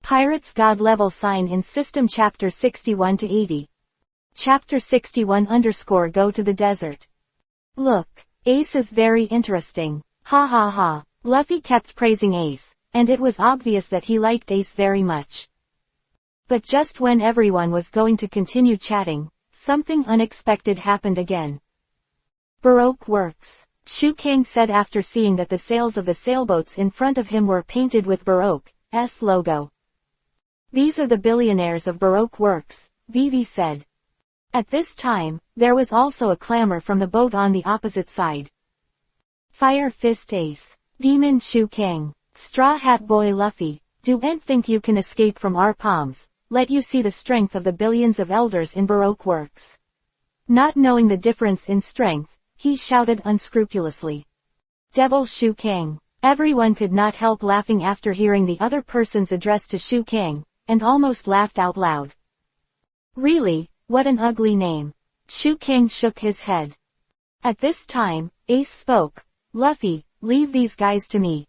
Pirates God level sign in system chapter 61 to 80. Chapter 61 _ go to the desert. Look, Ace is very interesting. Ha ha ha. Luffy kept praising Ace, and it was obvious that he liked Ace very much. But just when everyone was going to continue chatting, something unexpected happened again. Baroque works, Shu Kang said after seeing that the sails of the sailboats in front of him were painted with Baroque's logo. These are the billionaires of Baroque works, Vivi said. At this time, there was also a clamor from the boat on the opposite side. Fire Fist Ace, Demon Shu Kang, Straw Hat Boy Luffy, do ent think you can escape from our palms, let you see the strength of the billions of elders in Baroque works. Not knowing the difference in strength, he shouted unscrupulously. Devil Shu Kang. Everyone could not help laughing after hearing the other person's address to Shu Kang, and almost laughed out loud. Really, what an ugly name. Shu Kang shook his head. At this time, Ace spoke. Luffy, leave these guys to me.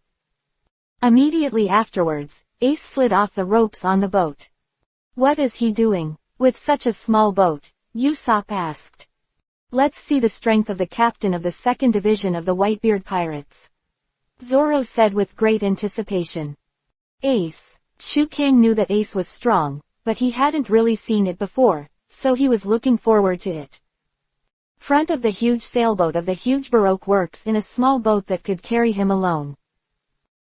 Immediately afterwards, Ace slid off the ropes on the boat. What is he doing with such a small boat? Usopp asked. Let's see the strength of the captain of the 2nd Division of the Whitebeard Pirates. Zoro said with great anticipation. Ace. Shu Kang knew that Ace was strong, but he hadn't really seen it before, so he was looking forward to it. Front of the huge sailboat of the huge Baroque works in a small boat that could carry him alone.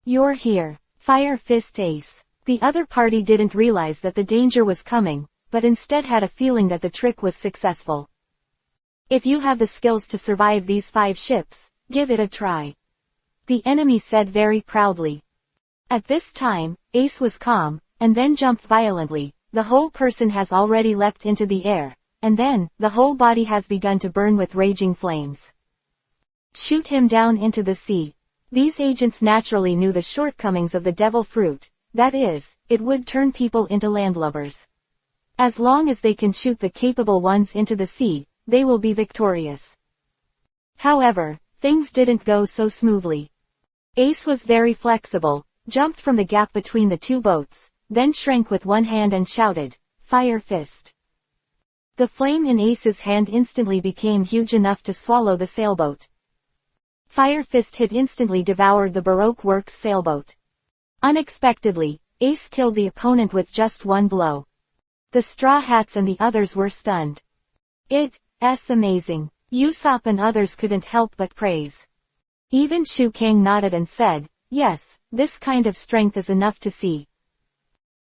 You're here, Fire Fist Ace. The other party didn't realize that the danger was coming, but instead had a feeling that the trick was successful. If you have the skills to survive these 5 ships, give it a try. The enemy said very proudly. At this time, Ace was calm, and then jumped violently. The whole person has already leapt into the air, and then, the whole body has begun to burn with raging flames. Shoot him down into the sea. These agents naturally knew the shortcomings of the devil fruit, that is, it would turn people into landlubbers. As long as they can shoot the capable ones into the sea, they will be victorious. However, things didn't go so smoothly. Ace was very flexible, jumped from the gap between the 2 boats, then shrank with one hand and shouted, Fire Fist. The flame in Ace's hand instantly became huge enough to swallow the sailboat. Fire Fist had instantly devoured the Baroque works sailboat. Unexpectedly, Ace killed the opponent with just one blow. The Straw Hats and the others were stunned. It's amazing. Usopp and others couldn't help but praise. Even Shu Kang nodded and said, yes, this kind of strength is enough to see.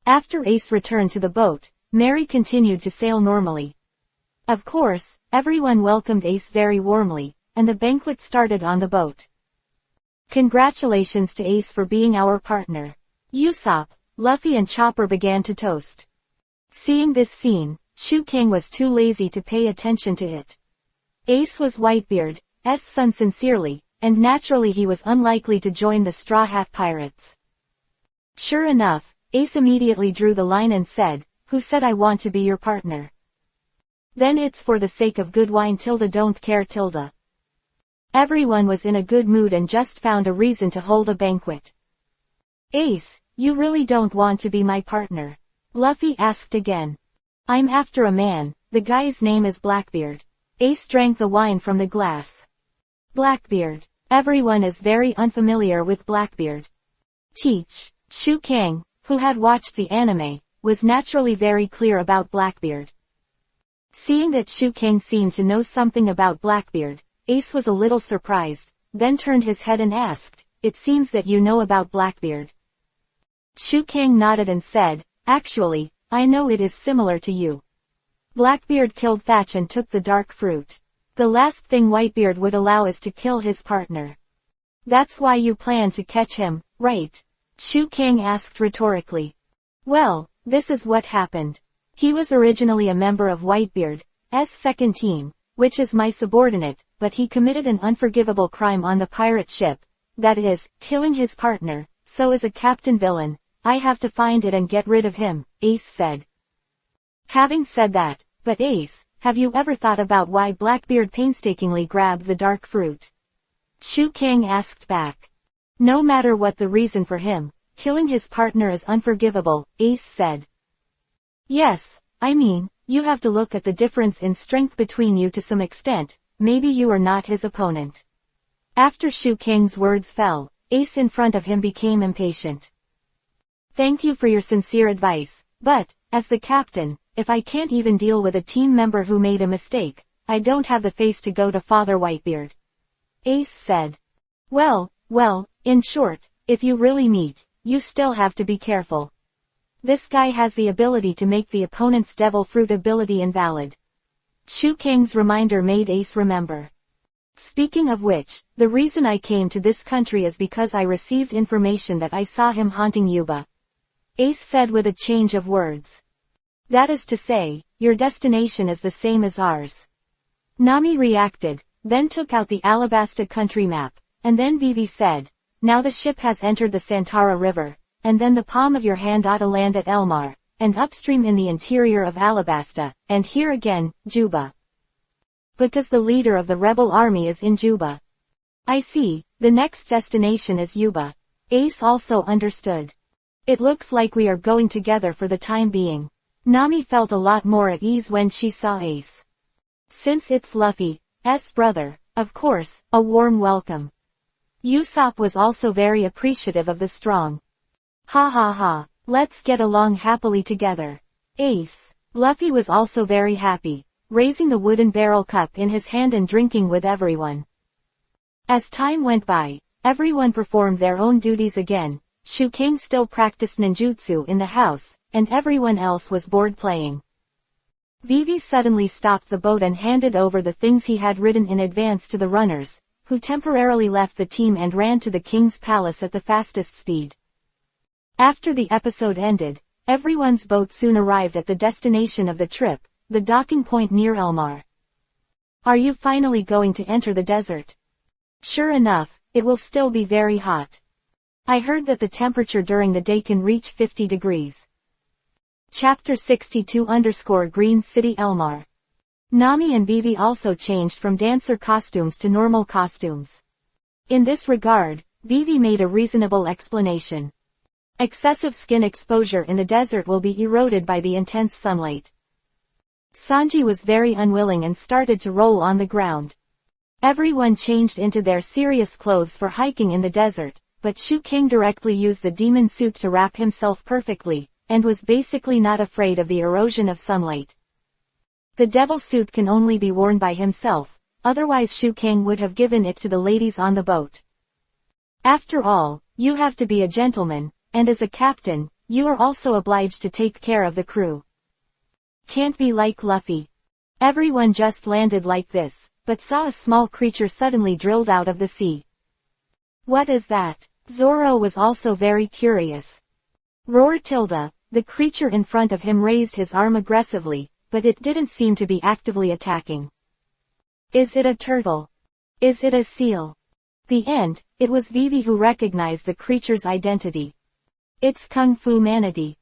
After Ace returned to the boat, Mary continued to sail normally. Of course, everyone welcomed Ace very warmly, and the banquet started on the boat. Congratulations to Ace for being our partner. Usopp, Luffy and Chopper began to toast. Seeing this scene, Shu Kang was too lazy to pay attention to it. Ace was Whitebeard's son sincerely, and naturally he was unlikely to join the Straw Hat Pirates. Sure enough, Ace immediately drew the line and said, who said I want to be your partner? Then it's for the sake of good wine don't care . Everyone was in a good mood and just found a reason to hold a banquet. Ace, you really don't want to be my partner? Luffy asked again. I'm after a man, the guy's name is Blackbeard. Ace drank the wine from the glass. Blackbeard. Everyone is very unfamiliar with Blackbeard. Shu Kang, who had watched the anime, was naturally very clear about Blackbeard. Seeing that Shu Kang seemed to know something about Blackbeard, Ace was a little surprised, then turned his head and asked, it seems that you know about Blackbeard. Shu Kang nodded and said, actually, I know it is similar to you. Blackbeard killed Thatch and took the dark fruit. The last thing Whitebeard would allow is to kill his partner. That's why you plan to catch him, right? Shu Kang asked rhetorically. Well, this is what happened. He was originally a member of Whitebeard's 2nd team, which is my subordinate, but he committed an unforgivable crime on the pirate ship, that is, killing his partner, so as a captain villain, I have to find it and get rid of him, Ace said. Having said that, but Ace, have you ever thought about why Blackbeard painstakingly grabbed the dark fruit? Shu Kang asked back. No matter what the reason for him, Killing his partner is unforgivable, Ace said. Yes, I mean, you have to look at the difference in strength between you to some extent, maybe you are not his opponent. After Shu Kang's words fell, Ace in front of him became impatient. Thank you for your sincere advice, but, as the captain, if I can't even deal with a team member who made a mistake, I don't have the face to go to Father Whitebeard. Ace said. Well, in short, if you really meet, you still have to be careful. This guy has the ability to make the opponent's devil fruit ability invalid. Shu Kang's reminder made Ace remember. Speaking of which, the reason I came to this country is because I received information that I saw him haunting Yuba. Ace said with a change of words. That is to say, your destination is the same as ours. Nami reacted, then took out the Alabasta country map, and then Vivi said, now the ship has entered the Santara River, and then the palm of your hand ought to land at Elmar, and upstream in the interior of Alabasta, and here again, Juba. Because the leader of the rebel army is in Juba. I see, the next destination is Yuba. Ace also understood. It looks like we are going together for the time being. Nami felt a lot more at ease when she saw Ace. Since it's Luffy's brother, of course, a warm welcome. Usopp was also very appreciative of the strong. Ha ha ha, let's get along happily together. Ace. Luffy was also very happy, raising the wooden barrel cup in his hand and drinking with everyone. As time went by, everyone performed their own duties again. Shu Kang still practiced ninjutsu in the house, and everyone else was bored playing. Vivi suddenly stopped the boat and handed over the things he had written in advance to the runners, who temporarily left the team and ran to the king's palace at the fastest speed. After the episode ended, everyone's boat soon arrived at the destination of the trip, the docking point near Elmar. Are you finally going to enter the desert? Sure enough, it will still be very hot. I heard that the temperature during the day can reach 50 degrees. Chapter 62-Green City Elmar. Nami and Vivi also changed from dancer costumes to normal costumes. In this regard, Vivi made a reasonable explanation. Excessive skin exposure in the desert will be eroded by the intense sunlight. Sanji was very unwilling and started to roll on the ground. Everyone changed into their serious clothes for hiking in the desert, but Shu Kang directly used the demon suit to wrap himself perfectly, and was basically not afraid of the erosion of sunlight. The devil suit can only be worn by himself, otherwise Shu Kang would have given it to the ladies on the boat. After all, you have to be a gentleman, and as a captain, you are also obliged to take care of the crew. Can't be like Luffy. Everyone just landed like this, but saw a small creature suddenly drilled out of the sea. What is that? Zoro was also very curious. Roar tilde, the creature in front of him raised his arm aggressively, but it didn't seem to be actively attacking. Is it a turtle? Is it a seal? The end, it was Vivi who recognized the creature's identity. It's Kung Fu Manatee.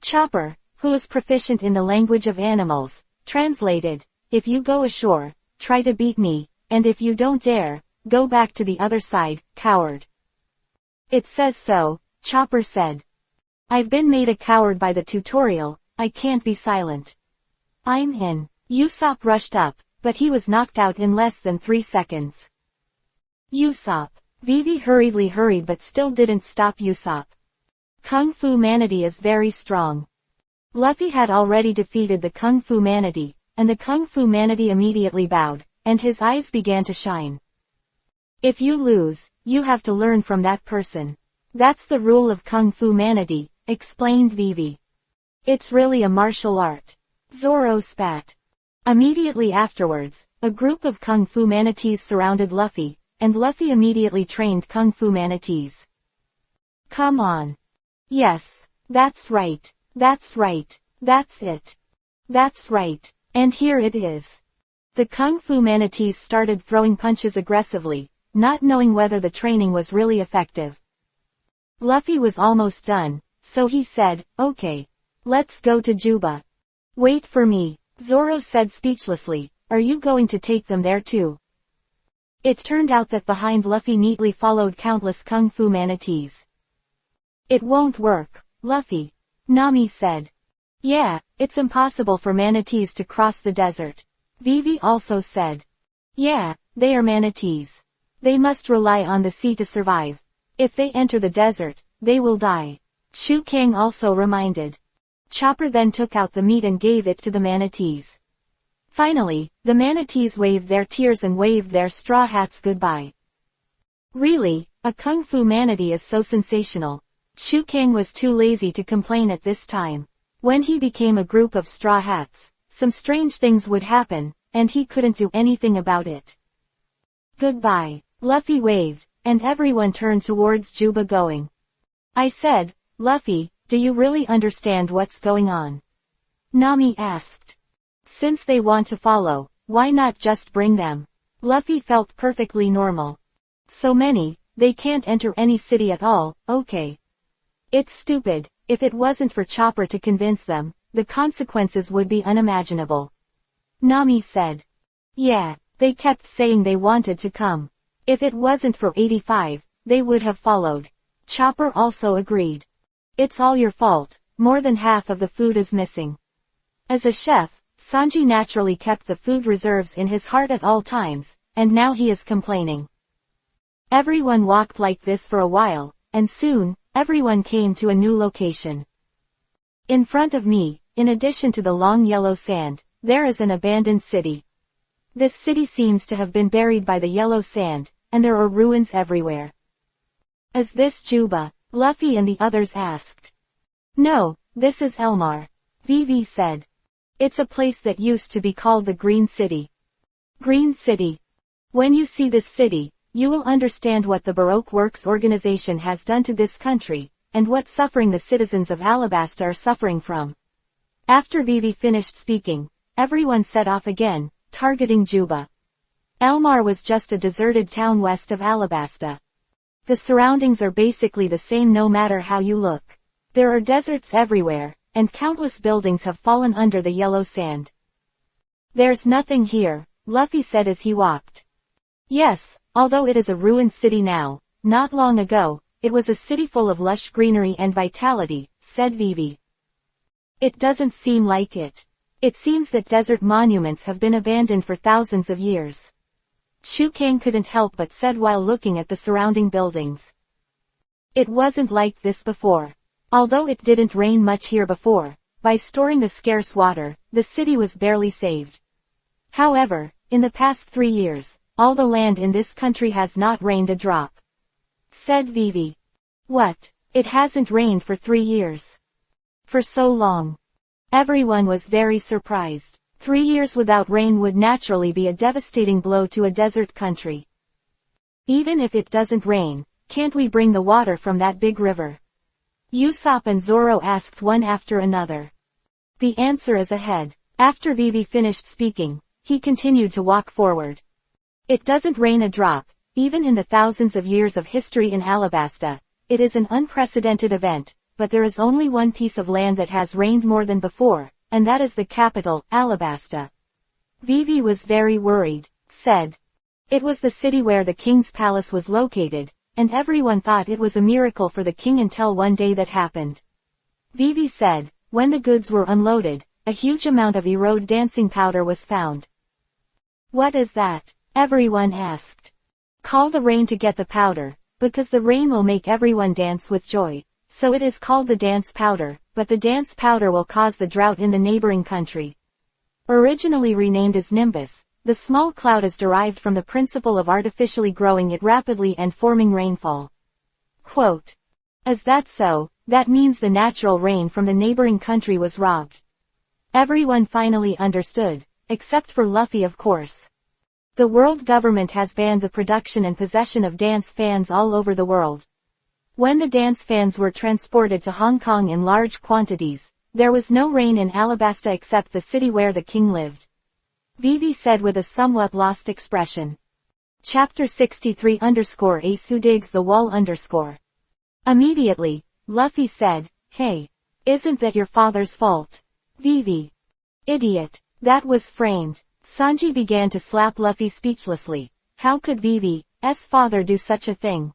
Chopper, who is proficient in the language of animals, translated, if you go ashore, try to beat me, and if you don't dare, go back to the other side, coward. It says so, Chopper said. I've been made a coward by the tutorial, I can't be silent. I'm in. Usopp rushed up, but he was knocked out in less than 3 seconds. Usopp. Vivi hurriedly hurried but still didn't stop Usopp. Kung Fu Manatee is very strong. Luffy had already defeated the Kung Fu Manatee, and the Kung Fu Manatee immediately bowed, and his eyes began to shine. If you lose, you have to learn from that person. That's the rule of Kung Fu Manatee, explained Vivi. It's really a martial art. Zoro spat. Immediately afterwards, a group of Kung Fu Manatees surrounded Luffy, and Luffy immediately trained Kung Fu Manatees. Come on. Yes. That's right. That's right. That's it. That's right. And here it is. The Kung Fu Manatees started throwing punches aggressively, not knowing whether the training was really effective. Luffy was almost done, so he said, okay. Let's go to Juba. Wait for me, Zoro said speechlessly, are you going to take them there too? It turned out that behind Luffy neatly followed countless Kung Fu Manatees. It won't work, Luffy. Nami said. Yeah, it's impossible for manatees to cross the desert. Vivi also said. Yeah, they are manatees. They must rely on the sea to survive. If they enter the desert, they will die. Shu Kang also reminded. Chopper then took out the meat and gave it to the manatees. Finally, the manatees waved their tears and waved their straw hats goodbye. Really, a kung fu manatee is so sensational. Shu Kang was too lazy to complain at this time. When he became a group of straw hats, some strange things would happen, and he couldn't do anything about it. Goodbye. Luffy waved, and everyone turned towards Yuba going. I said, Luffy, do you really understand what's going on? Nami asked. Since they want to follow, why not just bring them? Luffy felt perfectly normal. So many, they can't enter any city at all, okay. It's stupid. If it wasn't for Chopper to convince them, the consequences would be unimaginable. Nami said. Yeah, they kept saying they wanted to come. If it wasn't for 85, they would have followed. Chopper also agreed. It's all your fault, more than half of the food is missing. As a chef, Sanji naturally kept the food reserves in his heart at all times, and now he is complaining. Everyone walked like this for a while, and soon, everyone came to a new location. In front of me, in addition to the long yellow sand, there is an abandoned city. This city seems to have been buried by the yellow sand, and there are ruins everywhere. Is this Yuba? Luffy and the others asked. No, this is Elmar. Vivi said. It's a place that used to be called the Green City. Green City. When you see this city, you will understand what the Baroque Works organization has done to this country, and what suffering the citizens of Alabasta are suffering from. After Vivi finished speaking, everyone set off again, targeting Yuba. Elmar was just a deserted town west of Alabasta. The surroundings are basically the same no matter how you look. There are deserts everywhere, and countless buildings have fallen under the yellow sand. There's nothing here, Luffy said as he walked. Yes, although it is a ruined city now, not long ago, it was a city full of lush greenery and vitality, said Vivi. It doesn't seem like it. It seems that desert monuments have been abandoned for thousands of years. Shu Kang couldn't help but said while looking at the surrounding buildings. It wasn't like this before. Although it didn't rain much here before, by storing the scarce water, the city was barely saved. However, in the past 3 years, all the land in this country has not rained a drop. Said Vivi. What? It hasn't rained for 3 years. For so long. Everyone was very surprised. 3 years without rain would naturally be a devastating blow to a desert country. Even if it doesn't rain, can't we bring the water from that big river? Usopp and Zoro asked one after another. The answer is ahead. After Vivi finished speaking, he continued to walk forward. It doesn't rain a drop, even in the thousands of years of history in Alabasta. It is an unprecedented event, but there is only one piece of land that has rained more than before, and that is the capital, Alabasta. Vivi was very worried, said. It was the city where the king's palace was located, and everyone thought it was a miracle for the king until one day that happened. Vivi said, when the goods were unloaded, a huge amount of erode dancing powder was found. What is that? Everyone asked. Call the rain to get the powder, because the rain will make everyone dance with joy, so it is called the dance powder, but the dance powder will cause the drought in the neighboring country. Originally renamed as Nimbus, the small cloud is derived from the principle of artificially growing it rapidly and forming rainfall. Quote. Is that so? That means the natural rain from the neighboring country was robbed. Everyone finally understood, except for Luffy of course. The world government has banned the production and possession of dance fans all over the world. When the dance fans were transported to Hong Kong in large quantities, there was no rain in Alabasta except the city where the king lived. Vivi said with a somewhat lost expression. Chapter 63-Ace Who Digs the Wall Immediately, Luffy said, Hey! Isn't that your father's fault? Vivi. Idiot. That was framed. Sanji began to slap Luffy speechlessly. How could Vivi's father do such a thing?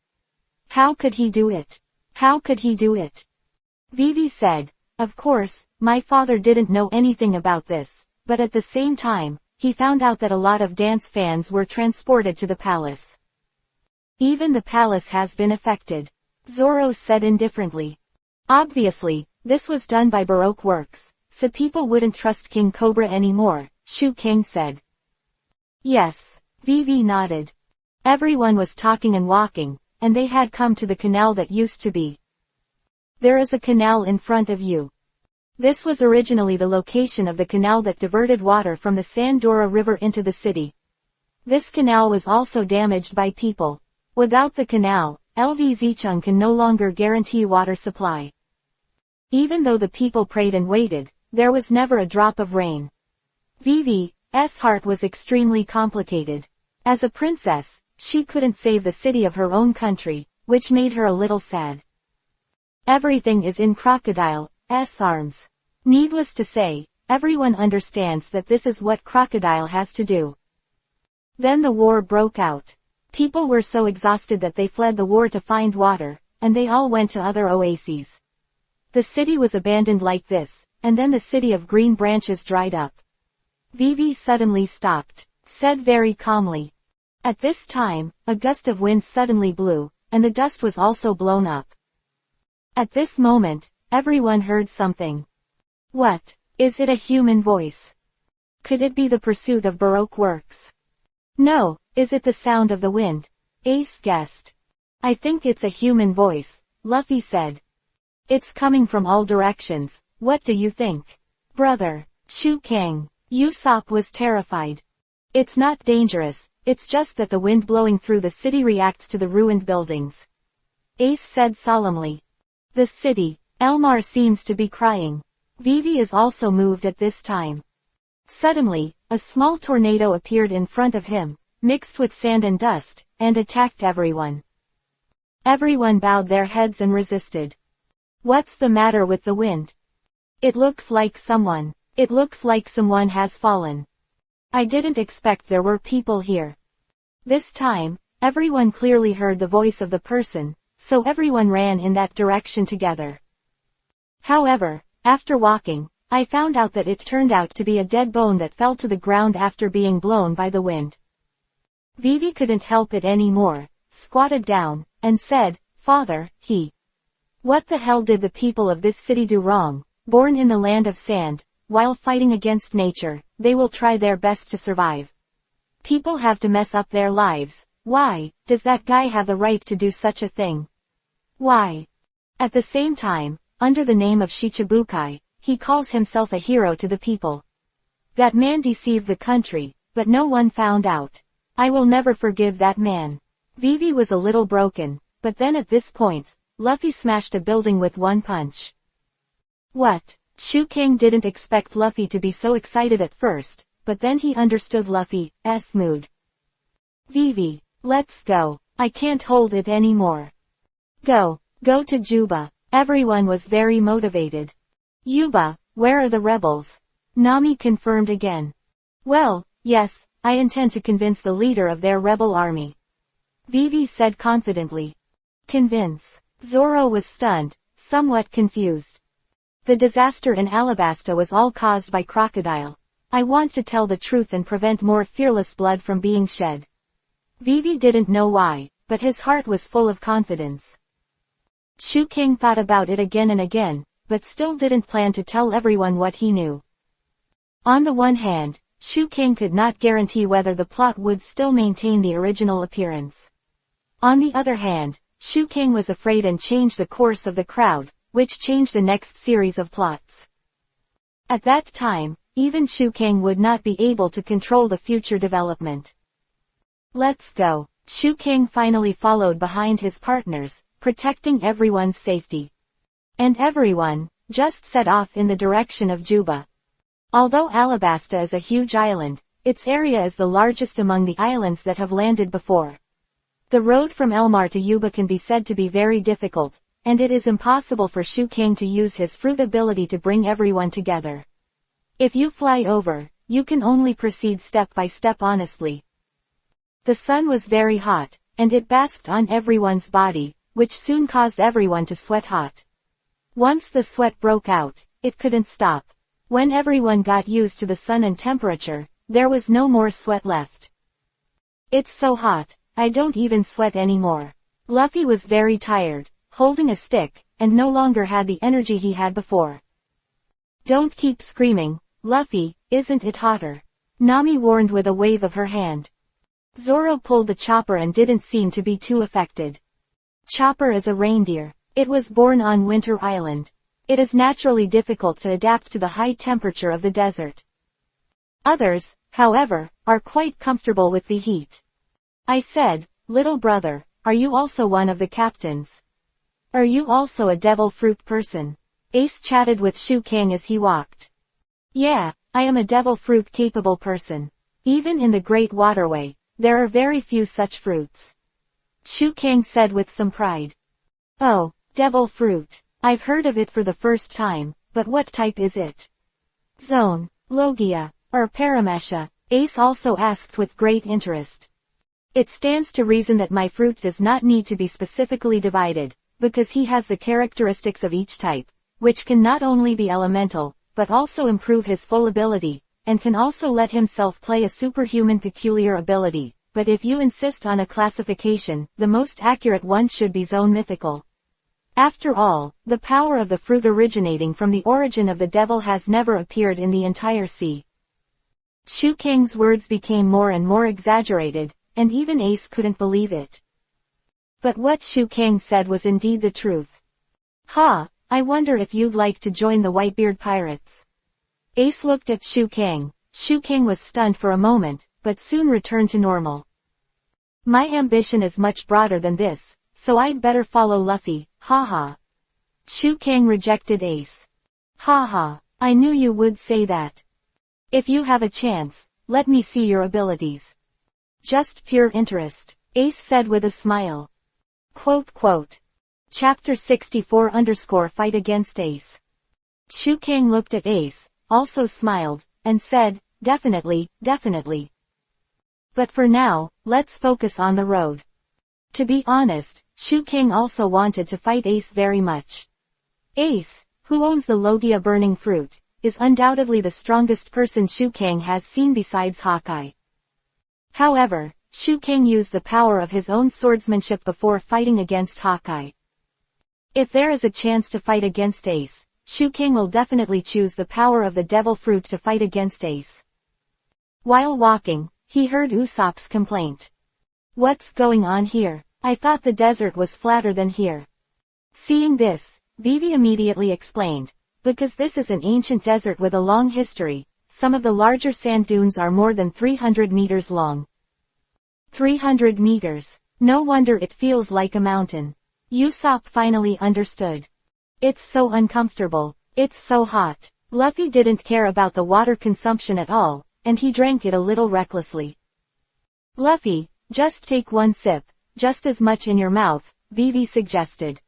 How could he do it? How could he do it? Vivi said. Of course, my father didn't know anything about this, but at the same time, he found out that a lot of dance fans were transported to the palace. Even the palace has been affected, Zoro said indifferently. Obviously, this was done by Baroque works, so people wouldn't trust King Cobra anymore, Shu Kang said. Yes, Vivi nodded. Everyone was talking and walking, and they had come to the canal that used to be. There is a canal in front of you. This was originally the location of the canal that diverted water from the Sandora River into the city. This canal was also damaged by people. Without the canal, LV Zicheng can no longer guarantee water supply. Even though the people prayed and waited, there was never a drop of rain. Vivi's heart was extremely complicated. As a princess, she couldn't save the city of her own country, which made her a little sad. Everything is in Crocodile's arms. Needless to say, everyone understands that this is what Crocodile has to do. Then the war broke out. People were so exhausted that they fled the war to find water, and they all went to other oases. The city was abandoned like this, and then the city of green branches dried up. Vivi suddenly stopped, said very calmly. At this time, a gust of wind suddenly blew, and the dust was also blown up. At this moment, everyone heard something. What? Is it a human voice? Could it be the pursuit of Baroque works? No, is it the sound of the wind? Ace guessed. I think it's a human voice, Luffy said. It's coming from all directions, what do you think? Brother, Shu Kang. Usopp was terrified. It's not dangerous, it's just that the wind blowing through the city reacts to the ruined buildings. Ace said solemnly. The city, Elmar seems to be crying. Vivi is also moved at this time. Suddenly, a small tornado appeared in front of him, mixed with sand and dust, and attacked everyone. Everyone bowed their heads and resisted. What's the matter with the wind? It looks like someone has fallen. I didn't expect there were people here. This time, everyone clearly heard the voice of the person, so everyone ran in that direction together. However, after walking, I found out that it turned out to be a dead bone that fell to the ground after being blown by the wind. Vivi couldn't help it anymore, squatted down, and said, Father, what the hell did the people of this city do wrong? Born in the land of sand, while fighting against nature, they will try their best to survive. People have to mess up their lives. Why does that guy have the right to do such a thing? Why? At the same time, under the name of Shichibukai, he calls himself a hero to the people. That man deceived the country, but no one found out. I will never forgive that man. Vivi was a little broken, but then at this point, Luffy smashed a building with one punch. What? Shu Kang didn't expect Luffy to be so excited at first, but then he understood Luffy's mood. Vivi, let's go. I can't hold it anymore. Go to Juba. Everyone was very motivated. Yuba, where are the rebels? Nami confirmed again. Well, yes, I intend to convince the leader of their rebel army. Vivi said confidently. Convince. Zoro was stunned, somewhat confused. The disaster in Alabasta was all caused by Crocodile. I want to tell the truth and prevent more fearless blood from being shed. Vivi didn't know why, but his heart was full of confidence. Shu Kang thought about it again and again, but still didn't plan to tell everyone what he knew. On the one hand, Shu Kang could not guarantee whether the plot would still maintain the original appearance. On the other hand, Shu Kang was afraid and changed the course of the crowd, which changed the next series of plots. At that time, even Shu Kang would not be able to control the future development. Let's go. Shu Kang finally followed behind his partners, protecting everyone's safety. And everyone just set off in the direction of Juba. Although Alabasta is a huge island, its area is the largest among the islands that have landed before. The road from Elmar to Yuba can be said to be very difficult, and it is impossible for Shu Kang to use his fruit ability to bring everyone together. If you fly over, you can only proceed step by step honestly. The sun was very hot, and it basked on everyone's body, which soon caused everyone to sweat hot. Once the sweat broke out, it couldn't stop. When everyone got used to the sun and temperature, there was no more sweat left. It's so hot, I don't even sweat anymore. Luffy was very tired, holding a stick, and no longer had the energy he had before. Don't keep screaming, Luffy, isn't it hotter? Nami warned with a wave of her hand. Zoro pulled the chopper and didn't seem to be too affected. Chopper is a reindeer. It was born on Winter Island. It is naturally difficult to adapt to the high temperature of the desert. Others, however, are quite comfortable with the heat. I said, little brother, are you also one of the captains? Are you also a devil fruit person? Ace chatted with Shu Kang as he walked. Yeah, I am a devil fruit capable person. Even in the Great Waterway, there are very few such fruits. Shu Kang said with some pride. Oh, devil fruit. I've heard of it for the first time, but what type is it? Zone, Logia, or Paramesha? Ace also asked with great interest. It stands to reason that my fruit does not need to be specifically divided, because he has the characteristics of each type, which can not only be elemental, but also improve his full ability, and can also let himself play a superhuman peculiar ability, but if you insist on a classification, the most accurate one should be zone mythical. After all, the power of the fruit originating from the origin of the devil has never appeared in the entire sea. Shu Kang's words became more and more exaggerated, and even Ace couldn't believe it. But what Shu Kang said was indeed the truth. Ha, I wonder if you'd like to join the Whitebeard Pirates. Ace looked at Shu Kang. Shu Kang was stunned for a moment, but soon returned to normal. My ambition is much broader than this, so I'd better follow Luffy, haha. Shu Kang rejected Ace. Haha, I knew you would say that. If you have a chance, let me see your abilities. Just pure interest, Ace said with a smile. Quote. Chapter 64-Fight Against Ace. Shu Kang looked at Ace, also smiled, and said, definitely. But for now, let's focus on the road. To be honest, Shu Kang also wanted to fight Ace very much. Ace, who owns the Logia burning fruit, is undoubtedly the strongest person Shu Kang has seen besides Hawkeye. However, Shu Kang used the power of his own swordsmanship before fighting against Hawkeye. If there is a chance to fight against Ace, Shu Kang will definitely choose the power of the devil fruit to fight against Ace. While walking, he heard Usopp's complaint. What's going on here? I thought the desert was flatter than here. Seeing this, Vivi immediately explained, because this is an ancient desert with a long history, some of the larger sand dunes are more than 300 meters long. 300 meters. No wonder it feels like a mountain. Usopp finally understood. It's so uncomfortable. It's so hot. Luffy didn't care about the water consumption at all, and he drank it a little recklessly. Luffy, just take one sip, just as much in your mouth, Vivi suggested.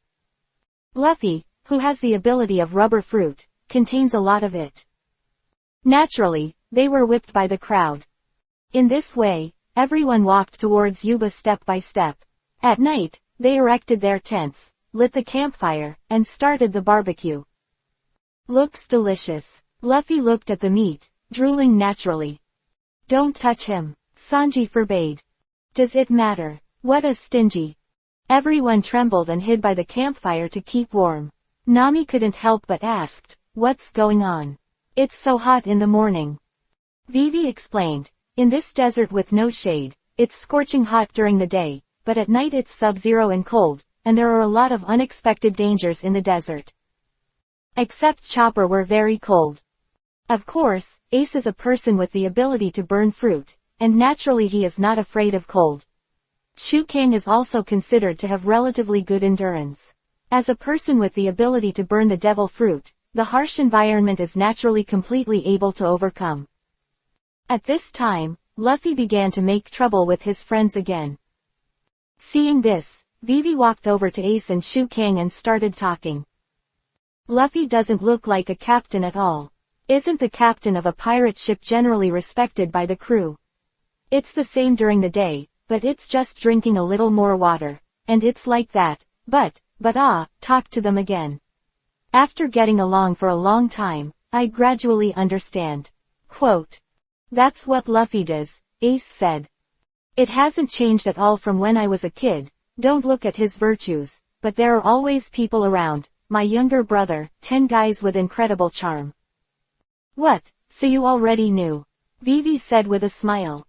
Luffy, who has the ability of rubber fruit, contains a lot of it. Naturally, they were whipped by the crowd. In this way, everyone walked towards Yuba step by step. At night, they erected their tents, lit the campfire, and started the barbecue. Looks delicious. Luffy looked at the meat, drooling naturally. Don't touch him, Sanji forbade. Does it matter? What a stingy. Everyone trembled and hid by the campfire to keep warm. Nami couldn't help but asked, what's going on? It's so hot in the morning. Vivi explained, in this desert with no shade, it's scorching hot during the day, but at night it's sub-zero and cold, and there are a lot of unexpected dangers in the desert. Except Chopper were very cold. Of course, Ace is a person with the ability to burn fruit, and naturally he is not afraid of cold. Shu Kang is also considered to have relatively good endurance. As a person with the ability to burn the devil fruit, the harsh environment is naturally completely able to overcome. At this time, Luffy began to make trouble with his friends again. Seeing this, Vivi walked over to Ace and Shu Kang and started talking. Luffy doesn't look like a captain at all. Isn't the captain of a pirate ship generally respected by the crew? It's the same during the day, but it's just drinking a little more water, and it's like that, But talk to them again. After getting along for a long time, I gradually understand. Quote. That's what Luffy does, Ace said. It hasn't changed at all from when I was a kid, don't look at his virtues, but there are always people around, my younger brother, 10 guys with incredible charm. What, so you already knew? Vivi said with a smile.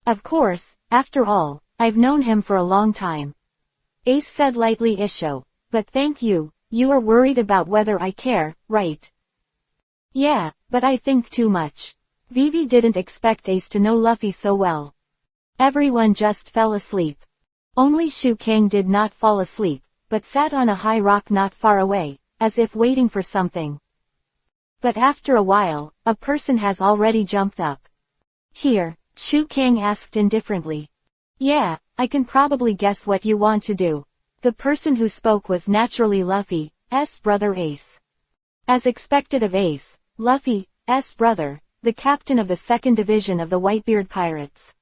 Of course, after all, I've known him for a long time. Ace said lightly isho, but thank you, you are worried about whether I care, right? Yeah, but I think too much. Vivi didn't expect Ace to know Luffy so well. Everyone just fell asleep. Only Shu Kang did not fall asleep, but sat on a high rock not far away, as if waiting for something. But after a while, a person has already jumped up. Here, Shu Kang asked indifferently. Yeah, I can probably guess what you want to do. The person who spoke was naturally Luffy's brother Ace. As expected of Ace, Luffy's brother, the captain of the 2nd Division of the Whitebeard Pirates.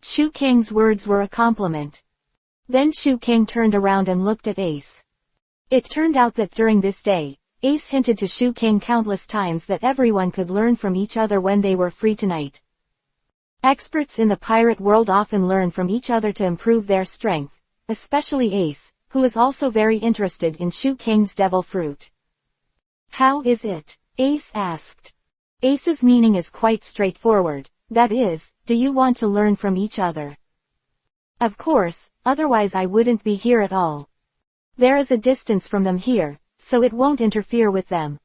Shu Kang's words were a compliment. Then Shu Kang turned around and looked at Ace. It turned out that during this day, Ace hinted to Shu Kang countless times that everyone could learn from each other when they were free tonight. Experts in the pirate world often learn from each other to improve their strength, especially Ace, who is also very interested in Shu Kang's devil fruit. How is it? Ace asked. Ace's meaning is quite straightforward, that is, do you want to learn from each other? Of course, otherwise I wouldn't be here at all. There is a distance from them here, so it won't interfere with them.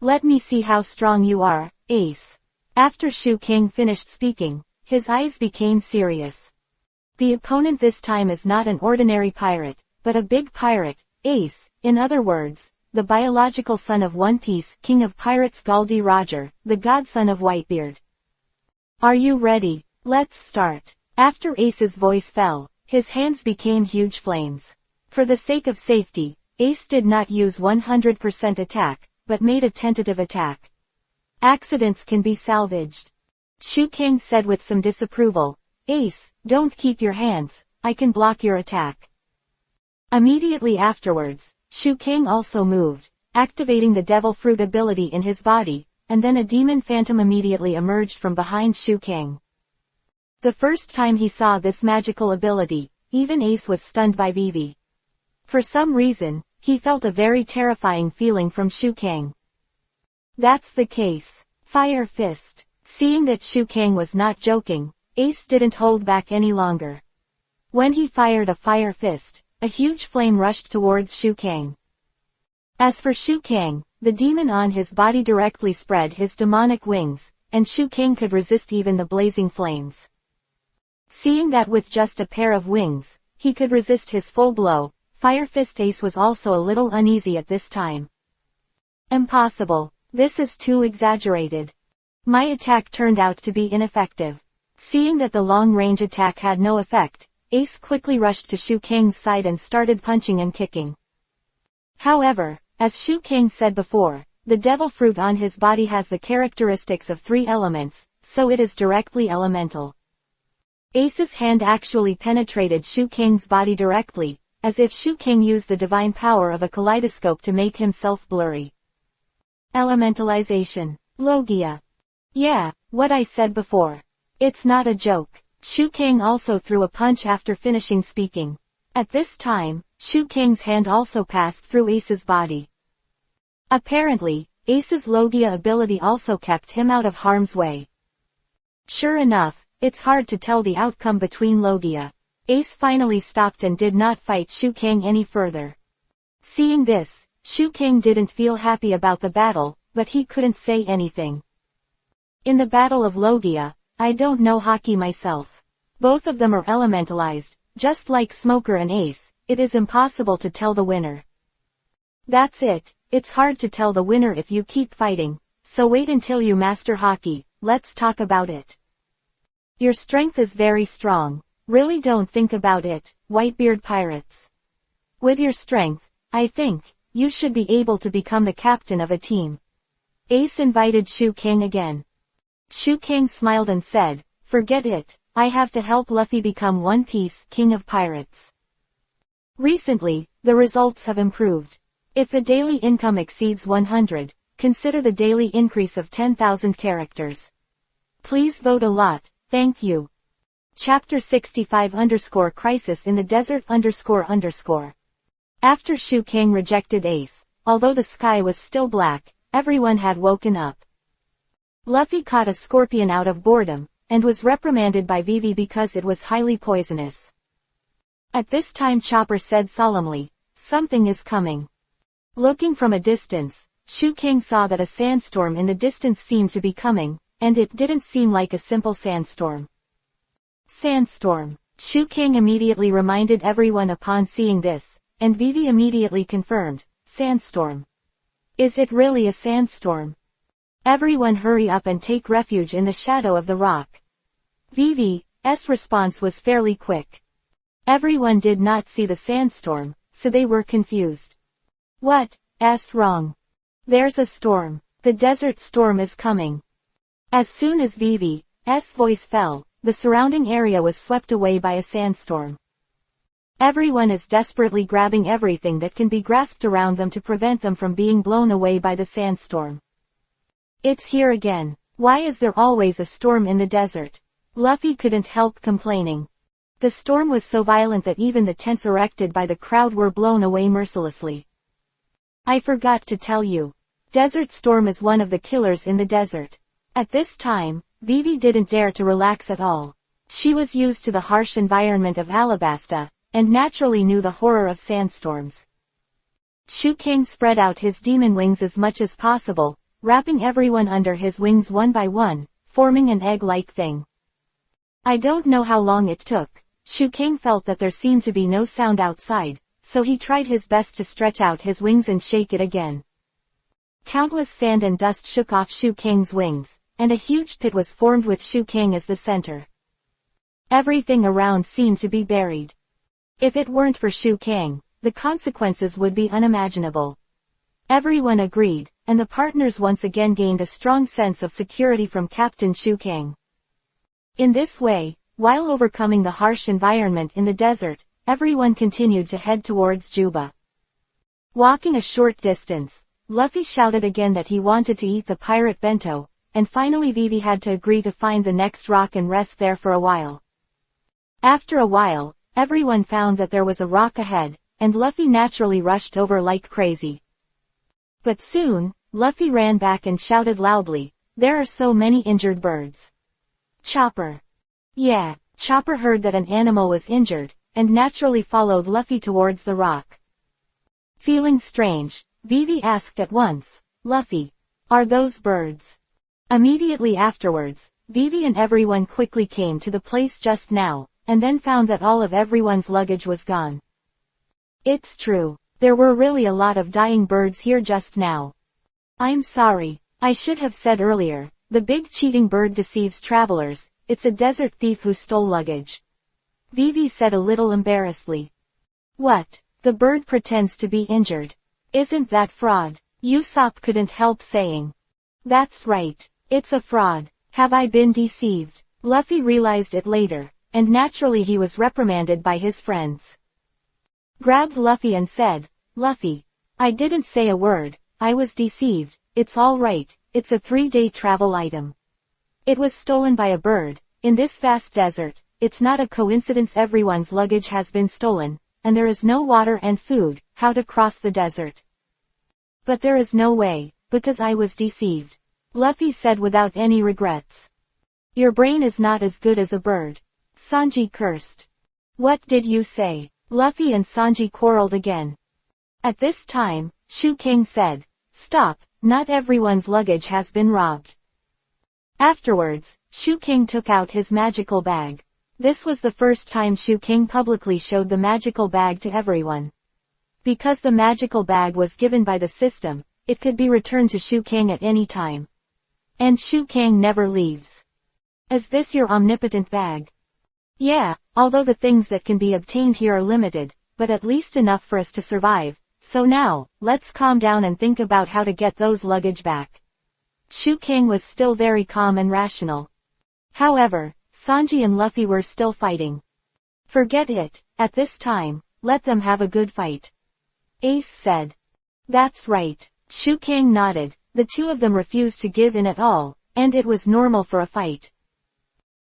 Let me see how strong you are, Ace. After Shu Kang finished speaking, his eyes became serious. The opponent this time is not an ordinary pirate, but a big pirate, Ace, in other words, the biological son of One Piece, King of Pirates Gol D. Roger, the godson of Whitebeard. Are you ready? Let's start. After Ace's voice fell, his hands became huge flames. For the sake of safety, Ace did not use 100% attack, but made a tentative attack. Accidents can be salvaged. Shu Kang said with some disapproval. Ace, don't keep your hands, I can block your attack. Immediately afterwards, Shu Kang also moved, activating the devil fruit ability in his body, and then a demon phantom immediately emerged from behind Shu Kang. The first time he saw this magical ability, even Ace was stunned by Vivi. For some reason, he felt a very terrifying feeling from Shu Kang. That's the case. Fire Fist. Seeing that Shu Kang was not joking, Ace didn't hold back any longer. When he fired a Fire Fist, a huge flame rushed towards Shu Kang. As for Shu Kang, the demon on his body directly spread his demonic wings, and Shu Kang could resist even the blazing flames. Seeing that with just a pair of wings, he could resist his full blow, Fire Fist Ace was also a little uneasy at this time. Impossible. This is too exaggerated. My attack turned out to be ineffective. Seeing that the long-range attack had no effect, Ace quickly rushed to Shu Kang's side and started punching and kicking. However, as Shu Kang said before, the devil fruit on his body has the characteristics of 3 elements, so it is directly elemental. Ace's hand actually penetrated Shu Kang's body directly, as if Shu Kang used the divine power of a kaleidoscope to make himself blurry. Elementalization. Logia. Yeah, what I said before. It's not a joke. Shu Kang also threw a punch after finishing speaking. At this time, Shu Kang's hand also passed through Ace's body. Apparently, Ace's Logia ability also kept him out of harm's way. Sure enough, it's hard to tell the outcome between Logia. Ace finally stopped and did not fight Shu Kang any further. Seeing this, Shu Kang didn't feel happy about the battle, but he couldn't say anything. In the Battle of Logia, I don't know hockey myself. Both of them are elementalized, just like Smoker and Ace, it is impossible to tell the winner. That's it, it's hard to tell the winner if you keep fighting, so wait until you master hockey, let's talk about it. Your strength is very strong. Really don't think about it, Whitebeard Pirates. With your strength, I think, you should be able to become the captain of a team. Ace invited Shu Kang again. Shu Kang smiled and said, forget it, I have to help Luffy become One Piece, King of Pirates. Recently, the results have improved. If the daily income exceeds 100, consider the daily increase of 10,000 characters. Please vote a lot, thank you. Chapter 65_Crisis in the Desert __. After Shu Kang rejected Ace, although the sky was still black, everyone had woken up. Luffy caught a scorpion out of boredom, and was reprimanded by Vivi because it was highly poisonous. At this time Chopper said solemnly, "Something is coming." Looking from a distance, Shu Kang saw that a sandstorm in the distance seemed to be coming, and it didn't seem like a simple sandstorm. Sandstorm. Shu Kang immediately reminded everyone upon seeing this, and Vivi immediately confirmed, "Sandstorm. Is it really a sandstorm? Everyone hurry up and take refuge in the shadow of the rock." Vivi's response was fairly quick. Everyone did not see the sandstorm, so they were confused. "What's wrong? There's a storm. The desert storm is coming." As soon as Vivi's voice fell, the surrounding area was swept away by a sandstorm. Everyone is desperately grabbing everything that can be grasped around them to prevent them from being blown away by the sandstorm. "It's here again. Why is there always a storm in the desert?" Luffy couldn't help complaining. The storm was so violent that even the tents erected by the crowd were blown away mercilessly. "I forgot to tell you. Desert Storm is one of the killers in the desert." At this time, Vivi didn't dare to relax at all. She was used to the harsh environment of Alabasta, and naturally knew the horror of sandstorms. Shu Kang spread out his demon wings as much as possible, wrapping everyone under his wings one by one, forming an egg-like thing. I don't know how long it took. Shu Kang felt that there seemed to be no sound outside, so he tried his best to stretch out his wings and shake it again. Countless sand and dust shook off Shu Kang's wings, and a huge pit was formed with Shu Kang as the center. Everything around seemed to be buried. If it weren't for Shu Kang, the consequences would be unimaginable. Everyone agreed, and the partners once again gained a strong sense of security from Captain Shu Kang. In this way, while overcoming the harsh environment in the desert, everyone continued to head towards Yuba. Walking a short distance, Luffy shouted again that he wanted to eat the pirate bento, and finally Vivi had to agree to find the next rock and rest there for a while. After a while, everyone found that there was a rock ahead, and Luffy naturally rushed over like crazy. But soon, Luffy ran back and shouted loudly, "There are so many injured birds." Chopper. Yeah, Chopper heard that an animal was injured, and naturally followed Luffy towards the rock. Feeling strange, Vivi asked at once, "Luffy, are those birds?" Immediately afterwards, Vivi and everyone quickly came to the place just now, and then found that all of everyone's luggage was gone. It's true, there were really a lot of dying birds here just now. I'm sorry, I should have said earlier, the big cheating bird deceives travelers, it's a desert thief who stole luggage. Vivi said a little embarrassedly. What? The bird pretends to be injured. Isn't that fraud? Usopp couldn't help saying. That's right, it's a fraud. Have I been deceived? Luffy realized it later, and naturally he was reprimanded by his friends. Grabbed Luffy and said, "Luffy, I didn't say a word, I was deceived, it's all right, it's a 3-day travel item. It was stolen by a bird. In this vast desert, it's not a coincidence everyone's luggage has been stolen, and there is no water and food, how to cross the desert. But there is no way, because I was deceived," Luffy said without any regrets. Your brain is not as good as a bird. Sanji cursed. What did you say? Luffy and Sanji quarreled again. At this time, Shu Kang said, "Stop, not everyone's luggage has been robbed." Afterwards, Shu Kang took out his magical bag. This was the first time Shu Kang publicly showed the magical bag to everyone. Because the magical bag was given by the system, it could be returned to Shu Kang at any time. And Shu Kang never leaves. Is this your omnipotent bag? Yeah, although the things that can be obtained here are limited, but at least enough for us to survive, so now, let's calm down and think about how to get those luggage back. Shu Kang was still very calm and rational. However, Sanji and Luffy were still fighting. Forget it. At this time, let them have a good fight. Ace said. That's right. Shu Kang nodded. The two of them refused to give in at all, and it was normal for a fight.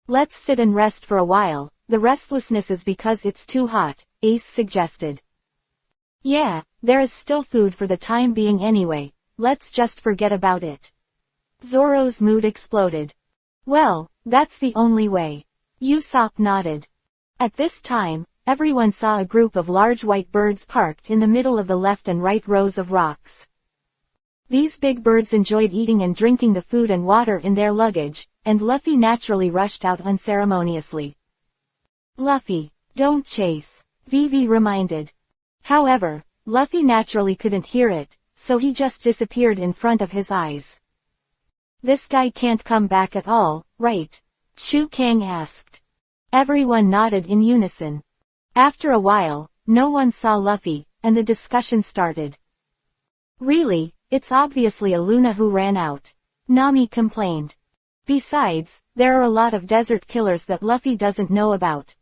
Let's sit and rest for a while. The restlessness is because it's too hot, Ace suggested. Yeah, there is still food for the time being anyway. Let's just forget about it. Zoro's mood exploded. Well, that's the only way. Usopp nodded. At this time, everyone saw a group of large white birds parked in the middle of the left and right rows of rocks. These big birds enjoyed eating and drinking the food and water in their luggage, and Luffy naturally rushed out unceremoniously. Luffy, don't chase, Vivi reminded. However, Luffy naturally couldn't hear it, so he just disappeared in front of his eyes. This guy can't come back at all, right? Shu Kang asked. Everyone nodded in unison. After a while, no one saw Luffy, and the discussion started. Really, it's obviously a Luna who ran out, Nami complained. Besides, there are a lot of desert killers that Luffy doesn't know about.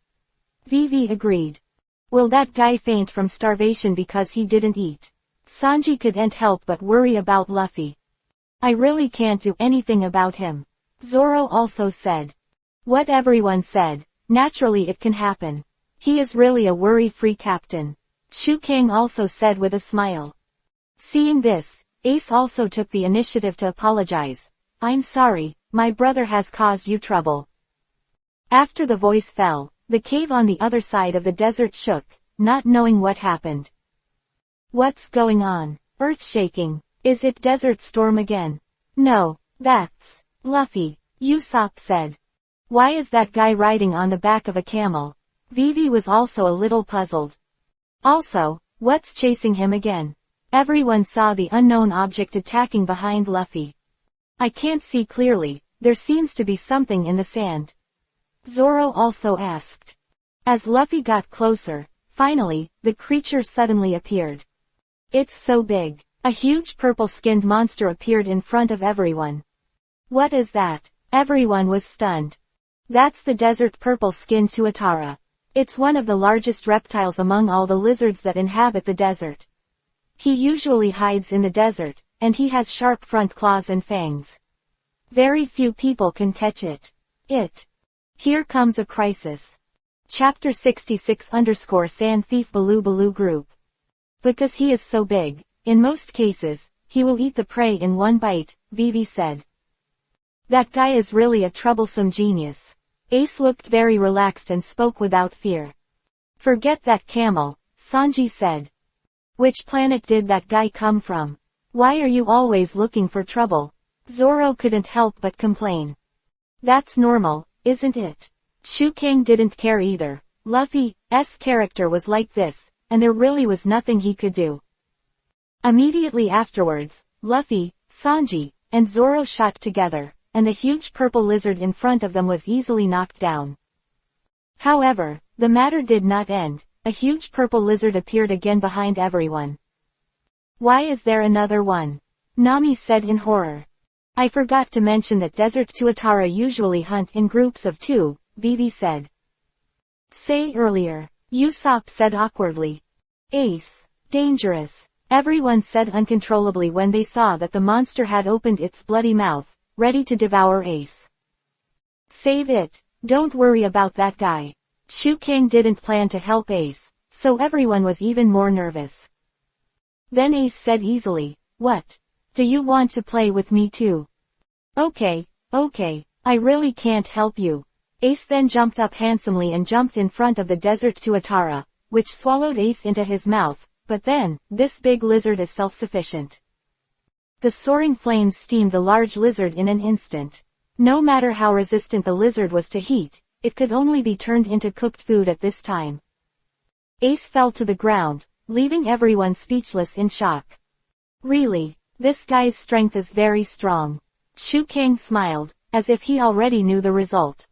Vivi agreed. Will that guy faint from starvation because he didn't eat? Sanji couldn't help but worry about Luffy. I really can't do anything about him. Zoro also said. What everyone said, naturally it can happen. He is really a worry-free captain. Shu Kang also said with a smile. Seeing this, Ace also took the initiative to apologize. I'm sorry, my brother has caused you trouble. After the voice fell, the cave on the other side of the desert shook, not knowing what happened. What's going on? Earth-shaking. Is it Desert Storm again? No, that's Luffy, Usopp said. Why is that guy riding on the back of a camel? Vivi was also a little puzzled. Also, what's chasing him again? Everyone saw the unknown object attacking behind Luffy. I can't see clearly, there seems to be something in the sand. Zoro also asked. As Luffy got closer, finally, the creature suddenly appeared. It's so big. A huge purple-skinned monster appeared in front of everyone. What is that? Everyone was stunned. That's the desert purple-skinned tuatara. It's one of the largest reptiles among all the lizards that inhabit the desert. He usually hides in the desert, and he has sharp front claws and fangs. Very few people can catch it. Here comes a crisis. Chapter 66_Sand Thief Baloo Baloo Group. Because he is so big, in most cases, he will eat the prey in one bite, Vivi said. That guy is really a troublesome genius. Ace looked very relaxed and spoke without fear. Forget that camel, Sanji said. Which planet did that guy come from? Why are you always looking for trouble? Zoro couldn't help but complain. That's normal, isn't it? Shu Kang didn't care either. Luffy's character was like this, and there really was nothing he could do. Immediately afterwards, Luffy, Sanji, and Zoro shot together, and the huge purple lizard in front of them was easily knocked down. However, the matter did not end. A huge purple lizard appeared again behind everyone. Why is there another one? Nami said in horror. I forgot to mention that desert tuatara usually hunt in groups of 2, Vivi said. Say earlier, Usopp said awkwardly. Ace. Dangerous. Everyone said uncontrollably when they saw that the monster had opened its bloody mouth, ready to devour Ace. Save it. Don't worry about that guy. Shu Kang didn't plan to help Ace, so everyone was even more nervous. Then Ace said easily, What? Do you want to play with me too? Okay, I really can't help you. Ace then jumped up handsomely and jumped in front of the desert tuatara, which swallowed Ace into his mouth, but then, this big lizard is self-sufficient. The soaring flames steamed the large lizard in an instant. No matter how resistant the lizard was to heat, it could only be turned into cooked food at this time. Ace fell to the ground, leaving everyone speechless in shock. Really, this guy's strength is very strong. Shu Kang smiled, as if he already knew the result.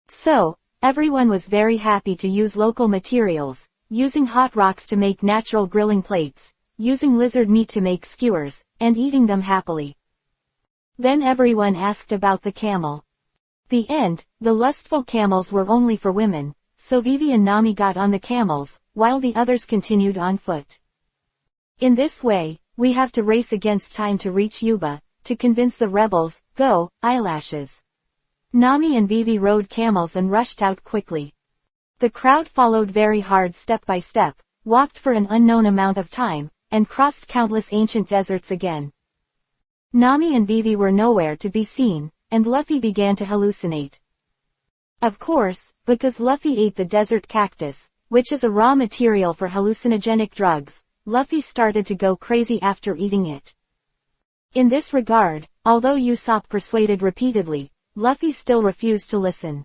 So, everyone was very happy to use local materials, using hot rocks to make natural grilling plates, using lizard meat to make skewers, and eating them happily. Then everyone asked about the camel. The lustful camels were only for women, so Vivi and Nami got on the camels, while the others continued on foot. In this way, we have to race against time to reach Yuba, to convince the rebels. Go, eyelashes. Nami and Vivi rode camels and rushed out quickly. The crowd followed very hard step by step, walked for an unknown amount of time, and crossed countless ancient deserts again. Nami and Vivi were nowhere to be seen, and Luffy began to hallucinate. Of course, because Luffy ate the desert cactus, which is a raw material for hallucinogenic drugs, Luffy started to go crazy after eating it. In this regard, although Usopp persuaded repeatedly, Luffy still refused to listen.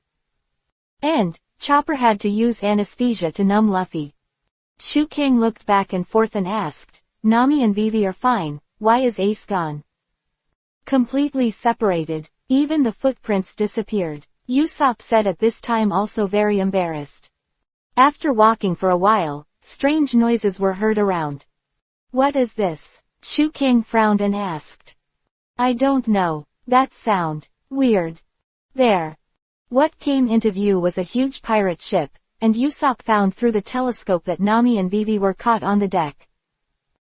And, Chopper had to use anesthesia to numb Luffy. Shu Kang looked back and forth and asked, Nami and Vivi are fine, why is Ace gone? Completely separated, even the footprints disappeared, Usopp said at this time, also very embarrassed. After walking for a while, strange noises were heard around. What is this? Shu Kang frowned and asked. I don't know. That sound. Weird. There. What came into view was a huge pirate ship, and Usopp found through the telescope that Nami and Vivi were caught on the deck.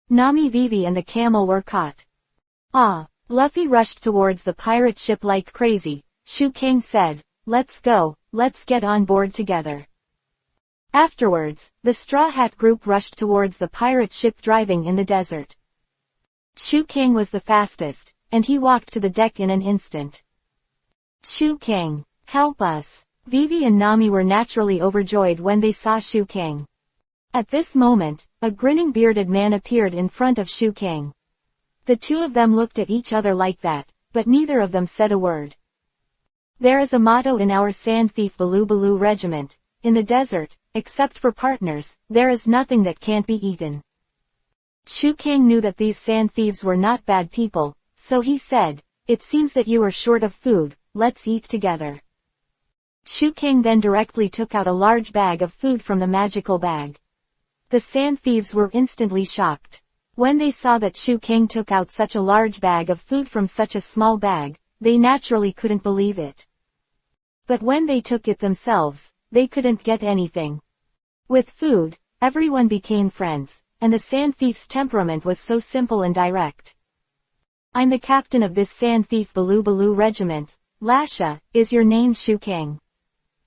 Nami, Vivi and the camel were caught. Ah! Luffy rushed towards the pirate ship like crazy. Shu Kang said, let's go, let's get on board together. Afterwards, the Straw Hat group rushed towards the pirate ship driving in the desert. Shu Kang was the fastest, and he walked to the deck in an instant. Shu Kang, help us! Vivi and Nami were naturally overjoyed when they saw Shu Kang. At this moment, a grinning bearded man appeared in front of Shu Kang. The two of them looked at each other like that, but neither of them said a word. There is a motto in our Sand Thief Baloo Baloo regiment, in the desert, except for partners, there is nothing that can't be eaten. Shu Kang knew that these sand thieves were not bad people, so he said, it seems that you are short of food, let's eat together. Shu Kang then directly took out a large bag of food from the magical bag. The sand thieves were instantly shocked. When they saw that Shu Kang took out such a large bag of food from such a small bag, they naturally couldn't believe it. But when they took it themselves, they couldn't get anything. With food, everyone became friends, and the sand thief's temperament was so simple and direct. I'm the captain of this Sand Thief Baloo Baloo regiment. Lasha, is your name Shu Kang?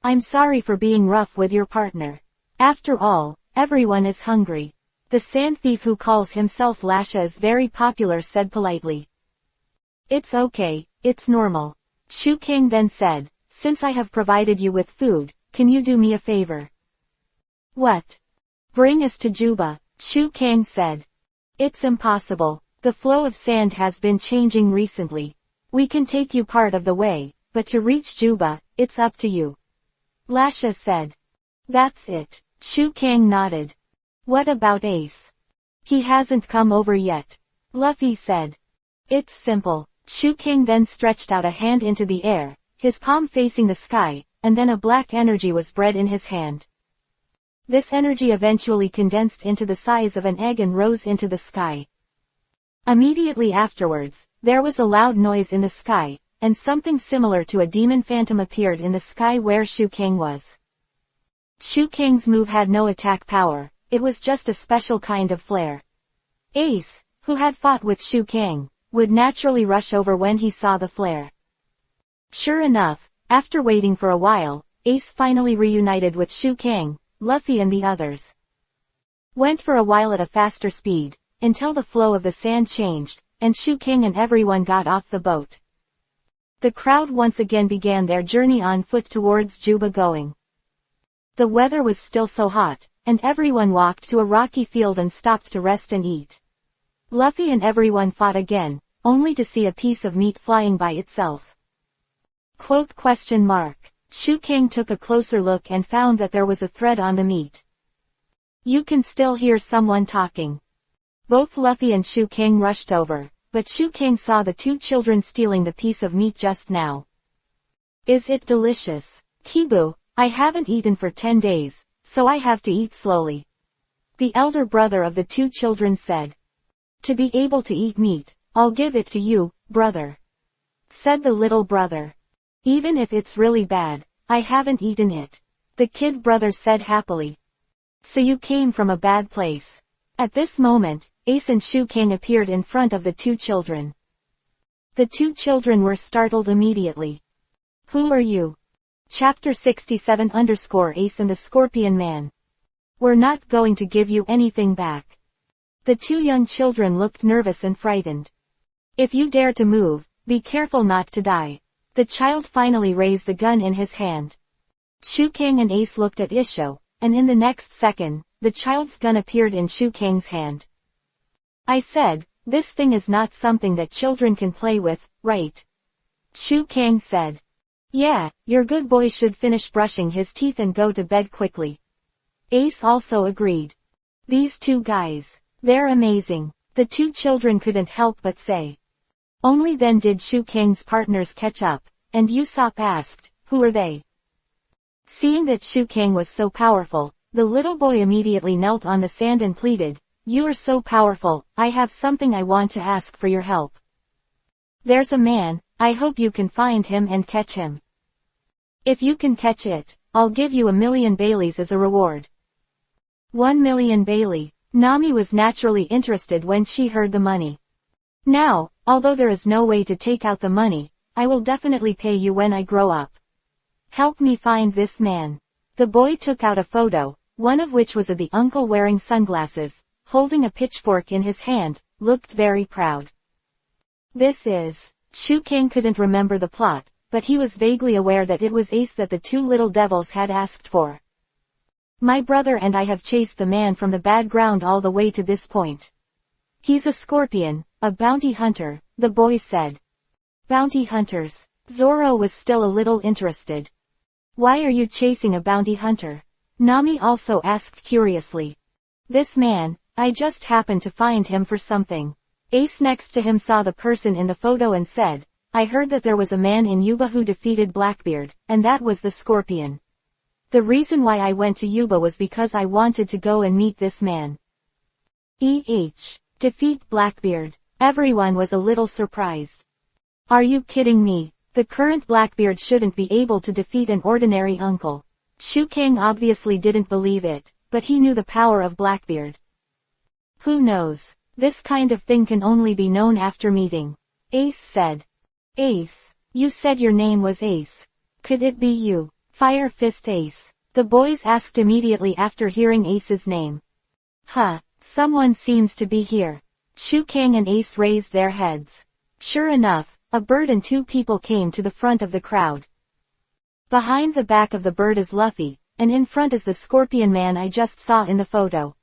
I'm sorry for being rough with your partner. After all, everyone is hungry. The sand thief who calls himself Lasha is very popular, said politely. It's okay, it's normal. Shu Kang then said, since I have provided you with food, can you do me a favor? What? Bring us to Juba, Shu Kang said. It's impossible. The flow of sand has been changing recently. We can take you part of the way, but to reach Juba, it's up to you. Lasha said. That's it. Shu Kang nodded. What about Ace? He hasn't come over yet. Luffy said. It's simple. Shu Kang then stretched out a hand into the air, his palm facing the sky, and then a black energy was bred in his hand. This energy eventually condensed into the size of an egg and rose into the sky. Immediately afterwards, there was a loud noise in the sky, and something similar to a demon phantom appeared in the sky where Shu Kang was. Shu Kang's move had no attack power, it was just a special kind of flare. Ace, who had fought with Shu Kang, would naturally rush over when he saw the flare. Sure enough, after waiting for a while, Ace finally reunited with Shu Kang, Luffy and the others. Went for a while at a faster speed, until the flow of the sand changed, and Shu Kang and everyone got off the boat. The crowd once again began their journey on foot towards Juba going. The weather was still so hot, and everyone walked to a rocky field and stopped to rest and eat. Luffy and everyone fought again, only to see a piece of meat flying by itself. Quote ? Shu Kang took a closer look and found that there was a thread on the meat. You can still hear someone talking. Both Luffy and Shu Kang rushed over, but Shu Kang saw the two children stealing the piece of meat just now. Is it delicious? Kibu, I haven't eaten for 10 days, so I have to eat slowly. The elder brother of the two children said. To be able to eat meat, I'll give it to you, brother. Said the little brother. Even if it's really bad, I haven't eaten it. The kid brother said happily. So you came from a bad place. At this moment, Ace and Shu Kang appeared in front of the two children. The two children were startled immediately. Who are you? Chapter 67_Ace and the Scorpion Man. We're not going to give you anything back. The two young children looked nervous and frightened. If you dare to move, be careful not to die. The child finally raised the gun in his hand. Shu Kang and Ace looked at Isho, and in the next second, the child's gun appeared in Shu Kang's hand. I said, this thing is not something that children can play with, right? Shu Kang said. Yeah, your good boy should finish brushing his teeth and go to bed quickly. Ace also agreed. These two guys, they're amazing, the two children couldn't help but say. Only then did Shu Kang's partners catch up, and Usopp asked, who are they? Seeing that Shu Kang was so powerful, the little boy immediately knelt on the sand and pleaded, you are so powerful, I have something I want to ask for your help. There's a man, I hope you can find him and catch him. If you can catch it, I'll give you 1,000,000 Baileys as a reward. 1,000,000 Bailey. Nami was naturally interested when she heard the money. Now, although there is no way to take out the money, I will definitely pay you when I grow up. Help me find this man. The boy took out a photo, one of which was of the uncle wearing sunglasses, holding a pitchfork in his hand, looked very proud. This is... Shu Kang couldn't remember the plot, but he was vaguely aware that it was Ace that the two little devils had asked for. My brother and I have chased the man from the bad ground all the way to this point. He's a scorpion, a bounty hunter, the boy said. Bounty hunters. Zoro was still a little interested. Why are you chasing a bounty hunter? Nami also asked curiously. This man, I just happened to find him for something. Ace next to him saw the person in the photo and said, I heard that there was a man in Yuba who defeated Blackbeard, and that was the scorpion. The reason why I went to Yuba was because I wanted to go and meet this man. Defeat Blackbeard. Everyone was a little surprised. Are you kidding me? The current Blackbeard shouldn't be able to defeat an ordinary uncle. Shu Kang obviously didn't believe it, but he knew the power of Blackbeard. Who knows? This kind of thing can only be known after meeting. Ace said. Ace, you said your name was Ace. Could it be you? Fire Fist Ace. The boys asked immediately after hearing Ace's name. Someone seems to be here. Shu Kang and Ace raised their heads. Sure enough, a bird and two people came to the front of the crowd. Behind the back of the bird is Luffy, and in front is the scorpion man I just saw in the photo.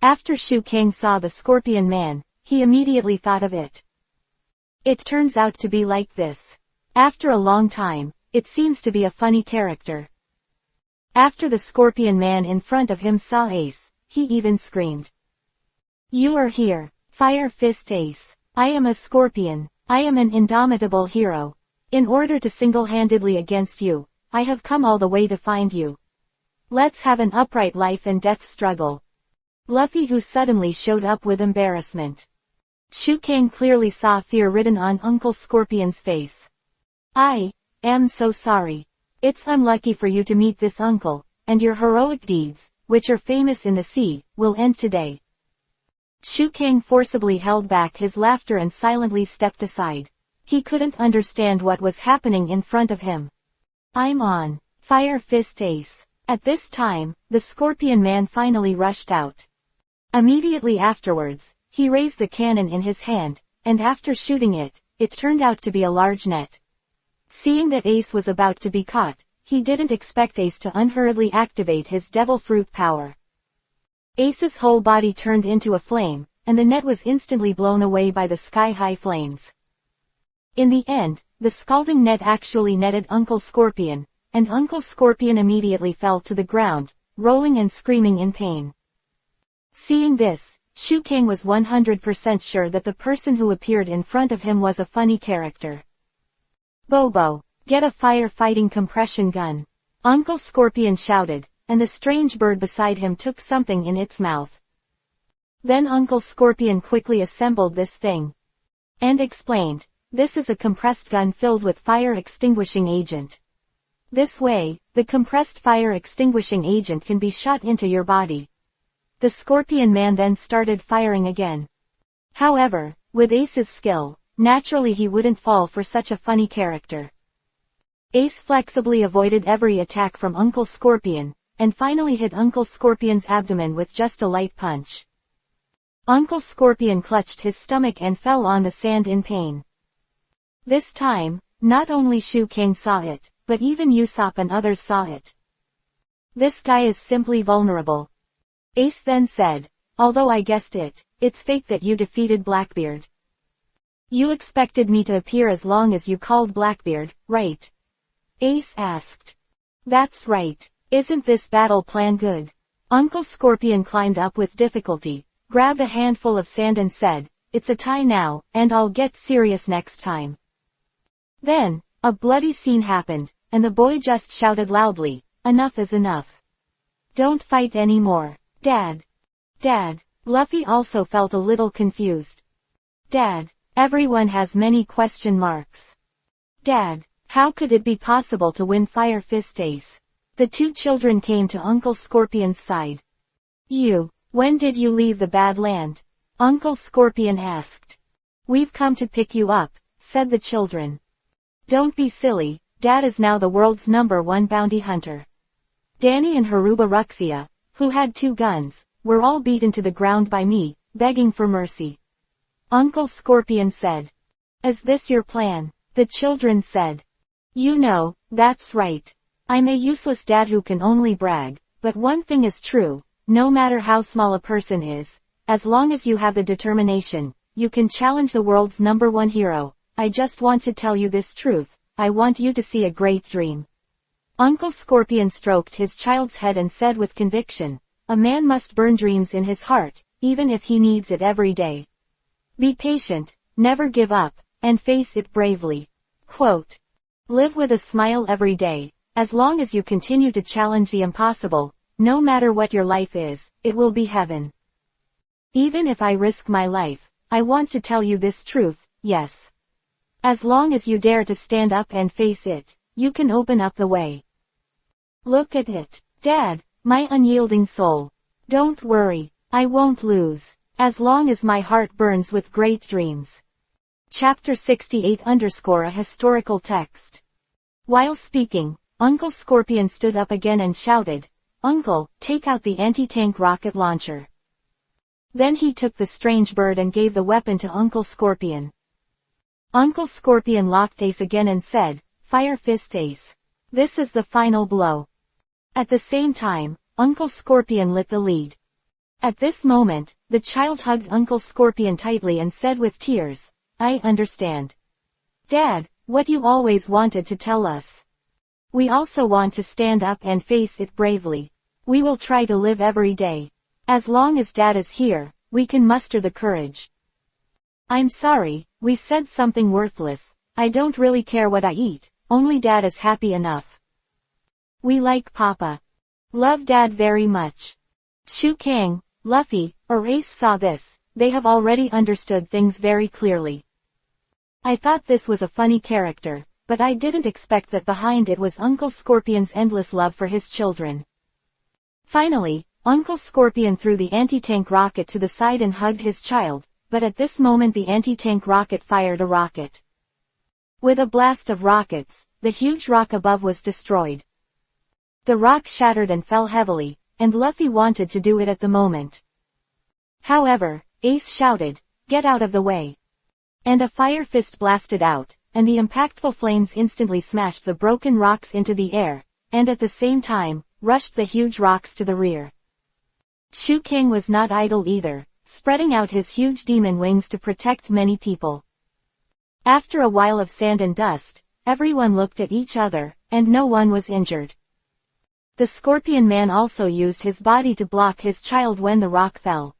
After Shu Kang saw the scorpion man, he immediately thought of it. It turns out to be like this. After a long time, it seems to be a funny character. After the scorpion man in front of him saw Ace, he even screamed. You are here, Fire Fist Ace. I am a scorpion. I am an indomitable hero. In order to single-handedly against you, I have come all the way to find you. Let's have an upright life and death struggle. Luffy who suddenly showed up with embarrassment. Shu Kang clearly saw fear written on Uncle Scorpion's face. I am so sorry. It's unlucky for you to meet this uncle, and your heroic deeds, which are famous in the sea, will end today. Shu Kang forcibly held back his laughter and silently stepped aside. He couldn't understand what was happening in front of him. I'm on. Fire Fist Ace. At this time, the scorpion man finally rushed out. Immediately afterwards, he raised the cannon in his hand, and after shooting it, it turned out to be a large net. Seeing that Ace was about to be caught, he didn't expect Ace to unhurriedly activate his devil fruit power. Ace's whole body turned into a flame, and the net was instantly blown away by the sky-high flames. In the end, the scalding net actually netted Uncle Scorpion, and Uncle Scorpion immediately fell to the ground, rolling and screaming in pain. Seeing this, Shu Kang was 100% sure that the person who appeared in front of him was a funny character. Bobo, get a fire-fighting compression gun. Uncle Scorpion shouted, and the strange bird beside him took something in its mouth. Then Uncle Scorpion quickly assembled this thing. And explained, this is a compressed gun filled with fire-extinguishing agent. This way, the compressed fire extinguishing agent can be shot into your body. The Scorpion Man then started firing again. However, with Ace's skill, naturally he wouldn't fall for such a funny character. Ace flexibly avoided every attack from Uncle Scorpion, and finally hit Uncle Scorpion's abdomen with just a light punch. Uncle Scorpion clutched his stomach and fell on the sand in pain. This time, not only Shu Kang saw it, but even Usopp and others saw it. This guy is simply vulnerable. Ace then said, although I guessed it, it's fake that you defeated Blackbeard. You expected me to appear as long as you called Blackbeard, right? Ace asked. That's right. Isn't this battle plan good? Uncle Scorpion climbed up with difficulty, grabbed a handful of sand and said, it's a tie now, and I'll get serious next time. Then, a bloody scene happened, and the boy just shouted loudly, enough is enough. Don't fight anymore. Dad. Dad. Luffy also felt a little confused. Dad. Everyone has many question marks. Dad. How could it be possible to win Fire Fist Ace? The two children came to Uncle Scorpion's side. When did you leave the Bad Land? Uncle Scorpion asked. We've come to pick you up, said the children. Don't be silly, Dad is now the world's #1 bounty hunter. Danny and Haruba Ruxia, who had 2 guns, were all beaten to the ground by me, begging for mercy. Uncle Scorpion said. Is this your plan? The children said. That's right. I'm a useless dad who can only brag, but one thing is true, no matter how small a person is, as long as you have the determination, you can challenge the world's #1 hero. I just want to tell you this truth, I want you to see a great dream. Uncle Scorpion stroked his child's head and said with conviction, a man must burn dreams in his heart, even if he needs it every day. Be patient, never give up, and face it bravely. Quote. Live with a smile every day, as long as you continue to challenge the impossible, no matter what your life is, it will be heaven. Even if I risk my life, I want to tell you this truth, yes. As long as you dare to stand up and face it, you can open up the way. Look at it, Dad, my unyielding soul. Don't worry, I won't lose, as long as my heart burns with great dreams. Chapter 68 _ a historical text. While speaking, Uncle Scorpion stood up again and shouted, Uncle, take out the anti-tank rocket launcher. Then he took the strange bird and gave the weapon to Uncle Scorpion. Uncle Scorpion locked Ace again and said, Fire Fist Ace. This is the final blow. At the same time, Uncle Scorpion lit the lead. At this moment, the child hugged Uncle Scorpion tightly and said with tears, I understand. Dad, what you always wanted to tell us. We also want to stand up and face it bravely. We will try to live every day. As long as Dad is here, we can muster the courage. I'm sorry, we said something worthless. I don't really care what I eat, only Dad is happy enough. We like Papa. Love Dad very much. Shu Kang, Luffy, or Ace saw this, they have already understood things very clearly. I thought this was a funny character, but I didn't expect that behind it was Uncle Scorpion's endless love for his children. Finally, Uncle Scorpion threw the anti-tank rocket to the side and hugged his child, but at this moment the anti-tank rocket fired a rocket. With a blast of rockets, the huge rock above was destroyed. The rock shattered and fell heavily, and Luffy wanted to do it at the moment. However, Ace shouted, Get out of the way. And a fire fist blasted out, and the impactful flames instantly smashed the broken rocks into the air, and at the same time, rushed the huge rocks to the rear. Shu Kang was not idle either, spreading out his huge demon wings to protect many people. After a while of sand and dust, everyone looked at each other, and no one was injured. The Scorpion Man also used his body to block his child when the rock fell.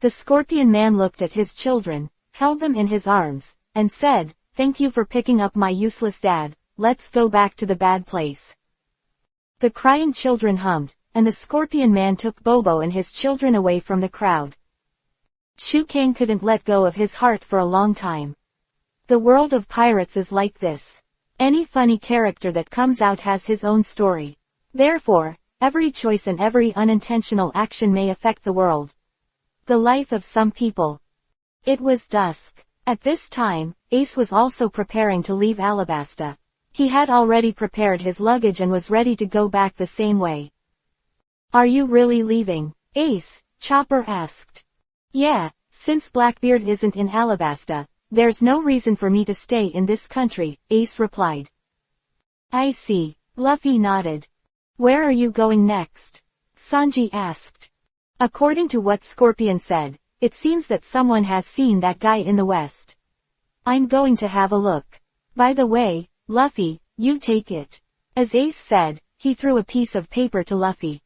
The Scorpion Man looked at his children, held them in his arms, and said, Thank you for picking up my useless dad, let's go back to the bad place. The crying children hummed, and the Scorpion Man took Bobo and his children away from the crowd. Shu Kang couldn't let go of his heart for a long time. The world of pirates is like this. Any funny character that comes out has his own story. Therefore, every choice and every unintentional action may affect the world. The life of some people. It was dusk. At this time, Ace was also preparing to leave Alabasta. He had already prepared his luggage and was ready to go back the same way. "Are you really leaving, Ace?" Chopper asked. "Yeah, since Blackbeard isn't in Alabasta, there's no reason for me to stay in this country," Ace replied. "I see." Luffy nodded. "Where are you going next?" Sanji asked. According to what Scorpion said, it seems that someone has seen that guy in the west. "I'm going to have a look. By the way, Luffy, you take it." As Ace said, he threw a piece of paper to Luffy.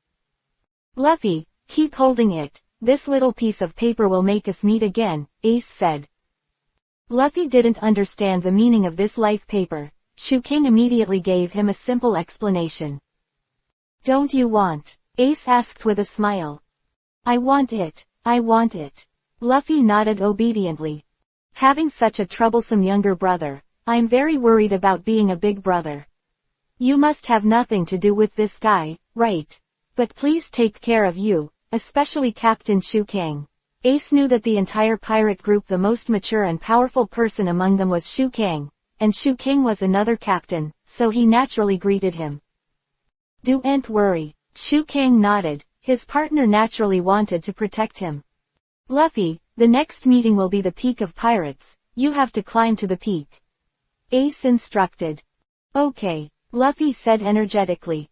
"Luffy, keep holding it. This little piece of paper will make us meet again," Ace said. Luffy didn't understand the meaning of this life paper. Shu Kang immediately gave him a simple explanation. "Don't you want?" Ace asked with a smile. "I want it. I want it." Luffy nodded obediently. "Having such a troublesome younger brother, I'm very worried about being a big brother. You must have nothing to do with this guy, right? But please take care of you, especially Captain Shu Kang." Ace knew that the entire pirate group, the most mature and powerful person among them was Shu Kang, and Shu Kang was another captain, so he naturally greeted him. "Don't worry." Shu Kang nodded. His partner naturally wanted to protect him. "Luffy, the next meeting will be the peak of pirates. You have to climb to the peak," Ace instructed. "Okay," Luffy said energetically.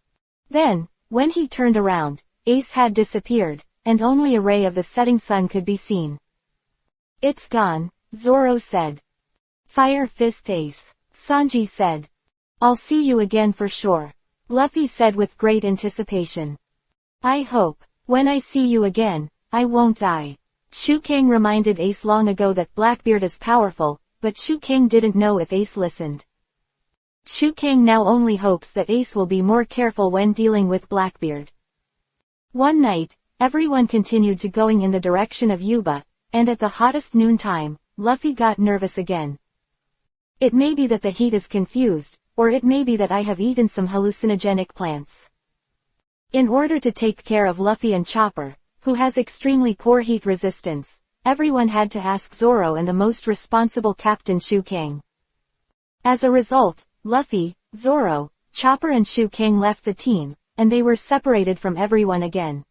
Then, when he turned around, Ace had disappeared, and only a ray of the setting sun could be seen. "It's gone," Zoro said. "Fire Fist Ace," Sanji said. "I'll see you again for sure," Luffy said with great anticipation. "I hope, when I see you again, I won't die." Shu Kang reminded Ace long ago that Blackbeard is powerful, but Shu Kang didn't know if Ace listened. Shu Kang now only hopes that Ace will be more careful when dealing with Blackbeard. One night, everyone continued to going in the direction of Yuba, and at the hottest noontime, Luffy got nervous again. "It may be that the heat is confused, or it may be that I have eaten some hallucinogenic plants." In order to take care of Luffy and Chopper, who has extremely poor heat resistance, everyone had to ask Zoro and the most responsible Captain Shu Kang. As a result, Luffy, Zoro, Chopper and Shu Kang left the team, and they were separated from everyone again.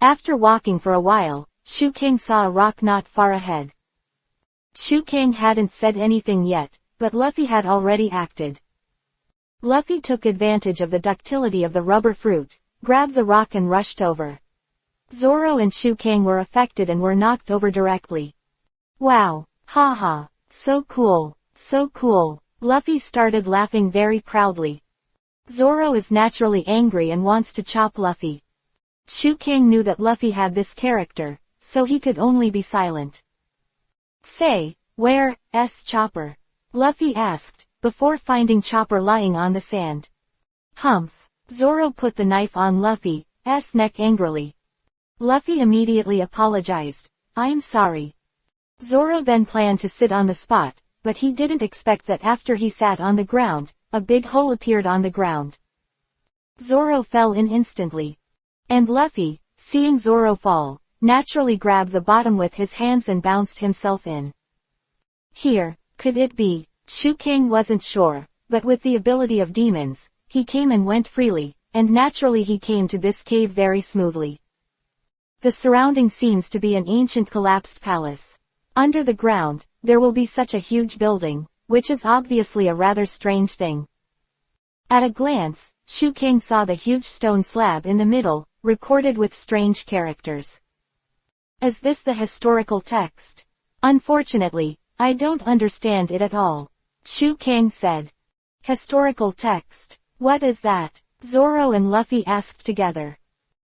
After walking for a while, Shu Kang saw a rock not far ahead. Shu Kang hadn't said anything yet, but Luffy had already acted. Luffy took advantage of the ductility of the rubber fruit, grabbed the rock and rushed over. Zoro and Shu Kang were affected and were knocked over directly. "Wow, haha, so cool, so cool." Luffy started laughing very proudly. Zoro is naturally angry and wants to chop Luffy. Shu Kang knew that Luffy had this character, so he could only be silent. "Say, where's Chopper?" Luffy asked, before finding Chopper lying on the sand. "Humph." Zoro put the knife on Luffy's neck angrily. Luffy immediately apologized. "I'm sorry." Zoro then planned to sit on the spot, but he didn't expect that after he sat on the ground, a big hole appeared on the ground. Zoro fell in instantly. And Luffy, seeing Zoro fall, naturally grabbed the bottom with his hands and bounced himself in. Here, could it be? Shu Kang wasn't sure, but with the ability of demons, he came and went freely, and naturally he came to this cave very smoothly. The surrounding seems to be an ancient collapsed palace. Under the ground, there will be such a huge building, which is obviously a rather strange thing. At a glance, Shu Kang saw the huge stone slab in the middle, recorded with strange characters. Is this the historical text? Unfortunately, I don't understand it at all, Shu Kang said. Historical text? What is that? Zoro and Luffy asked together.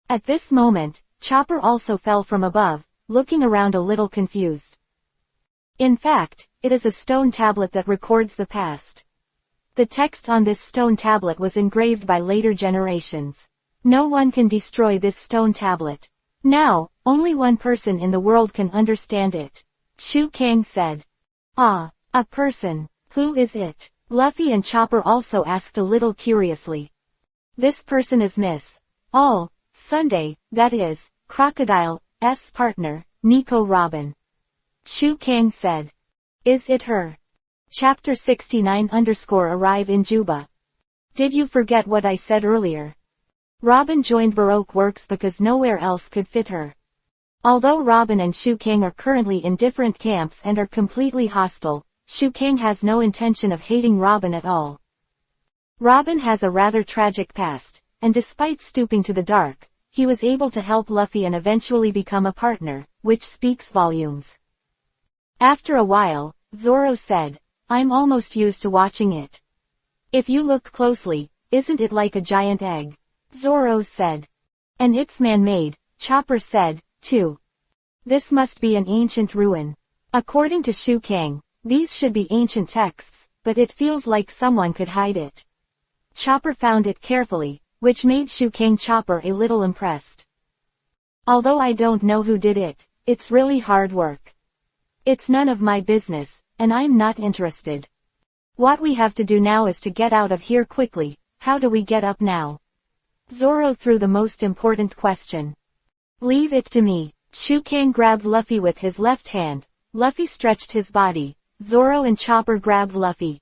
At this moment, Chopper also fell from above, looking around a little confused. In fact, it is a stone tablet that records the past. The text on this stone tablet was engraved by later generations. No one can destroy this stone tablet. Now, only one person in the world can understand it, Shu Kang said. Ah, a person. Who is it? Luffy and Chopper also asked a little curiously. This person is Miss Sunday, that is, Crocodile's partner, Nico Robin. Shu Kang said. Is it her? Chapter 69_arrive in Yuba. Did you forget what I said earlier? Robin joined Baroque Works because nowhere else could fit her. Although Robin and Shu Kang are currently in different camps and are completely hostile, Shu Kang has no intention of hating Robin at all. Robin has a rather tragic past, and despite stooping to the dark, he was able to help Luffy and eventually become a partner, which speaks volumes. After a while, Zoro said, I'm almost used to watching it. If you look closely, isn't it like a giant egg? Zoro said. And it's man-made, Chopper said, too. This must be an ancient ruin. According to Shu Kang, these should be ancient texts, but it feels like someone could hide it. Chopper found it carefully, which made Shu Kang Chopper a little impressed. Although I don't know who did it, it's really hard work. It's none of my business, and I'm not interested. What we have to do now is to get out of here quickly. How do we get up now? Zoro threw the most important question. Leave it to me. Shu Kang grabbed Luffy with his left hand. Luffy stretched his body. Zoro and Chopper grabbed Luffy's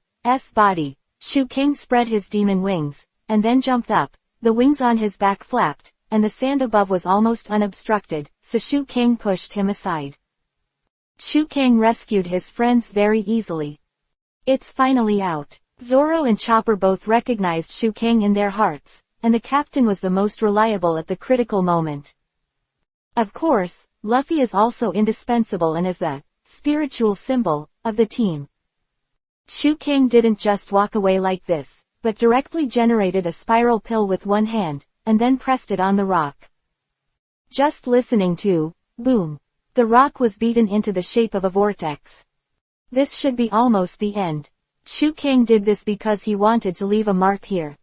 body. Shu Kang spread his demon wings, and then jumped up. The wings on his back flapped, and the sand above was almost unobstructed, so Shu Kang pushed him aside. Shu Kang rescued his friends very easily. It's finally out. Zoro and Chopper both recognized Shu Kang in their hearts, and the captain was the most reliable at the critical moment. Of course, Luffy is also indispensable and is the spiritual symbol of the team. Shu Kang didn't just walk away like this, but directly generated a spiral pill with one hand, and then pressed it on the rock. Just listening to, boom. The rock was beaten into the shape of a vortex. This should be almost the end. Shu Kang did this because he wanted to leave a mark here.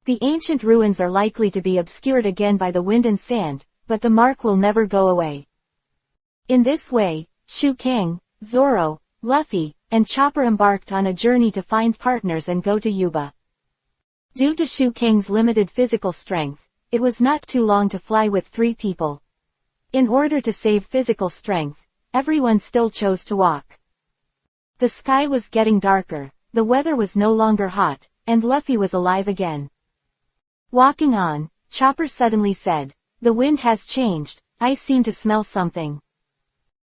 The ancient ruins are likely to be obscured again by the wind and sand, but the mark will never go away. In this way, Shu Kang, Zoro, Luffy, and Chopper embarked on a journey to find partners and go to Yuba. Due to Shu Kang's limited physical strength, it was not too long to fly with 3 people. In order to save physical strength, everyone still chose to walk. The sky was getting darker, the weather was no longer hot, and Luffy was alive again. Walking on, Chopper suddenly said, the wind has changed, I seem to smell something.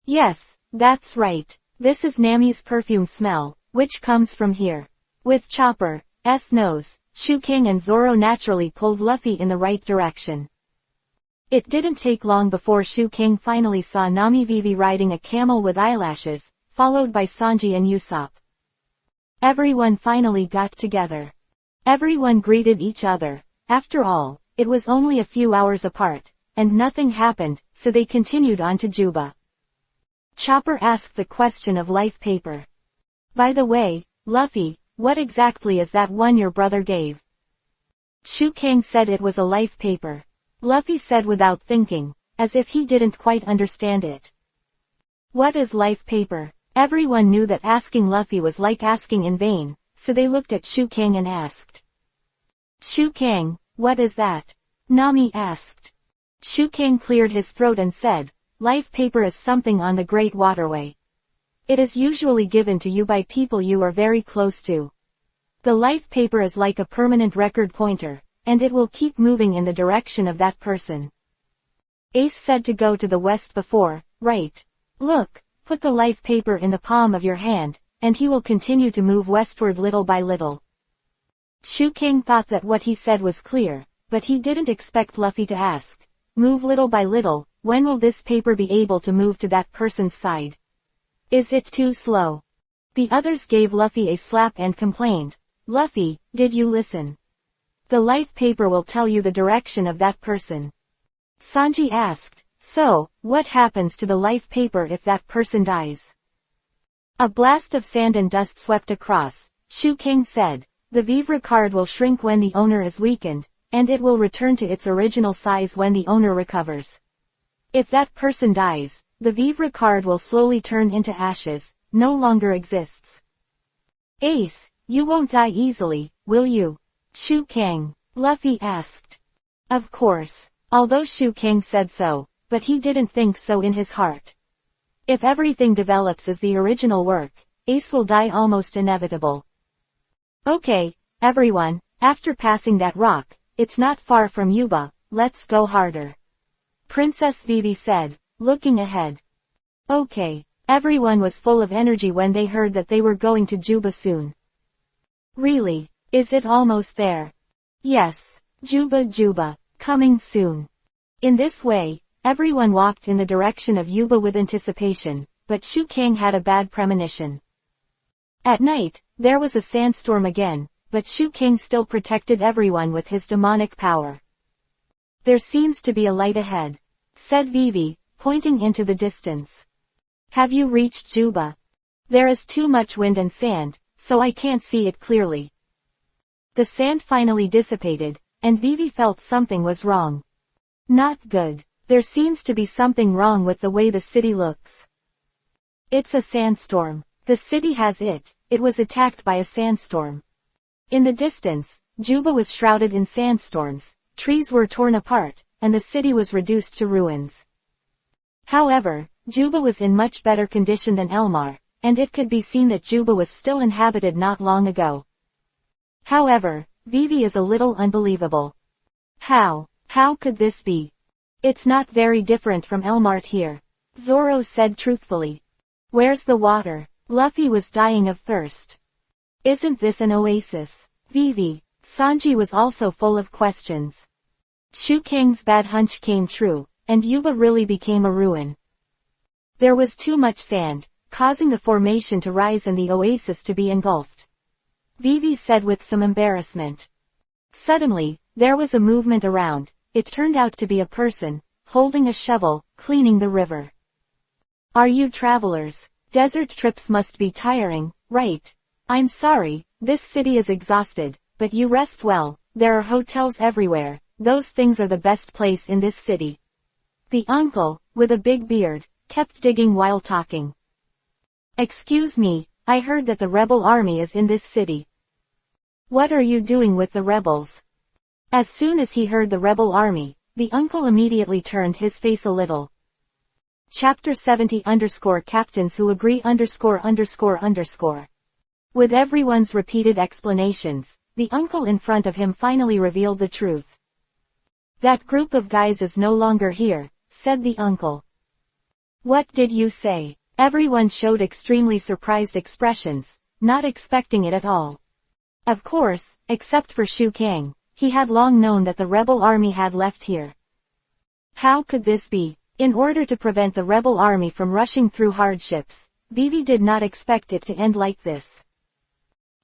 Yes, that's right, this is Nami's perfume smell, which comes from here. With Chopper's nose, Shu Kang and Zoro naturally pulled Luffy in the right direction. It didn't take long before Shu Kang finally saw Nami Vivi riding a camel with eyelashes, followed by Sanji and Usopp. Everyone finally got together. Everyone greeted each other. After all, it was only a few hours apart, and nothing happened, so they continued on to Juba. Chopper asked the question of life paper. By the way, Luffy, what exactly is that one your brother gave? Shu Kang said it was a life paper. Luffy said without thinking, as if he didn't quite understand it. What is life paper? Everyone knew that asking Luffy was like asking in vain, so they looked at Shu Kang and asked. Shu Kang, what is that? Nami asked. Shu Kang cleared his throat and said, life paper is something on the Great Waterway. It is usually given to you by people you are very close to. The life paper is like a permanent record pointer, and it will keep moving in the direction of that person. Ace said to go to the west before, right? Look, put the life paper in the palm of your hand, and he will continue to move westward little by little. Shu Kang thought that what he said was clear, but he didn't expect Luffy to ask, move little by little, when will this paper be able to move to that person's side? Is it too slow? The others gave Luffy a slap and complained, Luffy, did you listen? The life paper will tell you the direction of that person. Sanji asked, so, what happens to the life paper if that person dies? A blast of sand and dust swept across. Shu Kang said, the vivre card will shrink when the owner is weakened, and it will return to its original size when the owner recovers. If that person dies, the vivre card will slowly turn into ashes, no longer exists. Ace, You won't die easily, will you? Shu Kang, Luffy asked. Of course. Although Shu Kang said so, but he didn't think so in his heart. If everything develops as the original work, Ace will die almost inevitable. Okay, everyone, after passing that rock, it's not far from Yuba, let's go harder. Princess Vivi said, looking ahead. Okay, everyone was full of energy when they heard that they were going to Juba soon. Really? Is it almost there? Yes, Juba, coming soon. In this way, everyone walked in the direction of Yuba with anticipation, but Shu Kang had a bad premonition. At night, there was a sandstorm again, but Shu Kang still protected everyone with his demonic power. There seems to be a light ahead, said Vivi, pointing into the distance. Have you reached Juba? There is too much wind and sand, so I can't see it clearly. The sand finally dissipated, and Vivi felt something was wrong. Not good. There seems to be something wrong with the way the city looks. It's a sandstorm. The city has it was attacked by a sandstorm. In the distance, Juba was shrouded in sandstorms, trees were torn apart, and the city was reduced to ruins. However, Juba was in much better condition than Elmar, and it could be seen that Juba was still inhabited not long ago. However, Vivi is a little unbelievable. How could this be? It's not very different from Elmar here, Zoro said truthfully. Where's the water? Luffy was dying of thirst. Isn't this an oasis? Vivi, Sanji was also full of questions. Shu Kang's bad hunch came true, and Yuba really became a ruin. There was too much sand, causing the formation to rise and the oasis to be engulfed. Vivi said with some embarrassment. Suddenly, there was a movement around. It turned out to be a person, holding a shovel, cleaning the river. Are you travelers? Desert trips must be tiring, right? I'm sorry, this city is exhausted, but you rest well, there are hotels everywhere, those things are the best place in this city. The uncle, with a big beard, kept digging while talking. Excuse me, I heard that the rebel army is in this city. What are you doing with the rebels? As soon as he heard the rebel army, the uncle immediately turned his face a little. Chapter 70 Captains who agree With everyone's repeated explanations, the uncle in front of him finally revealed the truth. That group of guys is no longer here, said the uncle. What did you say? Everyone showed extremely surprised expressions, not expecting it at all. Of course, except for Shu Kang. He had long known that the rebel army had left here. How could this be? In order to prevent the rebel army from rushing through hardships, Vivi did not expect it to end like this.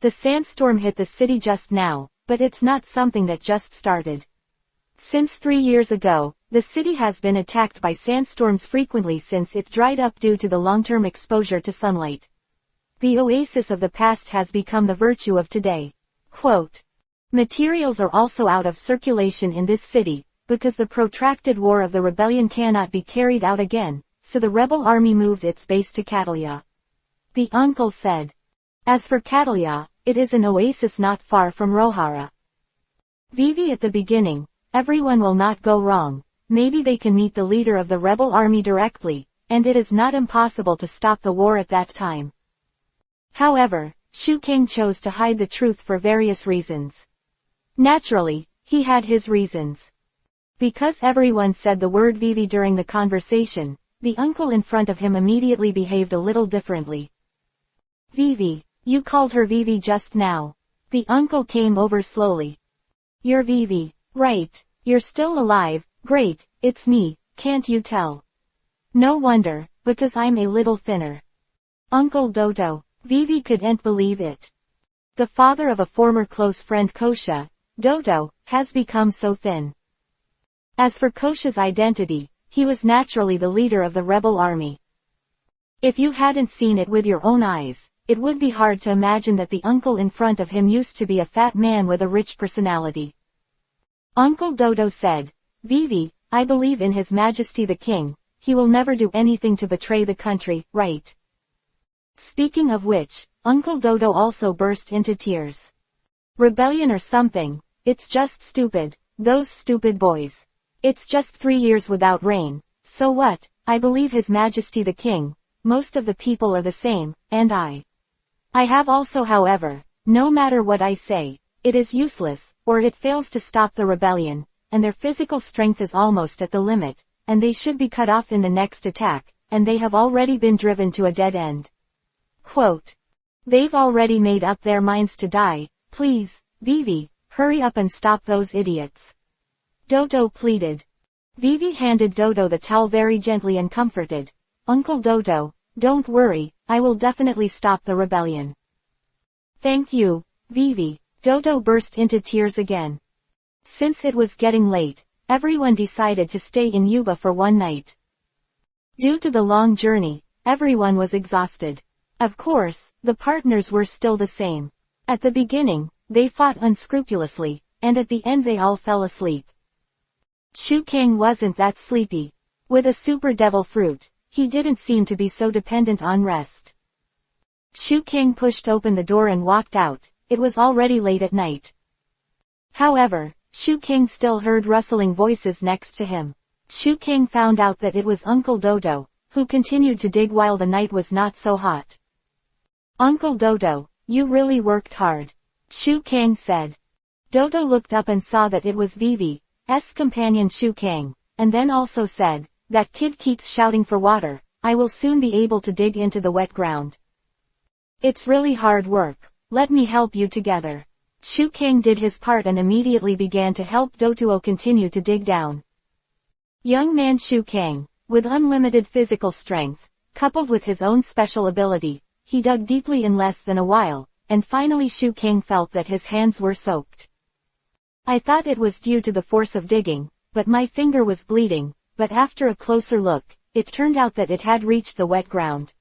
The sandstorm hit the city just now, but it's not something that just started. Since 3 years ago, the city has been attacked by sandstorms frequently since it dried up due to the long-term exposure to sunlight. The oasis of the past has become the virtue of today. Quote, materials are also out of circulation in this city, because the protracted war of the rebellion cannot be carried out again, so the rebel army moved its base to Catalia. The uncle said. As for Catalia, it is an oasis not far from Rohara. Vivi at the beginning, everyone will not go wrong, maybe they can meet the leader of the rebel army directly, and it is not impossible to stop the war at that time. However, Shu Kang chose to hide the truth for various reasons. Naturally, he had his reasons. Because everyone said the word Vivi during the conversation, the uncle in front of him immediately behaved a little differently. Vivi, you called her Vivi just now. The uncle came over slowly. You're Vivi, right? You're still alive, great, it's me, can't you tell? No wonder, because I'm a little thinner. Uncle Dodo, Vivi couldn't believe it. The father of a former close friend Kosha, Dodo, has become so thin. As for Kosha's identity, he was naturally the leader of the rebel army. If you hadn't seen it with your own eyes, it would be hard to imagine that the uncle in front of him used to be a fat man with a rich personality. Uncle Dodo said, Vivi, I believe in His Majesty the King, he will never do anything to betray the country, right? Speaking of which, Uncle Dodo also burst into tears. Rebellion or something. It's just stupid. Those stupid boys. It's just 3 years without rain. So what? I believe His Majesty the King. Most of the people are the same, and I have also, however, no matter what I say, it is useless, or it fails to stop the rebellion, and their physical strength is almost at the limit, and they should be cut off in the next attack, and they have already been driven to a dead end. Quote. They've already made up their minds to die. Please, Vivi, hurry up and stop those idiots. Dodo pleaded. Vivi handed Dodo the towel very gently and comforted. Uncle Dodo, don't worry, I will definitely stop the rebellion. Thank you, Vivi. Dodo burst into tears again. Since it was getting late, everyone decided to stay in Yuba for one night. Due to the long journey, everyone was exhausted. Of course, the partners were still the same. At the beginning, they fought unscrupulously, and at the end they all fell asleep. Shu Kang wasn't that sleepy. With a super devil fruit, he didn't seem to be so dependent on rest. Shu Kang pushed open the door and walked out. It was already late at night. However, Shu Kang still heard rustling voices next to him. Shu Kang found out that it was Uncle Dodo, who continued to dig while the night was not so hot. Uncle Dodo, you really worked hard. Shu Kang said. Dodo looked up and saw that it was Vivi's companion Shu Kang, and then also said, that kid keeps shouting for water. I will soon be able to dig into the wet ground. It's really hard work. Let me help you together. Shu Kang did his part and immediately began to help Dodo continue to dig down. Young man Shu Kang, with unlimited physical strength, coupled with his own special ability, he dug deeply in less than a while, and finally Shu Kang felt that his hands were soaked. I thought it was due to the force of digging, but my finger was bleeding, but after a closer look, it turned out that it had reached the wet ground.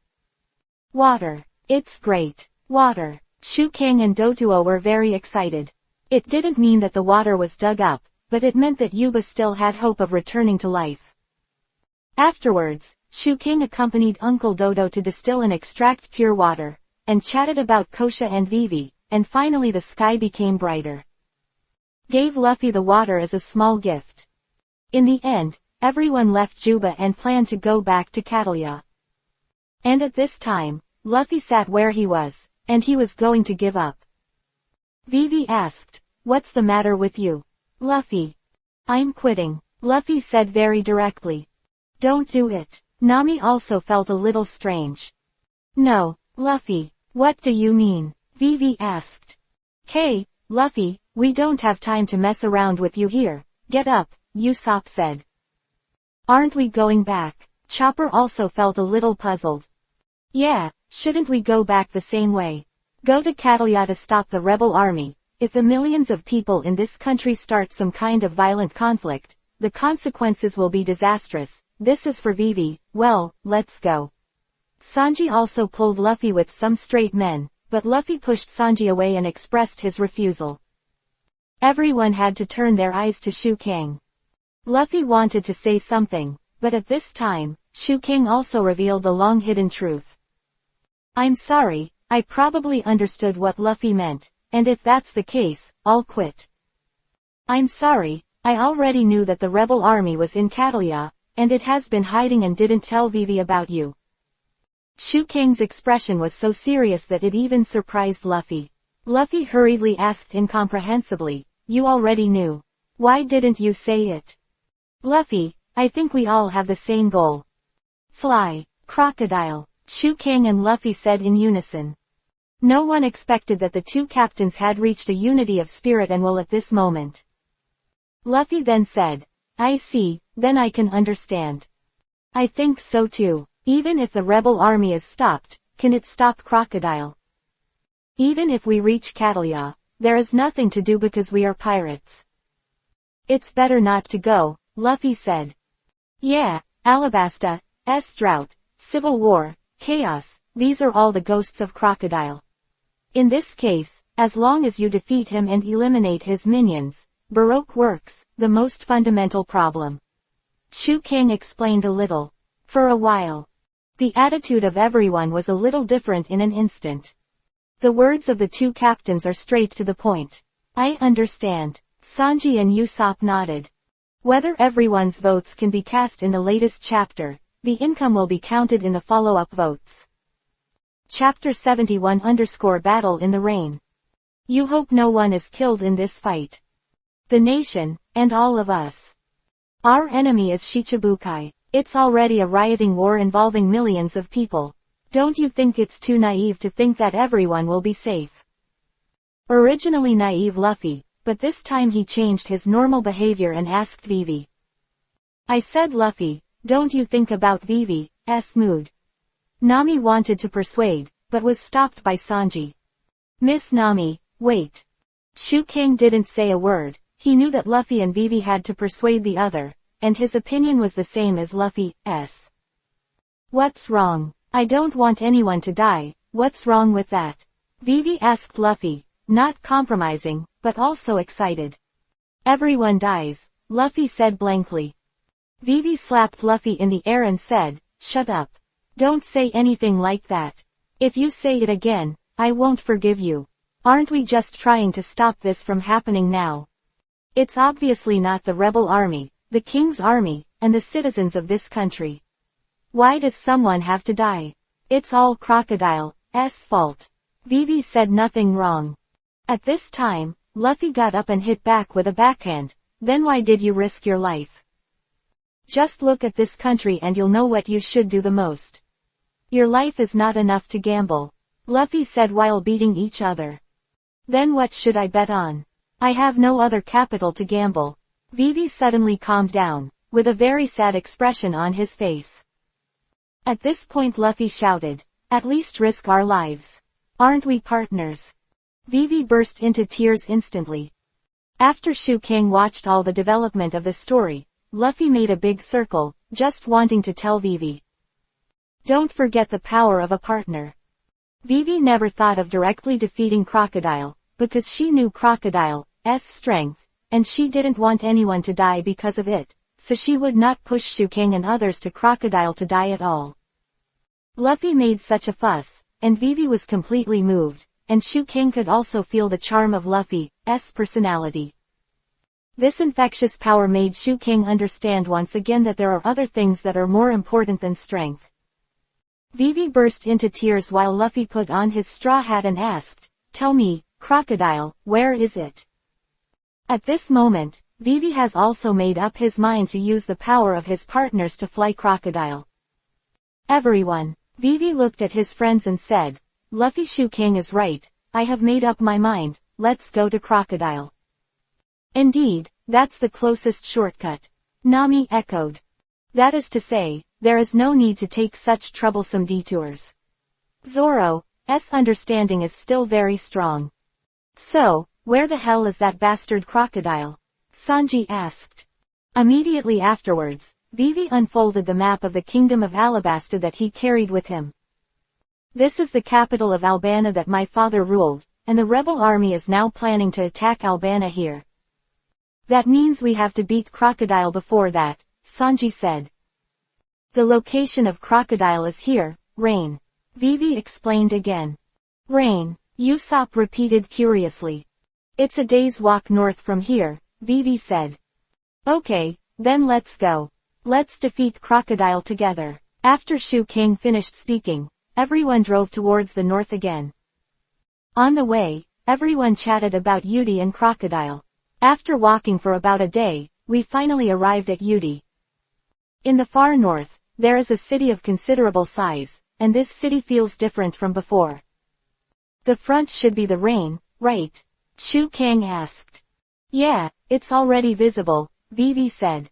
Water. It's great. Water. Shu Kang and Dodo were very excited. It didn't mean that the water was dug up, but it meant that Yuba still had hope of returning to life. Afterwards, Shu Kang accompanied Uncle Dodo to distill and extract pure water, and chatted about Kosha and Vivi, and finally the sky became brighter. Gave Luffy the water as a small gift. In the end, everyone left Juba and planned to go back to Catalia. And at this time, Luffy sat where he was, and he was going to give up. Vivi asked, "What's the matter with you, Luffy?" "I'm quitting," Luffy said very directly. "Don't do it." Nami also felt a little strange. "No, Luffy, what do you mean?" Vivi asked. "Hey, Luffy, we don't have time to mess around with you here. Get up," Usopp said. "Aren't we going back?" Chopper also felt a little puzzled. "Yeah, shouldn't we go back the same way? Go to Catalia to stop the rebel army. If the millions of people in this country start some kind of violent conflict, the consequences will be disastrous. This is for Vivi. Well, let's go." Sanji also pulled Luffy with some straight men, but Luffy pushed Sanji away and expressed his refusal. Everyone had to turn their eyes to Shu Kang. Luffy wanted to say something, but at this time, Shu Kang also revealed the long-hidden truth. "I'm sorry, I probably understood what Luffy meant, and if that's the case, I'll quit. I'm sorry, I already knew that the rebel army was in Catalia, and it has been hiding and didn't tell Vivi about you." Shu Kang's expression was so serious that it even surprised Luffy. Luffy hurriedly asked incomprehensibly, "You already knew. Why didn't you say it?" "Luffy, I think we all have the same goal. Fly, Crocodile," Shu Kang and Luffy said in unison. No one expected that the two captains had reached a unity of spirit and will at this moment. Luffy then said, "I see, then I can understand. I think so too. Even if the rebel army is stopped, can it stop Crocodile? Even if we reach Catalia, there is nothing to do because we are pirates. It's better not to go," Luffy said. "Yeah, Alabasta, drought, civil war, chaos, these are all the ghosts of Crocodile. In this case, as long as you defeat him and eliminate his minions, Baroque works, the most fundamental problem." Shu Kang explained a little. For a while, the attitude of everyone was a little different in an instant. The words of the two captains are straight to the point. I understand. Sanji and Usopp nodded. Whether everyone's votes can be cast in the latest chapter, the income will be counted in the follow-up votes. Chapter 71-Battle in the Rain. You hope no one is killed in this fight. The nation, and all of us. Our enemy is Shichibukai. It's already a rioting war involving millions of people. Don't you think it's too naive to think that everyone will be safe? Originally naive Luffy, but this time he changed his normal behavior and asked Vivi. I said Luffy, don't you think about Vivi's mood? Nami wanted to persuade, but was stopped by Sanji. Miss Nami, wait. Shu Kang didn't say a word. He knew that Luffy and Vivi had to persuade the other, and his opinion was the same as Luffy's. What's wrong? I don't want anyone to die. What's wrong with that? Vivi asked Luffy, not compromising, but also excited. Everyone dies, Luffy said blankly. Vivi slapped Luffy in the air and said, shut up. Don't say anything like that. If you say it again, I won't forgive you. Aren't we just trying to stop this from happening now? It's obviously not the rebel army, the king's army, and the citizens of this country. Why does someone have to die? It's all Crocodile's fault. Vivi said nothing wrong. At this time, Luffy got up and hit back with a backhand. Then why did you risk your life? Just look at this country and you'll know what you should do the most. Your life is not enough to gamble, Luffy said while beating each other. Then what should I bet on? I have no other capital to gamble. Vivi suddenly calmed down, with a very sad expression on his face. At this point Luffy shouted, at least risk our lives. Aren't we partners? Vivi burst into tears instantly. After Shu Kang watched all the development of the story, Luffy made a big circle, just wanting to tell Vivi. Don't forget the power of a partner. Vivi never thought of directly defeating Crocodile, because she knew Crocodile's strength, and she didn't want anyone to die because of it, so she would not push Shu Kang and others to Crocodile to die at all. Luffy made such a fuss, and Vivi was completely moved, and Shu Kang could also feel the charm of Luffy's personality. This infectious power made Shu Kang understand once again that there are other things that are more important than strength. Vivi burst into tears while Luffy put on his straw hat and asked, tell me, Crocodile, where is it? At this moment, Vivi has also made up his mind to use the power of his partners to fly Crocodile. Everyone. Vivi looked at his friends and said, Luffy, Shu Kang is right, I have made up my mind, let's go to Crocodile. Indeed, that's the closest shortcut. Nami echoed. That is to say, there is no need to take such troublesome detours. Zoro's understanding is still very strong. So, where the hell is that bastard Crocodile? Sanji asked. Immediately afterwards, Vivi unfolded the map of the kingdom of Alabasta that he carried with him. This is the capital of Alabana that my father ruled, and the rebel army is now planning to attack Alabana here. That means we have to beat Crocodile before that, Sanji said. The location of Crocodile is here, Rain. Vivi explained again. Rain, Usopp repeated curiously. It's a day's walk north from here, Vivi said. Okay, then let's go. Let's defeat Crocodile together. After Shu Kang finished speaking, everyone drove towards the north again. On the way, everyone chatted about Yudi and Crocodile. After walking for about a day, we finally arrived at Yudi. In the far north, there is a city of considerable size, and this city feels different from before. The front should be the Rain, right? Shu Kang asked. Yeah, it's already visible, Vivi said.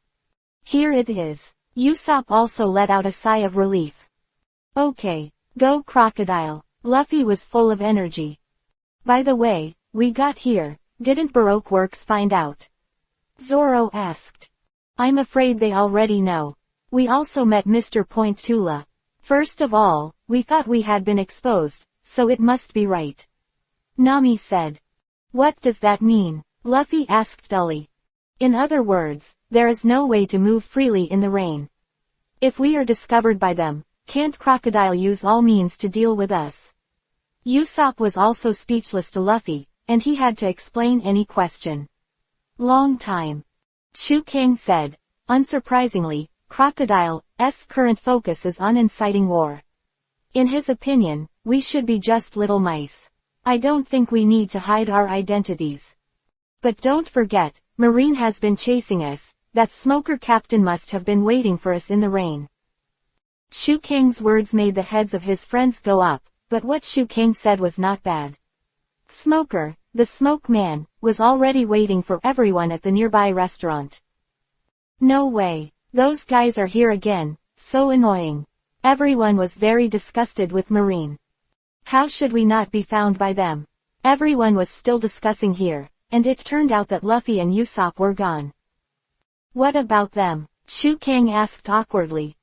Here it is. Usopp also let out a sigh of relief. Okay, go Crocodile. Luffy was full of energy. By the way, we got here, didn't Baroque Works find out? Zoro asked. I'm afraid they already know. We also met Mr. Point Tula. First of all, we thought we had been exposed, so it must be right. Nami said. What does that mean? Luffy asked dully. In other words, there is no way to move freely in the rain. If we are discovered by them, can't Crocodile use all means to deal with us? Usopp was also speechless to Luffy, and he had to explain any question. Long time. Shu Kang said. Unsurprisingly, Crocodile's current focus is on inciting war. In his opinion, we should be just little mice. I don't think we need to hide our identities. But don't forget, Marine has been chasing us, that smoker captain must have been waiting for us in the rain. Shu Kang's words made the heads of his friends go up, but what Shu Kang said was not bad. Smoker, the smoke man, was already waiting for everyone at the nearby restaurant. No way. Those guys are here again, so annoying. Everyone was very disgusted with Marine. How should we not be found by them? Everyone was still discussing here, and it turned out that Luffy and Usopp were gone. What about them? Shu Kang asked awkwardly.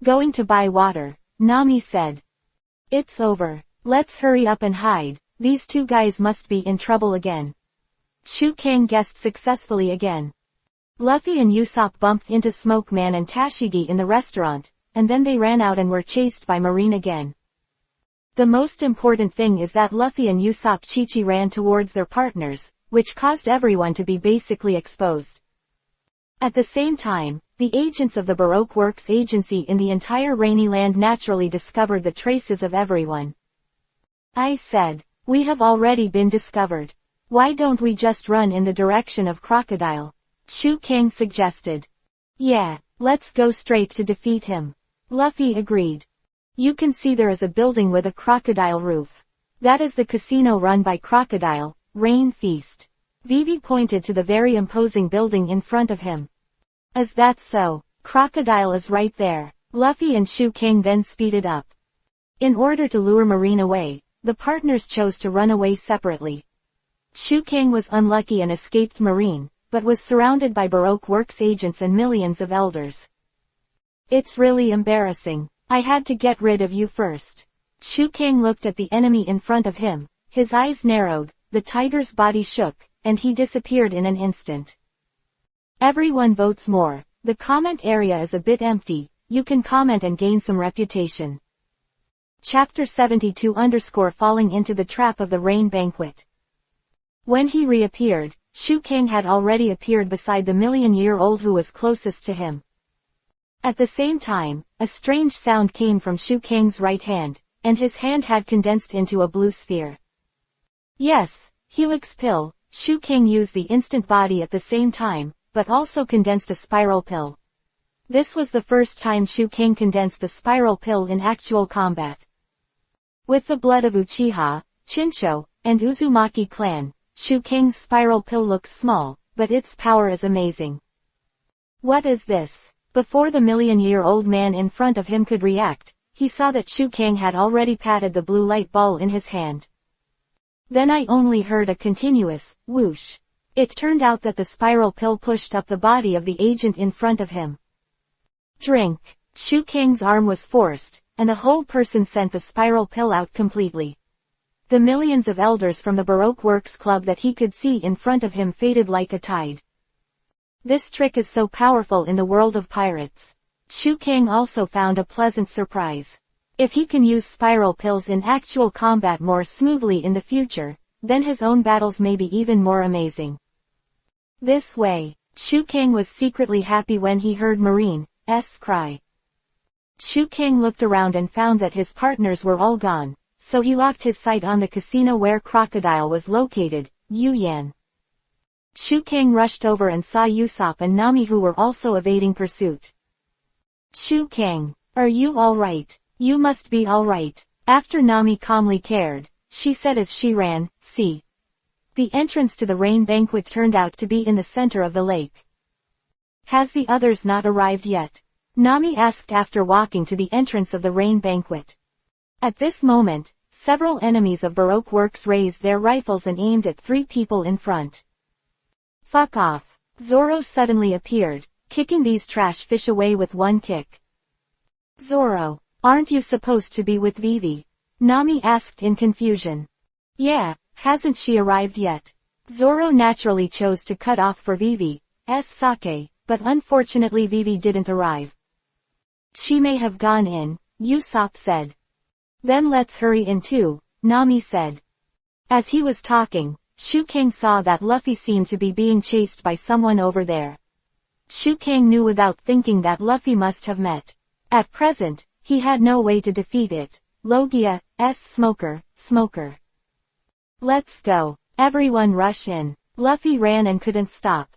Going to buy water, Nami said. It's over. Let's hurry up and hide, these two guys must be in trouble again. Shu Kang guessed successfully again. Luffy and Usopp bumped into Smoke Man and Tashigi in the restaurant, and then they ran out and were chased by Marine again. The most important thing is that Luffy and Usopp Chi-Chi ran towards their partners, which caused everyone to be basically exposed. At the same time, the agents of the Baroque Works agency in the entire Rainy Land naturally discovered the traces of everyone. I said, we have already been discovered. Why don't we just run in the direction of Crocodile? Shu Kang suggested. Yeah, let's go straight to defeat him. Luffy agreed. You can see there is a building with a crocodile roof. That is the casino run by Crocodile, Rain Feast. Vivi pointed to the very imposing building in front of him. Is that so? Crocodile is right there. Luffy and Shu Kang then speeded up. In order to lure Marine away, the partners chose to run away separately. Shu Kang was unlucky and escaped Marine, but was surrounded by Baroque Works agents and millions of elders. It's really embarrassing. I had to get rid of you first. Shu Kang looked at the enemy in front of him, his eyes narrowed, the tiger's body shook, and he disappeared in an instant. Everyone votes more. The comment area is a bit empty, you can comment and gain some reputation. Chapter 72_ Falling into the Trap of the Rain Banquet. When he reappeared, Shu Kang had already appeared beside the million-year-old who was closest to him. At the same time, a strange sound came from Shu Kang's right hand, and his hand had condensed into a blue sphere. Yes, Helix Pill. Shu Kang used the instant body at the same time, but also condensed a spiral pill. This was the first time Shu Kang condensed the spiral pill in actual combat. With the blood of Uchiha, Chincho, and Uzumaki clan, Shu Kang's spiral pill looks small, but its power is amazing. What is this? Before the million-year-old man in front of him could react, he saw that Shu Kang had already patted the blue light ball in his hand. Then I only heard a continuous whoosh. It turned out that the spiral pill pushed up the body of the agent in front of him. Drink. Shu Kang's arm was forced, and the whole person sent the spiral pill out completely. The millions of elders from the Baroque Works Club that he could see in front of him faded like a tide. This trick is so powerful in the world of pirates. Shu Kang also found a pleasant surprise. If he can use spiral pills in actual combat more smoothly in the future, then his own battles may be even more amazing. This way, Shu Kang was secretly happy when he heard Marine's cry. Shu Kang looked around and found that his partners were all gone, so he locked his sight on the casino where Crocodile was located, Yuyan. Shu Kang rushed over and saw Usopp and Nami who were also evading pursuit. Shu Kang, are you alright? You must be alright. After Nami calmly cared, she said as she ran, see. The entrance to the rain banquet turned out to be in the center of the lake. Has the others not arrived yet? Nami asked after walking to the entrance of the rain banquet. At this moment, several enemies of Baroque Works raised their rifles and aimed at 3 people in front. Fuck off. Zoro suddenly appeared, kicking these trash fish away with one kick. Zoro, aren't you supposed to be with Vivi? Nami asked in confusion. Yeah, hasn't she arrived yet? Zoro naturally chose to cut off for Vivi's sake, but unfortunately Vivi didn't arrive. She may have gone in, Usopp said. Then let's hurry in too, Nami said. As he was talking, Shu Kang saw that Luffy seemed to be being chased by someone over there. Shu Kang knew without thinking that Luffy must have met. At present, he had no way to defeat it. Logia, smoker. Let's go. Everyone rush in. Luffy ran and couldn't stop.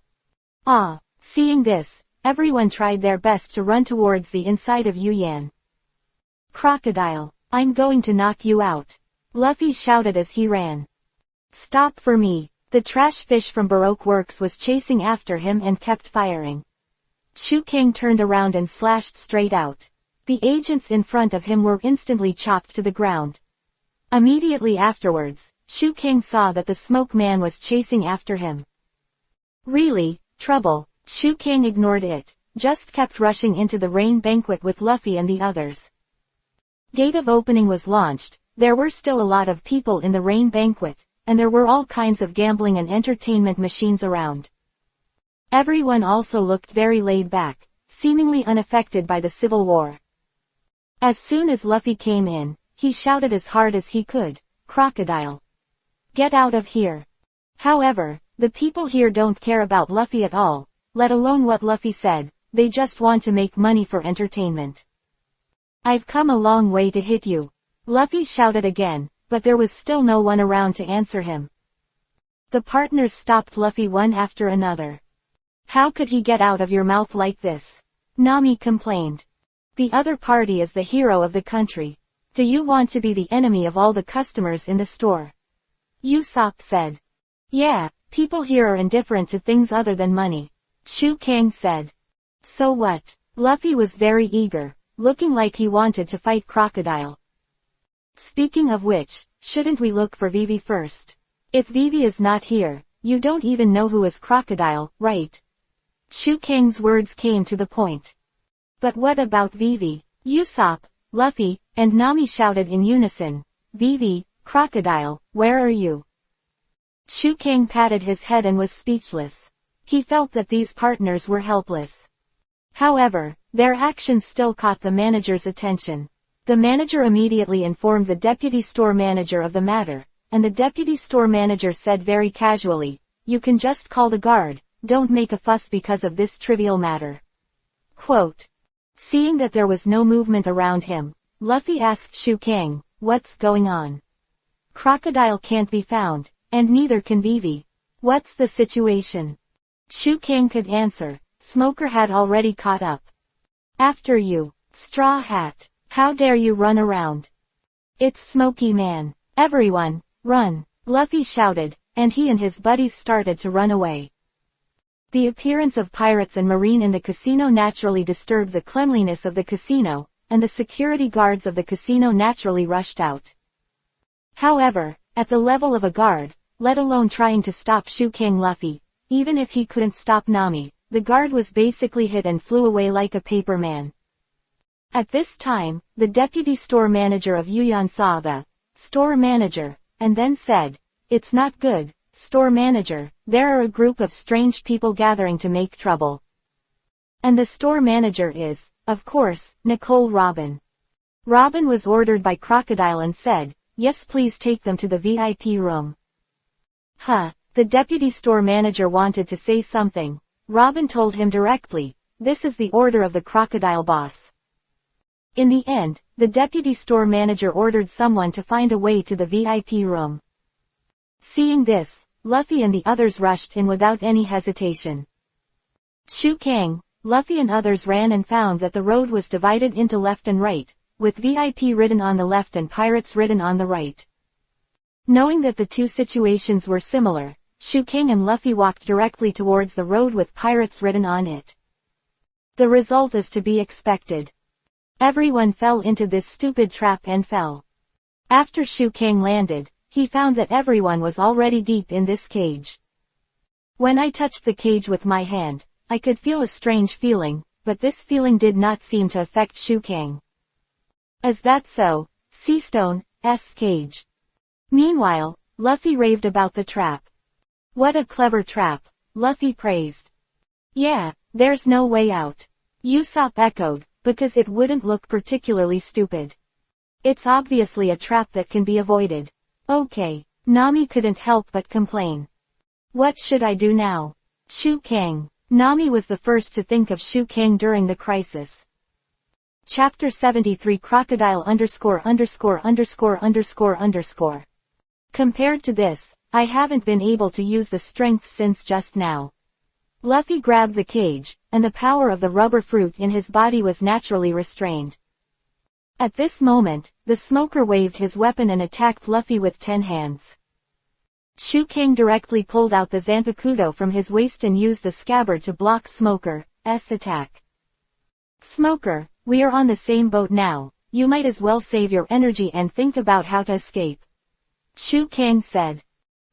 Seeing this, everyone tried their best to run towards the inside of Yuyan. Crocodile, I'm going to knock you out. Luffy shouted as he ran. Stop for me. The trash fish from Baroque Works was chasing after him and kept firing. Shu Kang turned around and slashed straight out. The agents in front of him were instantly chopped to the ground. Immediately afterwards, Shu Kang saw that the smoke man was chasing after him. Really, trouble. Shu Kang ignored it, just kept rushing into the rain banquet with Luffy and the others. Gate of opening was launched. There were still a lot of people in the rain banquet, and there were all kinds of gambling and entertainment machines around. Everyone also looked very laid back, seemingly unaffected by the civil war. As soon as Luffy came in, he shouted as hard as he could, Crocodile. Get out of here. However, the people here don't care about Luffy at all, let alone what Luffy said, they just want to make money for entertainment. I've come a long way to hit you. Luffy shouted again, but there was still no one around to answer him. The partners stopped Luffy one after another. How could he get out of your mouth like this? Nami complained. The other party is the hero of the country. Do you want to be the enemy of all the customers in the store? Usopp said. Yeah, people here are indifferent to things other than money. Shu Kang said. So what? Luffy was very eager, looking like he wanted to fight Crocodile. Speaking of which, shouldn't we look for Vivi first? If Vivi is not here, you don't even know who is Crocodile, right? Shu Kang's words came to the point. But what about Vivi? Usopp, Luffy, and Nami shouted in unison. Vivi, Crocodile, where are you? Shu Kang patted his head and was speechless. He felt that these partners were helpless. However, their actions still caught the manager's attention. The manager immediately informed the deputy store manager of the matter, and the deputy store manager said very casually, you can just call the guard, don't make a fuss because of this trivial matter. Quote. Seeing that there was no movement around him, Luffy asked Shu Kang, what's going on? Crocodile can't be found, and neither can Vivi. What's the situation? Shu Kang could answer, Smoker had already caught up. After you, Straw Hat. How dare you run around? It's Smoky Man. Everyone, run! Luffy shouted, and he and his buddies started to run away. The appearance of pirates and marine in the casino naturally disturbed the cleanliness of the casino, and the security guards of the casino naturally rushed out. However, at the level of a guard, let alone trying to stop Shu Kang Luffy, even if he couldn't stop Nami, the guard was basically hit and flew away like a paper man. At this time, the deputy store manager of Yuyan saw the store manager, and then said, it's not good, store manager, there are a group of strange people gathering to make trouble. And the store manager is, of course, Nicole Robin. Robin was ordered by Crocodile and said, yes please take them to the VIP room. The deputy store manager wanted to say something. Robin told him directly, this is the order of the Crocodile boss. In the end, the deputy store manager ordered someone to find a way to the VIP room. Seeing this, Luffy and the others rushed in without any hesitation. Shu Kang, Luffy and others ran and found that the road was divided into left and right, with VIP written on the left and pirates written on the right. Knowing that the two situations were similar, Shu Kang and Luffy walked directly towards the road with pirates written on it. The result is to be expected. Everyone fell into this stupid trap and fell. After Shu Kang landed, he found that everyone was already deep in this cage. When I touched the cage with my hand, I could feel a strange feeling, but this feeling did not seem to affect Shu Kang. Is that so? Seastone's cage. Meanwhile, Luffy raved about the trap. What a clever trap, Luffy praised. Yeah, there's no way out. Usopp echoed, because it wouldn't look particularly stupid. It's obviously a trap that can be avoided. Okay. Nami couldn't help but complain. What should I do now? Shu Kang. Nami was the first to think of Shu Kang during the crisis. Chapter 73 Crocodile ________. Compared to this, I haven't been able to use the strength since just now. Luffy grabbed the cage, and the power of the rubber fruit in his body was naturally restrained. At this moment, the smoker waved his weapon and attacked Luffy with 10 hands. Shu Kang directly pulled out the Zanpakuto from his waist and used the scabbard to block Smoker's attack. Smoker, we are on the same boat now, you might as well save your energy and think about how to escape. Shu Kang said.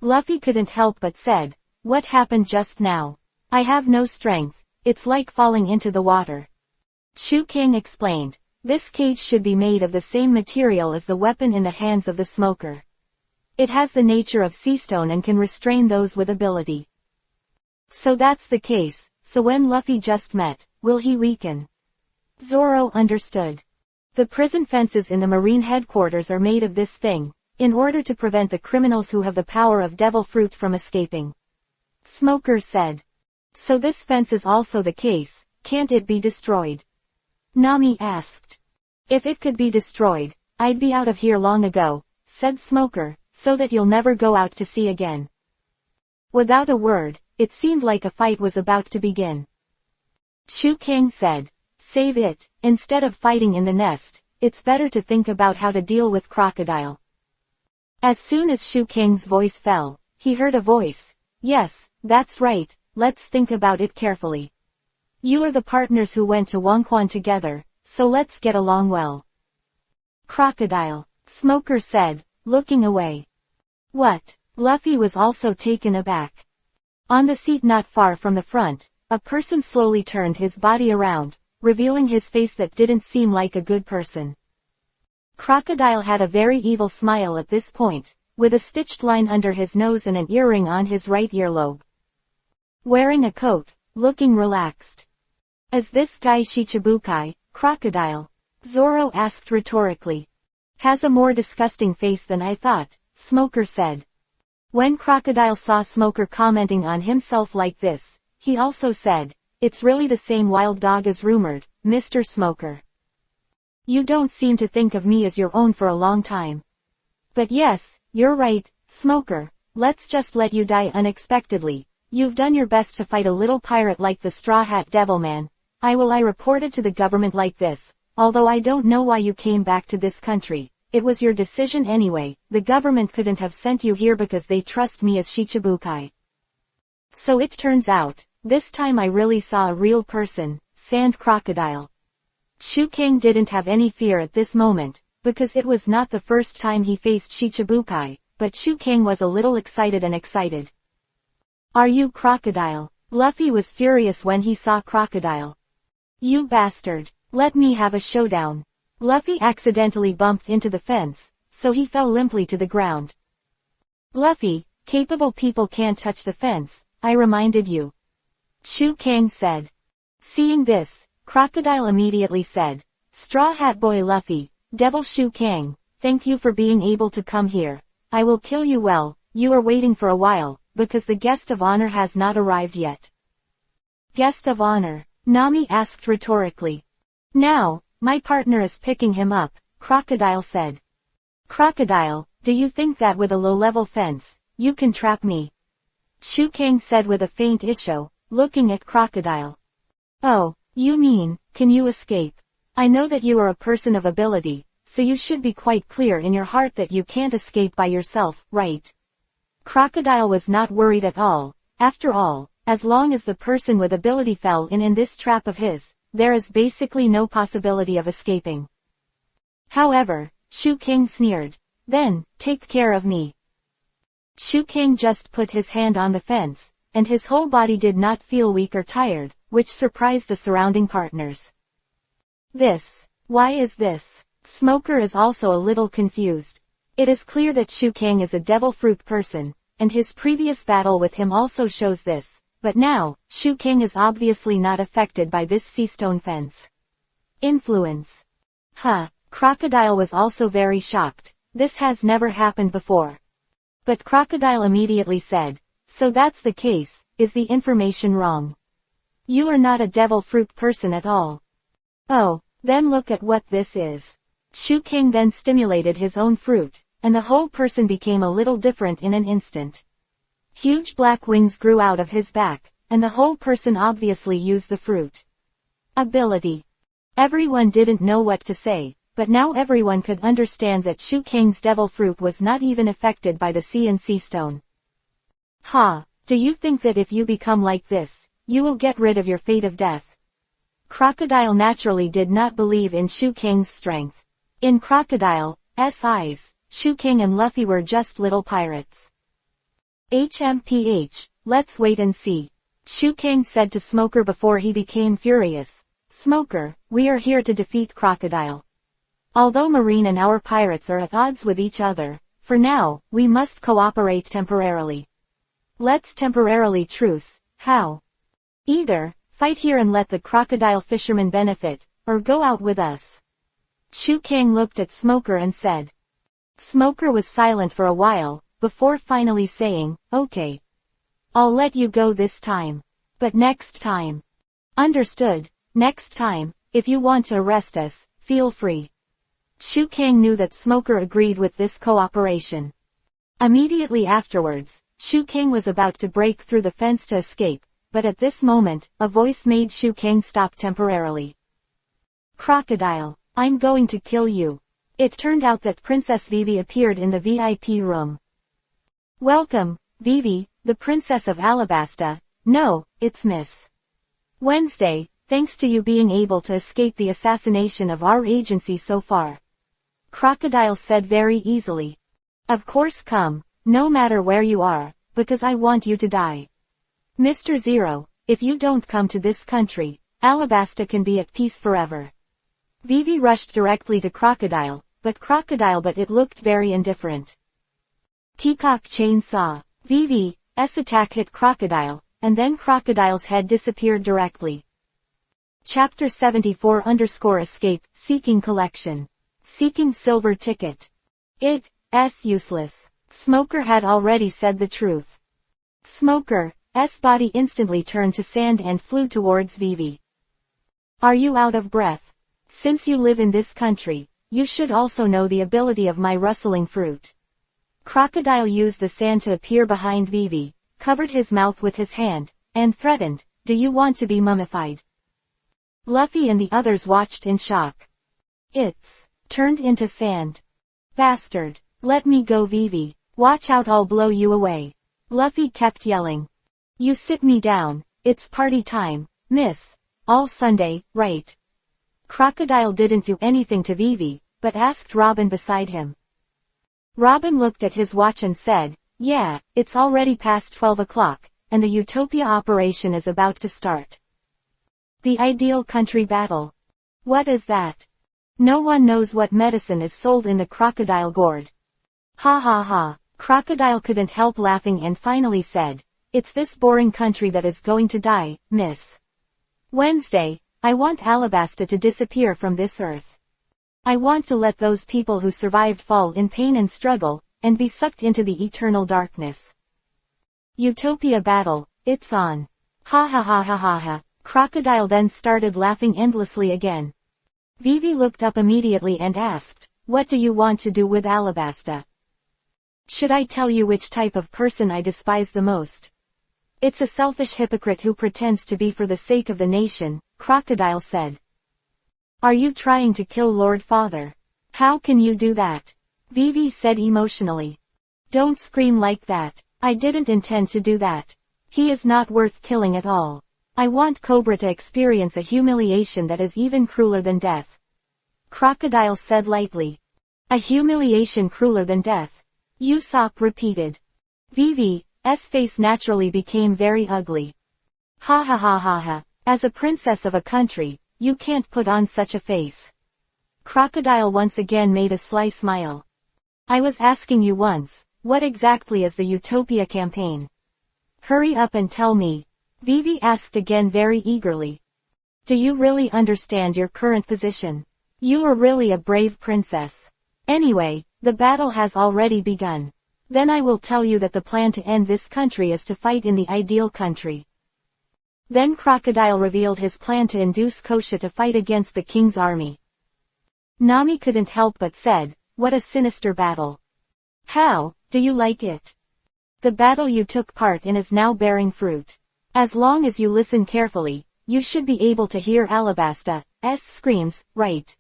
Luffy couldn't help but said, what happened just now? I have no strength, it's like falling into the water. Shu Kang explained, this cage should be made of the same material as the weapon in the hands of the smoker. It has the nature of sea stone and can restrain those with ability. So that's the case, so when Luffy just met, will he weaken? Zoro understood. The prison fences in the marine headquarters are made of this thing, in order to prevent the criminals who have the power of devil fruit from escaping. Smoker said. So this fence is also the case, can't it be destroyed? Nami asked. If it could be destroyed, I'd be out of here long ago, said Smoker, so that you'll never go out to sea again. Without a word, it seemed like a fight was about to begin. Shu Kang said, save it, instead of fighting in the nest, it's better to think about how to deal with Crocodile. As soon as Shu Kang's voice fell, he heard a voice. Yes, that's right, let's think about it carefully. You are the partners who went to Wangquan together, so let's get along well. Crocodile, Smoker said, looking away. What? Luffy was also taken aback. On the seat not far from the front, a person slowly turned his body around, revealing his face that didn't seem like a good person. Crocodile had a very evil smile at this point, with a stitched line under his nose and an earring on his right earlobe. Wearing a coat, looking relaxed. Is this guy Shichibukai, Crocodile? Zoro asked rhetorically. Has a more disgusting face than I thought, Smoker said. When Crocodile saw Smoker commenting on himself like this, he also said, it's really the same wild dog as rumored, Mr. Smoker. You don't seem to think of me as your own for a long time. But yes, you're right, Smoker, let's just let you die unexpectedly. You've done your best to fight a little pirate like the Straw Hat Devilman. I reported to the government like this, although I don't know why you came back to this country. It was your decision anyway, the government couldn't have sent you here because they trust me as Shichibukai. So it turns out, this time I really saw a real person, Sand Crocodile. Shu Kang didn't have any fear at this moment, because it was not the first time he faced Shichibukai, but Shu Kang was a little excited. Are you Crocodile? Luffy was furious when he saw Crocodile. You bastard, let me have a showdown. Luffy accidentally bumped into the fence, so he fell limply to the ground. Luffy, capable people can't touch the fence, I reminded you. Shu Kang said. Seeing this, Crocodile immediately said, Straw Hat Boy Luffy, Devil Shu Kang, thank you for being able to come here. I will kill you well, you are waiting for a while, because the guest of honor has not arrived yet. Guest of honor? Nami asked rhetorically. Now, my partner is picking him up, Crocodile said. Crocodile, do you think that with a low-level fence, you can trap me? Shu Kang said with a faint issue, looking at Crocodile. Oh, you mean, can you escape? I know that you are a person of ability, so you should be quite clear in your heart that you can't escape by yourself, right? Crocodile was not worried at all. After all, as long as the person with ability fell in this trap of his, there is basically no possibility of escaping. However, Shu Kang sneered. Then, take care of me. Shu Kang just put his hand on the fence, and his whole body did not feel weak or tired, which surprised the surrounding partners. Why is this? Smoker is also a little confused. It is clear that Shu Kang is a devil fruit person, and his previous battle with him also shows this, but now, Shu Kang is obviously not affected by this sea stone fence. Influence. Crocodile was also very shocked. This has never happened before. But Crocodile immediately said, "So that's the case, is the information wrong? You are not a devil fruit person at all. Oh, then look at what this is." Shu Kang then stimulated his own fruit, and the whole person became a little different in an instant. Huge black wings grew out of his back, and the whole person obviously used the fruit. Ability. Everyone didn't know what to say, but now everyone could understand that Shu Kang's devil fruit was not even affected by the CNC stone. Ha! Do you think that if you become like this, you will get rid of your fate of death? Crocodile naturally did not believe in Shu Kang's strength. In Crocodile's eyes, Shu Kang and Luffy were just little pirates. HMPH, let's wait and see. Shu Kang said to Smoker before he became furious. Smoker, we are here to defeat Crocodile. Although Marine and our pirates are at odds with each other, for now, we must cooperate temporarily. Let's temporarily truce. How? Either, fight here and let the crocodile fishermen benefit, or go out with us. Shu Kang looked at Smoker and said. Smoker was silent for a while, before finally saying, okay. I'll let you go this time. But next time. Understood. Next time, if you want to arrest us, feel free. Shu Kang knew that Smoker agreed with this cooperation. Immediately afterwards, Shu Kang was about to break through the fence to escape, but at this moment, a voice made Shu Kang stop temporarily. Crocodile, I'm going to kill you. It turned out that Princess Vivi appeared in the VIP room. Welcome, Vivi, the Princess of Alabasta. No, it's Miss Wednesday, thanks to you being able to escape the assassination of our agency so far. Crocodile said very easily. Of course come, no matter where you are, because I want you to die. Mr. Zero, if you don't come to this country, Alabasta can be at peace forever. Vivi rushed directly to Crocodile, but it looked very indifferent. Peacock chainsaw. Vivi's attack hit Crocodile, and then Crocodile's head disappeared directly. Chapter 74_Escape, Seeking Collection. Seeking silver ticket. It's useless. Smoker had already said the truth. Smoker's body instantly turned to sand and flew towards Vivi. Are you out of breath? Since you live in this country, you should also know the ability of my rustling fruit. Crocodile used the sand to appear behind Vivi, covered his mouth with his hand, and threatened, do you want to be mummified? Luffy and the others watched in shock. It's turned into sand. Bastard. Let me go, Vivi. Watch out, I'll blow you away. Luffy kept yelling. You sit me down, it's party time, miss. All Sunday, right? Crocodile didn't do anything to Vivi, but asked Robin beside him. Robin looked at his watch and said, yeah, it's already past 12 o'clock, and the Utopia operation is about to start. The ideal country battle. What is that? No one knows what medicine is sold in the crocodile gourd. Ha ha ha. Crocodile couldn't help laughing and finally said, it's this boring country that is going to die, Miss Wednesday. I want Alabasta to disappear from this earth. I want to let those people who survived fall in pain and struggle, and be sucked into the eternal darkness. Utopia battle, it's on. Ha ha ha ha ha ha. Crocodile then started laughing endlessly again. Vivi looked up immediately and asked, what do you want to do with Alabasta? Should I tell you which type of person I despise the most? It's a selfish hypocrite who pretends to be for the sake of the nation, Crocodile said. Are you trying to kill Lord Father? How can you do that? Vivi said emotionally. Don't scream like that. I didn't intend to do that. He is not worth killing at all. I want Cobra to experience a humiliation that is even crueler than death. Crocodile said lightly. A humiliation crueler than death. Usopp repeated. Vivi's face naturally became very ugly. Ha ha ha ha ha. As a princess of a country, you can't put on such a face. Crocodile once again made a sly smile. I was asking you once, what exactly is the Utopia campaign? Hurry up and tell me. Vivi asked again very eagerly. Do you really understand your current position? You are really a brave princess. Anyway, the battle has already begun. Then I will tell you that the plan to end this country is to fight in the ideal country. Then Crocodile revealed his plan to induce Kosha to fight against the king's army. Nami couldn't help but said, "What a sinister battle. How, do you like it? The battle you took part in is now bearing fruit. As long as you listen carefully, you should be able to hear Alabasta's screams, right?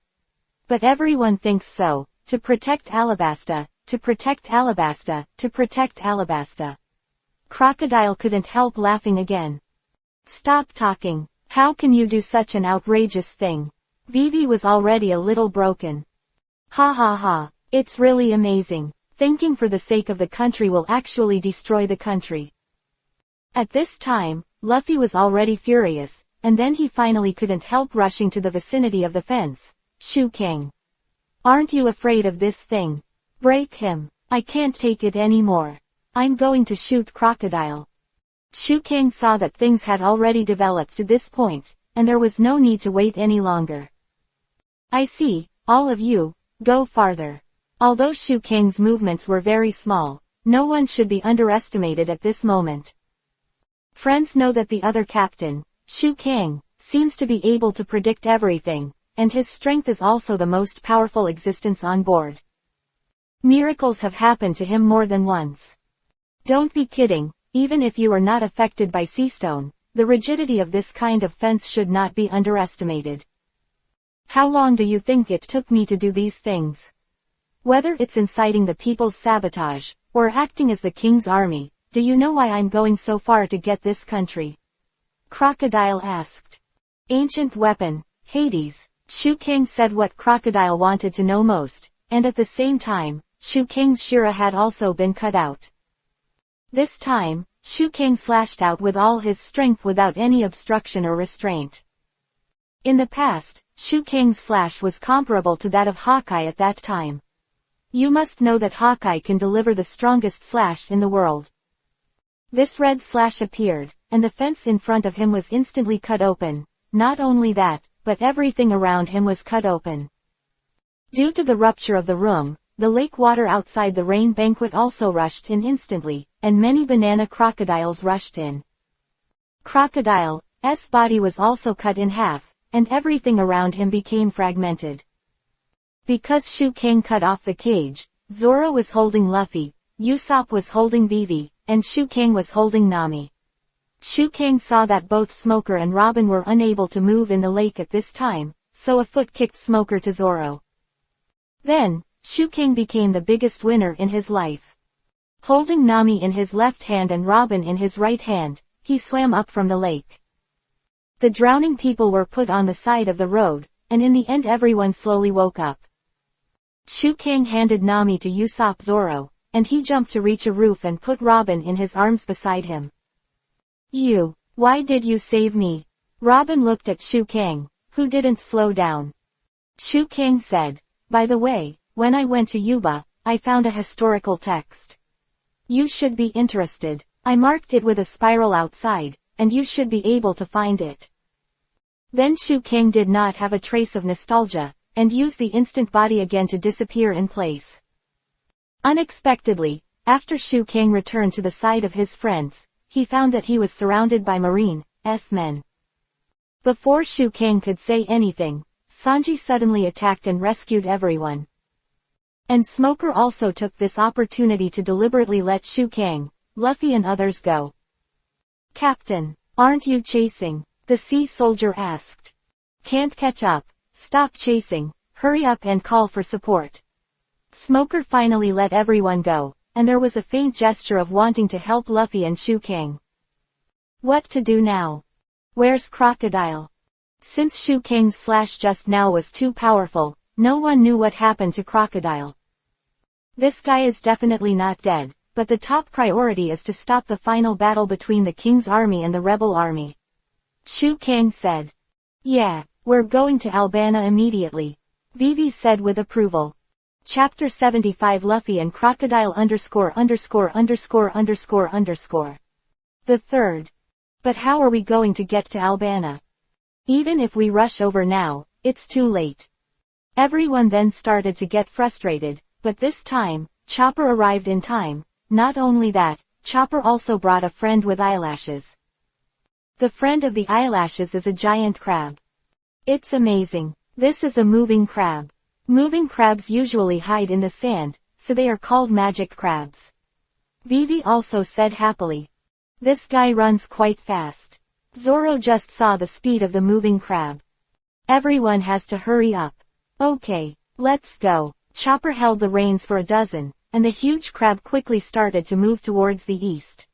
But everyone thinks so, to protect Alabasta, to protect Alabasta, to protect Alabasta." Crocodile couldn't help laughing again. "Stop talking, how can you do such an outrageous thing?" Vivi was already a little broken. "Ha ha ha, it's really amazing. Thinking for the sake of the country will actually destroy the country." At this time, Luffy was already furious, and then he finally couldn't help rushing to the vicinity of the fence. "Shu Kang. Aren't you afraid of this thing? Break him. I can't take it anymore. I'm going to shoot Crocodile." Shu Kang saw that things had already developed to this point, and there was no need to wait any longer. "I see, all of you, go farther." Although Shu Kang's movements were very small, no one should be underestimated at this moment. Friends know that the other captain, Shu Kang, seems to be able to predict everything, and his strength is also the most powerful existence on board. Miracles have happened to him more than once. Don't be kidding, even if you are not affected by sea stone, the rigidity of this kind of fence should not be underestimated. How long do you think it took me to do these things? Whether it's inciting the people's sabotage, or acting as the king's army, do you know why I'm going so far to get this country? Crocodile asked. Ancient weapon, Hades. Shu Kang said what Crocodile wanted to know most, and at the same time, Shu Kang's Shira had also been cut out. This time, Shu Kang slashed out with all his strength without any obstruction or restraint. In the past, Shu Kang's slash was comparable to that of Hawkeye at that time. You must know that Hawkeye can deliver the strongest slash in the world. This red slash appeared, and the fence in front of him was instantly cut open. Not only that, but everything around him was cut open. Due to the rupture of the room, the lake water outside the rain banquet also rushed in instantly, and many banana crocodiles rushed in. Crocodile's body was also cut in half, and everything around him became fragmented. Because Shu Kang cut off the cage, Zoro was holding Luffy, Usopp was holding Vivi, and Shu Kang was holding Nami. Shu Kang saw that both Smoker and Robin were unable to move in the lake at this time, so a foot kicked Smoker to Zoro. Then, Shu Kang became the biggest winner in his life. Holding Nami in his left hand and Robin in his right hand, he swam up from the lake. The drowning people were put on the side of the road, and in the end everyone slowly woke up. Shu Kang handed Nami to Usopp Zoro, and he jumped to reach a roof and put Robin in his arms beside him. Why did you save me? Robin looked at Shu Kang, who didn't slow down. Shu Kang said, by the way, when I went to Yuba, I found a historical text. You should be interested. I marked it with a spiral outside, and you should be able to find it. Then Shu Kang did not have a trace of nostalgia, and used the instant body again to disappear in place. Unexpectedly, after Shu Kang returned to the side of his friends, he found that he was surrounded by Marine's men. Before Shu Kang could say anything, Sanji suddenly attacked and rescued everyone. And Smoker also took this opportunity to deliberately let Shu Kang, Luffy and others go. Captain, aren't you chasing? The sea soldier asked. Can't catch up. Stop chasing, hurry up and call for support. Smoker finally let everyone go, and there was a faint gesture of wanting to help Luffy and Shu Kang. What to do now? Where's Crocodile? Since Shu Kang's slash just now was too powerful, no one knew what happened to Crocodile. This guy is definitely not dead, but the top priority is to stop the final battle between the King's army and the rebel army. Shu Kang said. Yeah, we're going to Alabana immediately. Vivi said with approval. Chapter 75 Luffy and Crocodile _______. The third. But how are we going to get to Alabana? Even if we rush over now, it's too late. Everyone then started to get frustrated, but this time, Chopper arrived in time, Not only that, Chopper also brought a friend with eyelashes. The friend of the eyelashes is a giant crab. It's amazing. This is a moving crab. Moving crabs usually hide in the sand, so they are called magic crabs. Vivi also said happily. This guy runs quite fast. Zoro just saw the speed of the moving crab. Everyone has to hurry up. Okay, let's go. Chopper held the reins for a dozen, and the huge crab quickly started to move towards the east.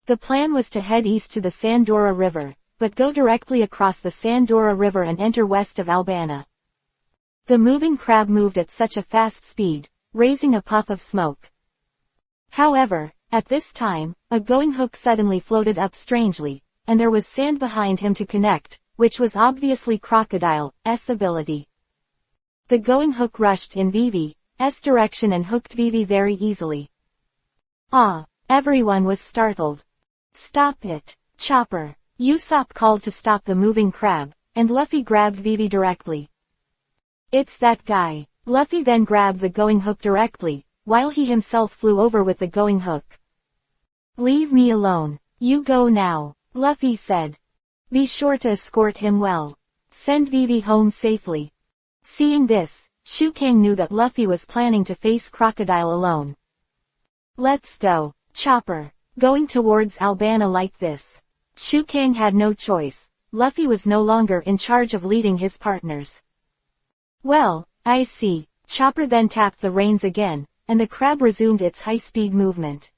The plan was to head east to the Sandora River, but go directly across the Sandora River and enter west of Alabana. The moving crab moved at such a fast speed, raising a puff of smoke. However, at this time, a going hook suddenly floated up strangely, and there was sand behind him to connect, which was obviously Crocodile's ability. The going hook rushed in Vivi's direction and hooked Vivi very easily. Ah! Everyone was startled. Stop it, Chopper! Usopp called to stop the moving crab, and Luffy grabbed Vivi directly. It's that guy. Luffy then grabbed the going hook directly, while he himself flew over with the going hook. Leave me alone. You go now, Luffy said. Be sure to escort him well. Send Vivi home safely. Seeing this, Shu Kang knew that Luffy was planning to face Crocodile alone. Let's go, Chopper. Going towards Alabana like this. Shu Kang had no choice. Luffy was no longer in charge of leading his partners. Well, I see. Chopper then tapped the reins again, and the crab resumed its high-speed movement.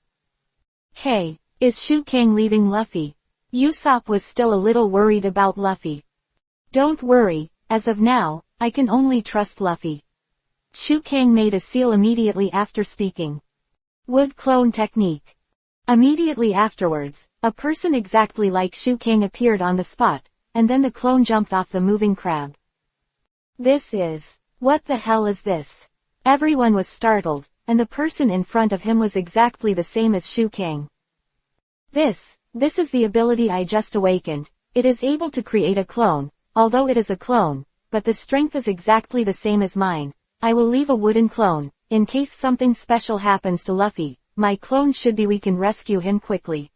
Hey, is Shu Kang leaving Luffy? Usopp was still a little worried about Luffy. Don't worry, as of now, I can only trust Luffy. Shu Kang made a seal immediately after speaking. Wood clone technique. Immediately afterwards, a person exactly like Shu Kang appeared on the spot, and then the clone jumped off the moving crab. What the hell is this? Everyone was startled, and the person in front of him was exactly the same as Shu Kang. This is the ability I just awakened. It is able to create a clone, although it is a clone, but the strength is exactly the same as mine. I will leave a wooden clone, in case something special happens to Luffy. My clone should be we can rescue him quickly.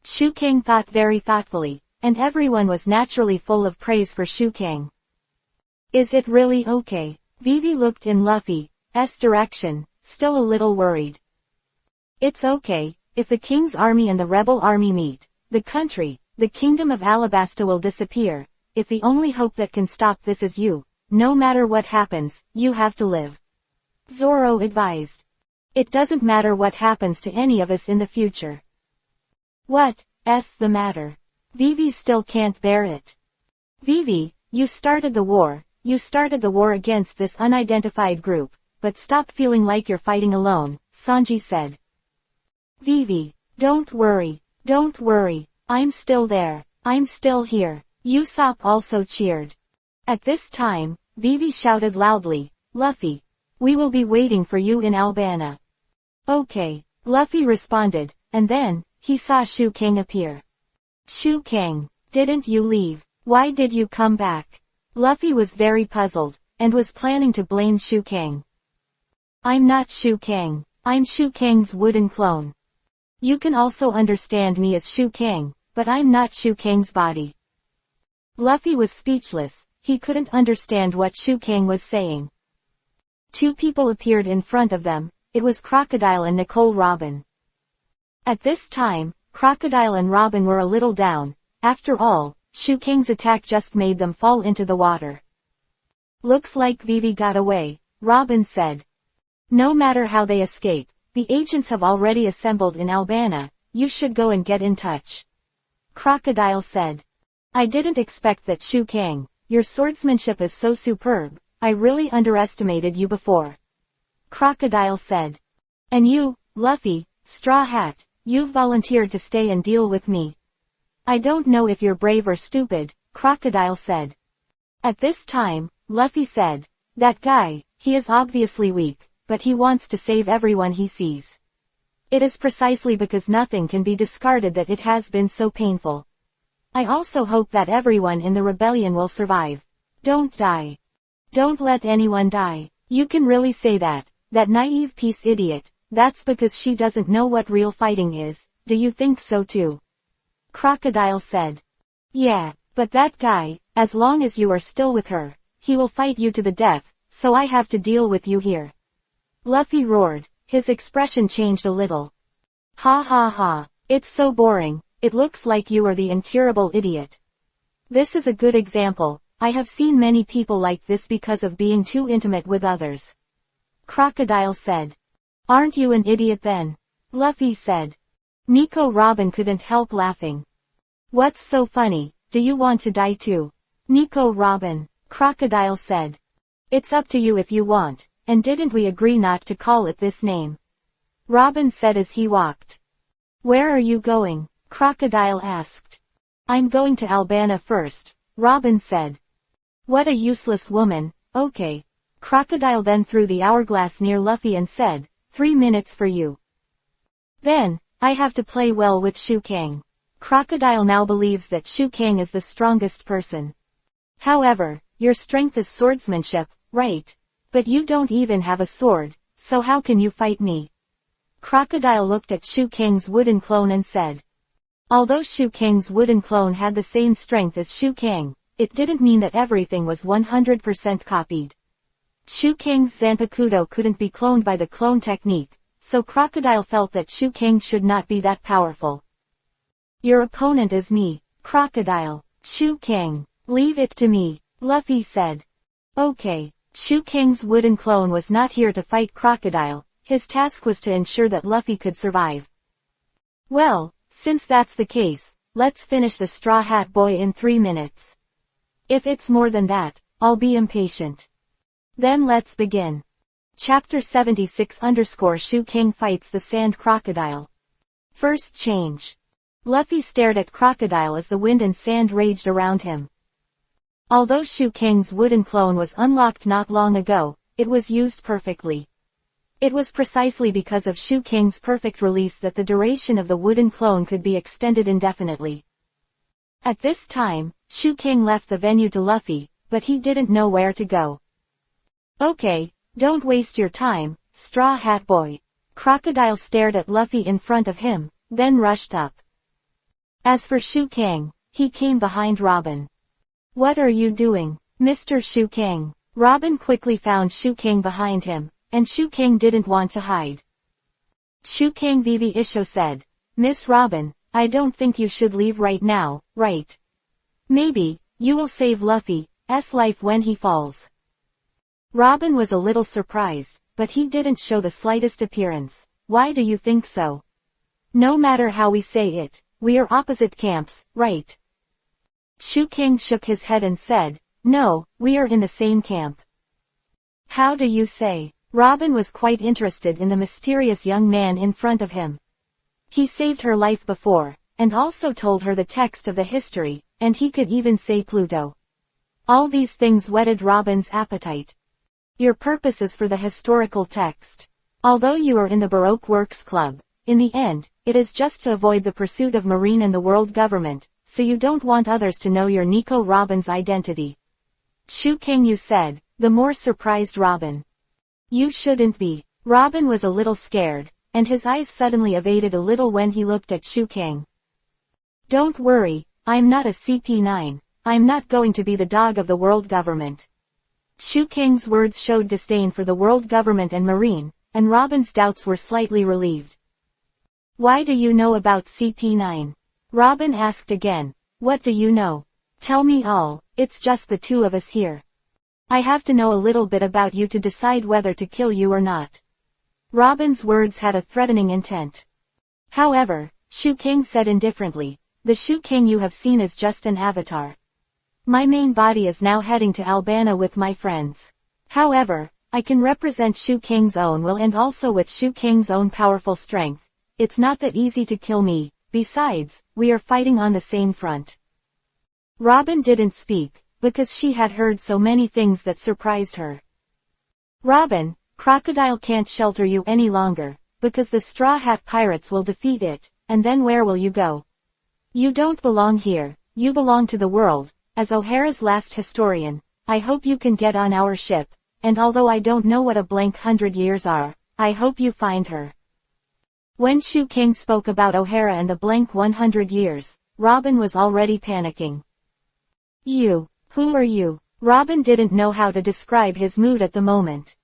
Shu Kang thought very thoughtfully, and everyone was naturally full of praise for Shu Kang. Is it really okay? Vivi looked in Luffy's direction, still a little worried. It's okay. If the king's army and the rebel army meet, the kingdom of Alabasta will disappear. If the only hope that can stop this is you, no matter what happens, you have to live. Zoro advised. It doesn't matter what happens to any of us in the future. What's the matter? Vivi still can't bear it. Vivi, you started the war. You started the war against this unidentified group, but stop feeling like you're fighting alone, Sanji said. Vivi, don't worry, I'm still there, I'm still here. Usopp also cheered. At this time, Vivi shouted loudly, Luffy, we will be waiting for you in Alabana. Okay, Luffy responded, and then, he saw Shu Kang appear. Shu Kang, didn't you leave? Why did you come back? Luffy was very puzzled, and was planning to blame Shu Kang. I'm not Shu Kang, I'm Shu Kang's wooden clone. You can also understand me as Shu Kang, but I'm not Shu Kang's body. Luffy was speechless, he couldn't understand what Shu Kang was saying. Two people appeared in front of them, it was Crocodile and Nicole Robin. At this time, Crocodile and Robin were a little down. After all, Shu Kang's attack just made them fall into the water. Looks like Vivi got away, Robin said. No matter how they escape, the agents have already assembled in Alabana. You should go and get in touch. Crocodile said. I didn't expect that, Shu Kang. Your swordsmanship is so superb. I really underestimated you before. Crocodile said. And you, Luffy, Straw Hat, you've volunteered to stay and deal with me. I don't know if you're brave or stupid, Crocodile said. At this time, Luffy said. That guy, he is obviously weak, but he wants to save everyone he sees. It is precisely because nothing can be discarded that it has been so painful. I also hope that everyone in the rebellion will survive. Don't die. Don't let anyone die. You can really say that, that naive peace idiot, That's because she doesn't know what real fighting is. Do you think so too? Crocodile said. Yeah, but that guy, as long as you are still with her, he will fight you to the death, so I have to deal with you here. Luffy roared, his expression changed a little. Ha ha ha, it's so boring, it looks like you are the incurable idiot. This is a good example. I have seen many people like this because of being too intimate with others. Crocodile said. Aren't you an idiot then? Luffy said. Nico Robin couldn't help laughing. What's so funny, do you want to die too? Nico Robin, Crocodile said. It's up to you if you want, and didn't we agree not to call it this name? Robin said as he walked. Where are you going? Crocodile asked. I'm going to Alabana first, Robin said. What a useless woman. Okay. Crocodile then threw the hourglass near Luffy and said, 3 minutes for you. Then, I have to play well with Shu Kang. Crocodile now believes that Shu Kang is the strongest person. However, your strength is swordsmanship, right? But you don't even have a sword, so how can you fight me? Crocodile looked at Shu Kang's wooden clone and said. Although Shu Kang's wooden clone had the same strength as Shu Kang, it didn't mean that everything was 100% copied. Shu Kang's Zanpakuto couldn't be cloned by the clone technique, so Crocodile felt that Shu Kang should not be that powerful. Your opponent is me, Crocodile. Shu Kang. Leave it to me, Luffy said. Okay. Shu Kang's wooden clone was not here to fight Crocodile, his task was to ensure that Luffy could survive. Well, since that's the case, let's finish the Straw Hat Boy in 3 minutes. If it's more than that, I'll be impatient. Then let's begin. Chapter 76 Shu Kang fights the Sand Crocodile. First change. Luffy stared at Crocodile as the wind and sand raged around him. Although Shu Kang's wooden clone was unlocked not long ago, it was used perfectly. It was precisely because of Shu Kang's perfect release that the duration of the wooden clone could be extended indefinitely. At this time, Shu Kang left the venue to Luffy, but he didn't know where to go. Okay, don't waste your time, Straw Hat Boy. Crocodile stared at Luffy in front of him, then rushed up. As for Shu Kang, he came behind Robin. What are you doing, Mr. Shu Kang? Robin quickly found Shu Kang behind him, and Shu Kang didn't want to hide. Shu Kang Vivi Isho said, Miss Robin, I don't think you should leave right now, right? Maybe, you will save Luffy's life when he falls. Robin was a little surprised, but he didn't show the slightest appearance. Why do you think so? No matter how we say it, we are opposite camps, right? Shu Kang shook his head and said, no, we are in the same camp. How do you say? Robin was quite interested in the mysterious young man in front of him. He saved her life before, and also told her the text of the history, and he could even say Pluto. All these things whetted Robin's appetite. Your purpose is for the historical text. Although you are in the Baroque Works Club, in the end, it is just to avoid the pursuit of Marine and the world government, so you don't want others to know your Nico Robin's identity. Shu Kang, you said, the more surprised Robin. You shouldn't be. Robin was a little scared, and his eyes suddenly evaded a little when he looked at Shu Kang. Don't worry, I'm not a CP9, I'm not going to be the dog of the world government. Shu Kang's words showed disdain for the world government and Marine, and Robin's doubts were slightly relieved. Why do you know about CP9? Robin asked again. What do you know? Tell me all, it's just the two of us here. I have to know a little bit about you to decide whether to kill you or not. Robin's words had a threatening intent. However, Shu Kang said indifferently, the Shu Kang you have seen is just an avatar. My main body is now heading to Alabana with my friends. However, I can represent Shu Kang's own will and also with Shu Kang's own powerful strength. It's not that easy to kill me, besides, we are fighting on the same front. Robin didn't speak, because she had heard so many things that surprised her. Robin, Crocodile can't shelter you any longer, because the Straw Hat Pirates will defeat it, and then where will you go? You don't belong here, you belong to the world. As O'Hara's last historian, I hope you can get on our ship, and although I don't know what a blank 100 years are, I hope you find her. When Shu Kang spoke about O'Hara and the blank 100 years, Robin was already panicking. Who are you? Robin didn't know how to describe his mood at the moment.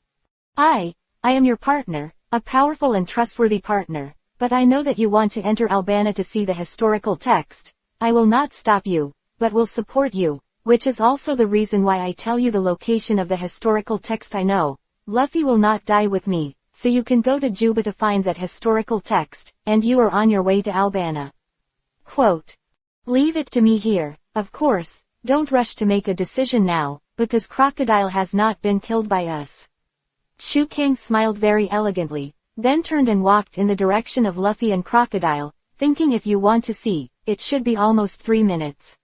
I am your partner, a powerful and trustworthy partner, but I know that you want to enter Alabana to see the historical text. I will not stop you, but will support you, which is also the reason why I tell you the location of the historical text I know. Luffy will not die with me, so you can go to Juba to find that historical text, and you are on your way to Alabana. Quote. Leave it to me here, of course, don't rush to make a decision now, because Crocodile has not been killed by us. Shu Kang smiled very elegantly, then turned and walked in the direction of Luffy and Crocodile, thinking if you want to see, it should be almost 3 minutes.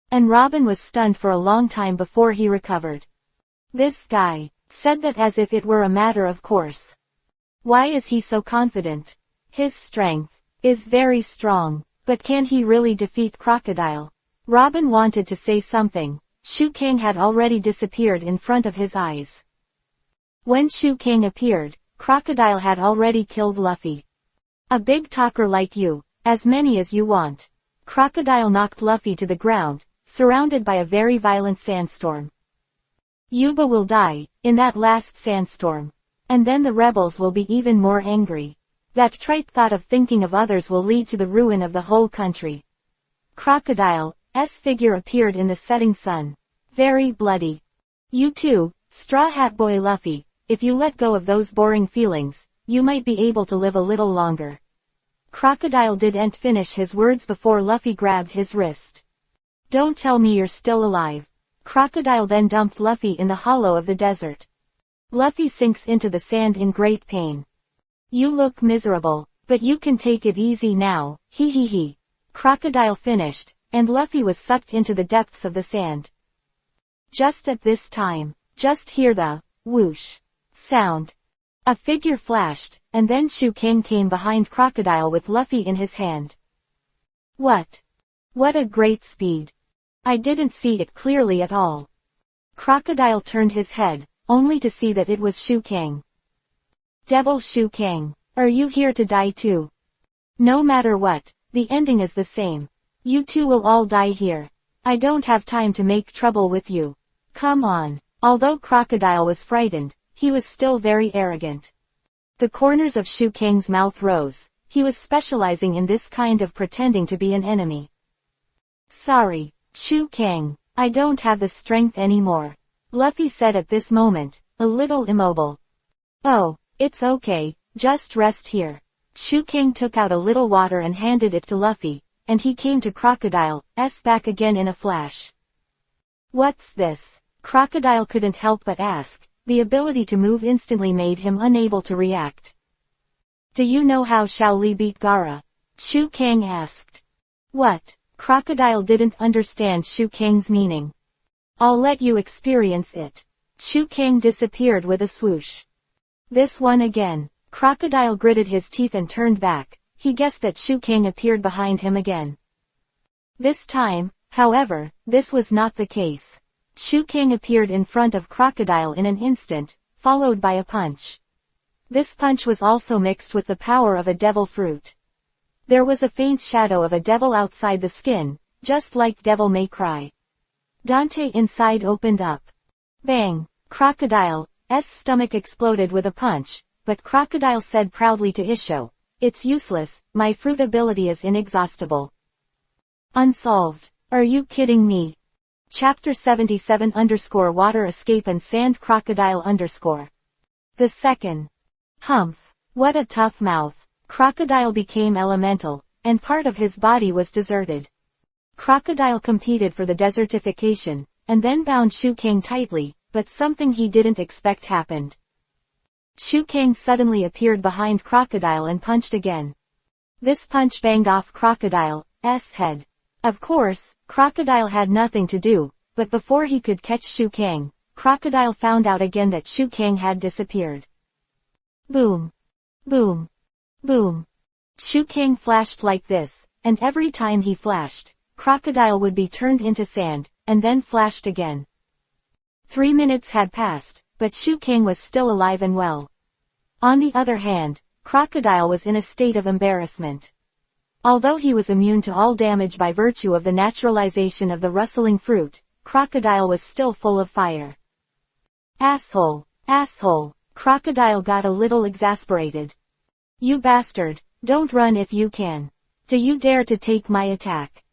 And Robin was stunned for a long time before he recovered. This guy said that as if it were a matter of course. Why is he so confident? His strength is very strong, but can he really defeat Crocodile? Robin wanted to say something. Shu Kang had already disappeared in front of his eyes. When Shu Kang appeared, Crocodile had already killed Luffy. A big talker like you, as many as you want. Crocodile knocked Luffy to the ground, surrounded by a very violent sandstorm. Yuba will die, in that last sandstorm. And then the rebels will be even more angry. That trite thought of thinking of others will lead to the ruin of the whole country. Crocodile's figure appeared in the setting sun. Very bloody. You too, Straw Hat Boy Luffy, if you let go of those boring feelings, you might be able to live a little longer. Crocodile didn't finish his words before Luffy grabbed his wrist. Don't tell me you're still alive. Crocodile then dumped Luffy in the hollow of the desert. Luffy sinks into the sand in great pain. You look miserable, but you can take it easy now, hee hee hee. Crocodile finished, and Luffy was sucked into the depths of the sand. Just at this time, just hear the whoosh sound. A figure flashed, and then Shu Kang came behind Crocodile with Luffy in his hand. What a great speed. I didn't see it clearly at all. Crocodile turned his head, only to see that it was Shu Kang. Devil Shu Kang, are you here to die too? No matter what, the ending is the same. You two will all die here. I don't have time to make trouble with you. Come on. Although Crocodile was frightened, he was still very arrogant. The corners of Shu Kang's mouth rose. He was specializing in this kind of pretending to be an enemy. Sorry, Shu Kang, I don't have the strength anymore. Luffy said at this moment, a little immobile. Oh, it's okay, just rest here. Shu Kang took out a little water and handed it to Luffy, and he came to Crocodile's back again in a flash. What's this? Crocodile couldn't help but ask. The ability to move instantly made him unable to react. Do you know how Xiao Li beat Gaara? Shu Kang asked. What? Crocodile didn't understand Shu Kang's meaning. I'll let you experience it. Shu Kang disappeared with a swoosh. This one again. Crocodile gritted his teeth and turned back. He guessed that Shu Kang appeared behind him again. This time, however, this was not the case. Shu Kang appeared in front of Crocodile in an instant, followed by a punch. This punch was also mixed with the power of a devil fruit. There was a faint shadow of a devil outside the skin, just like Devil May Cry. Dante inside opened up. Bang! Crocodile's stomach exploded with a punch, but Crocodile said proudly to Isho, "It's useless, my fruit ability is inexhaustible." Unsolved. Are you kidding me? Chapter 77_Water Escape and Sand Crocodile_. The second. Humph. What a tough mouth. Crocodile became elemental, and part of his body was deserted. Crocodile competed for the desertification, and then bound Shu Kang tightly, but something he didn't expect happened. Shu Kang suddenly appeared behind Crocodile and punched again. This punch banged off Crocodile's head. Of course, Crocodile had nothing to do, but before he could catch Shu Kang, Crocodile found out again that Shu Kang had disappeared. Boom. Boom. Boom. Shu Kang flashed like this, and every time he flashed, Crocodile would be turned into sand, and then flashed again. 3 minutes had passed, but Shu Kang was still alive and well. On the other hand, Crocodile was in a state of embarrassment. Although he was immune to all damage by virtue of the naturalization of the rustling fruit, Crocodile was still full of fire. Asshole! Asshole! Crocodile got a little exasperated. You bastard, don't run if you can. Do you dare to take my attack?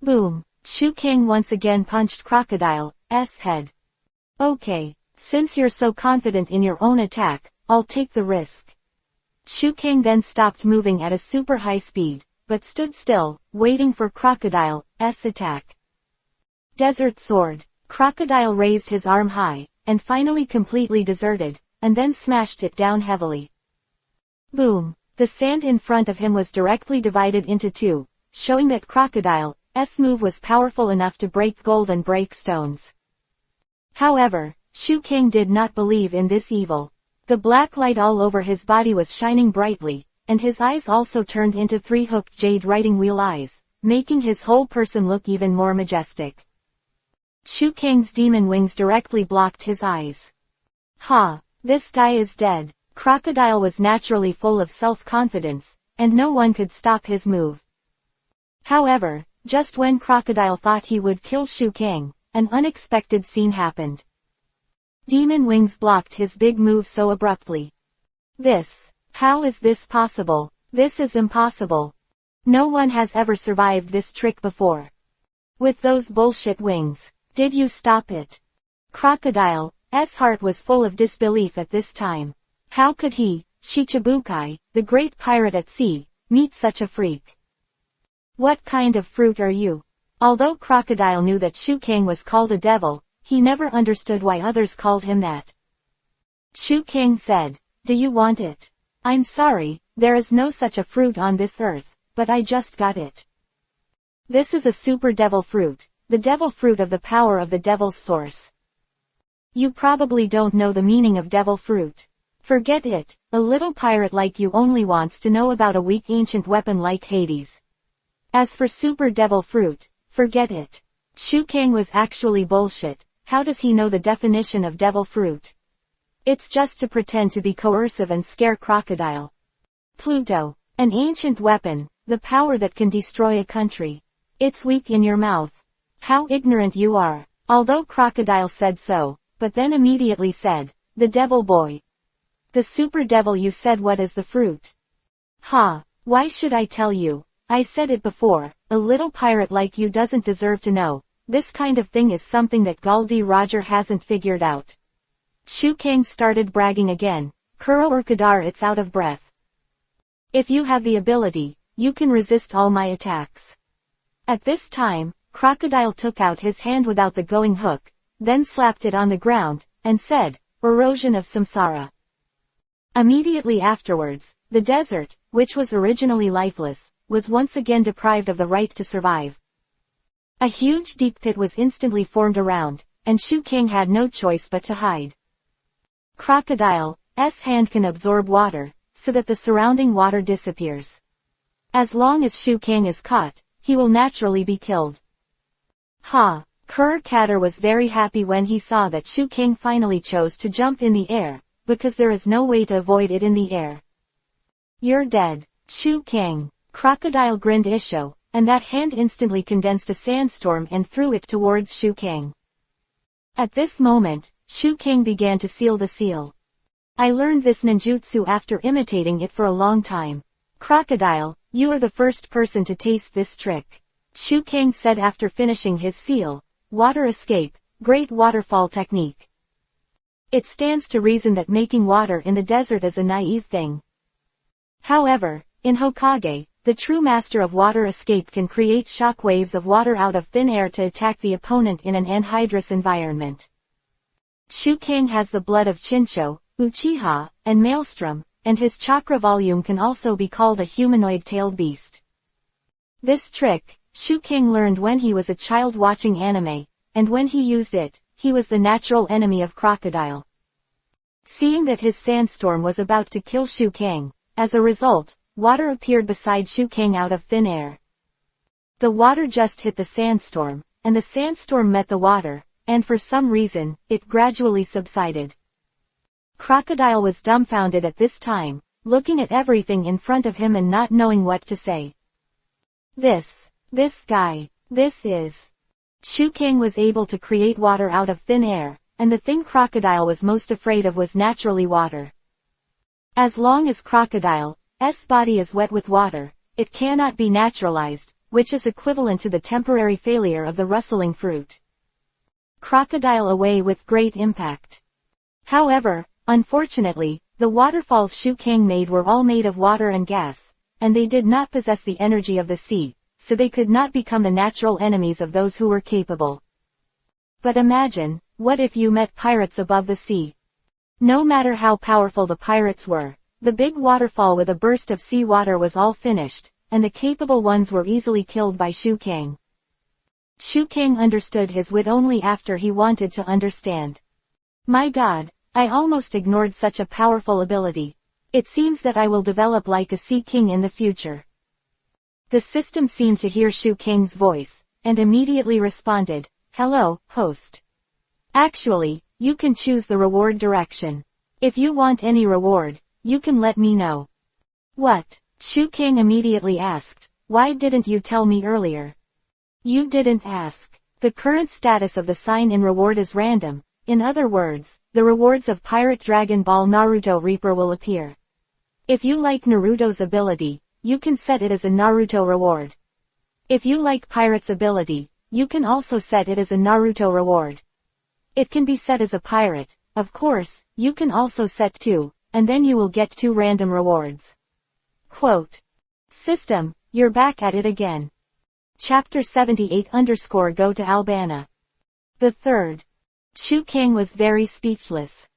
Boom! Shu Kang once again punched Crocodile's head. Okay, since you're so confident in your own attack, I'll take the risk. Shu Kang then stopped moving at a super high speed, but stood still, waiting for Crocodile's attack. Desert Sword. Crocodile raised his arm high, and finally completely deserted, and then smashed it down heavily. Boom! The sand in front of him was directly divided into two, showing that Crocodile's move was powerful enough to break gold and break stones. However, Shu Kang did not believe in this evil. The black light all over his body was shining brightly, and his eyes also turned into three-hooked jade riding wheel eyes, making his whole person look even more majestic. Shu Kang's demon wings directly blocked his eyes. Ha! This guy is dead. Crocodile was naturally full of self-confidence, and no one could stop his move. However, just when Crocodile thought he would kill Shu Kang, an unexpected scene happened. Demon wings blocked his big move so abruptly. How is this possible? This is impossible. No one has ever survived this trick before. With those bullshit wings, did you stop it? Crocodile's heart was full of disbelief at this time. How could he, Shichibukai, the great pirate at sea, meet such a freak? What kind of fruit are you? Although Crocodile knew that Shu Kang was called a devil, he never understood why others called him that. Shu Kang said, "Do you want it? I'm sorry, there is no such a fruit on this earth, but I just got it. This is a super devil fruit, the devil fruit of the power of the devil's source." You probably don't know the meaning of devil fruit. Forget it, a little pirate like you only wants to know about a weak ancient weapon like Hades. As for super devil fruit, forget it. Shu Kang was actually bullshit. How does he know the definition of devil fruit? It's just to pretend to be coercive and scare Crocodile. Pluto. An ancient weapon, the power that can destroy a country. It's weak in your mouth. How ignorant you are. Although Crocodile said so, but then immediately said, "The devil boy. The super devil you said, what is the fruit?" Ha! Why should I tell you? I said it before, a little pirate like you doesn't deserve to know. This kind of thing is something that Goldie Roger hasn't figured out. Shu Kang started bragging again. Kuro or Kadar, it's out of breath. If you have the ability, you can resist all my attacks. At this time, Crocodile took out his hand without the going hook, then slapped it on the ground, and said, "Erosion of Samsara." Immediately afterwards, the desert, which was originally lifeless, was once again deprived of the right to survive. A huge deep pit was instantly formed around, and Shu Kang had no choice but to hide. Crocodile's hand can absorb water, so that the surrounding water disappears. As long as Shu Kang is caught, he will naturally be killed. Ha! Katter was very happy when he saw that Shu Kang finally chose to jump in the air, because there is no way to avoid it in the air. You're dead, Shu Kang. Crocodile grinned Isho, and that hand instantly condensed a sandstorm and threw it towards Shu Kang. At this moment, Shu Kang began to seal the seal. I learned this ninjutsu after imitating it for a long time. Crocodile, you are the first person to taste this trick. Shu Kang said after finishing his seal. Water escape, great waterfall technique. It stands to reason that making water in the desert is a naive thing. However, in Hokage, the true master of water escape can create shock waves of water out of thin air to attack the opponent in an anhydrous environment. Shu Kang has the blood of Chincho, Uchiha, and Maelstrom, and his chakra volume can also be called a humanoid-tailed beast. This trick, Shu Kang learned when he was a child watching anime, and when he used it, he was the natural enemy of Crocodile. Seeing that his sandstorm was about to kill Shu Kang, as a result, water appeared beside Shu Kang out of thin air. The water just hit the sandstorm, and the sandstorm met the water, and for some reason, it gradually subsided. Crocodile was dumbfounded at this time, looking at everything in front of him and not knowing what to say. This guy, this is. Shu Kang was able to create water out of thin air, and the thing Crocodile was most afraid of was naturally water. As long as Crocodile's body is wet with water, it cannot be naturalized, which is equivalent to the temporary failure of the rustling fruit. Crocodile away with great impact. However, unfortunately, the waterfalls Shu Kang made were all made of water and gas, and they did not possess the energy of the sea, so they could not become the natural enemies of those who were capable. But imagine, what if you met pirates above the sea? No matter how powerful the pirates were, the big waterfall with a burst of sea water was all finished, and the capable ones were easily killed by Shu Kang. Shu Kang understood his wit only after he wanted to understand. My God, I almost ignored such a powerful ability. It seems that I will develop like a sea king in the future. The system seemed to hear Shu Kang's voice, and immediately responded, "Hello, host. Actually, you can choose the reward direction. If you want any reward, you can let me know." What? Shu Kang immediately asked, "Why didn't you tell me earlier?" You didn't ask. The current status of the sign-in reward is random. In other words, the rewards of Pirate Dragon Ball Naruto Reaper will appear. If you like Naruto's ability, you can set it as a Naruto reward. If you like Pirate's ability, you can also set it as a Naruto reward. It can be set as a pirate, of course, you can also set 2, and then you will get 2 random rewards. Quote. System, you're back at it again. Chapter 78 _ go to Alabana. The third. Shu Kang was very speechless.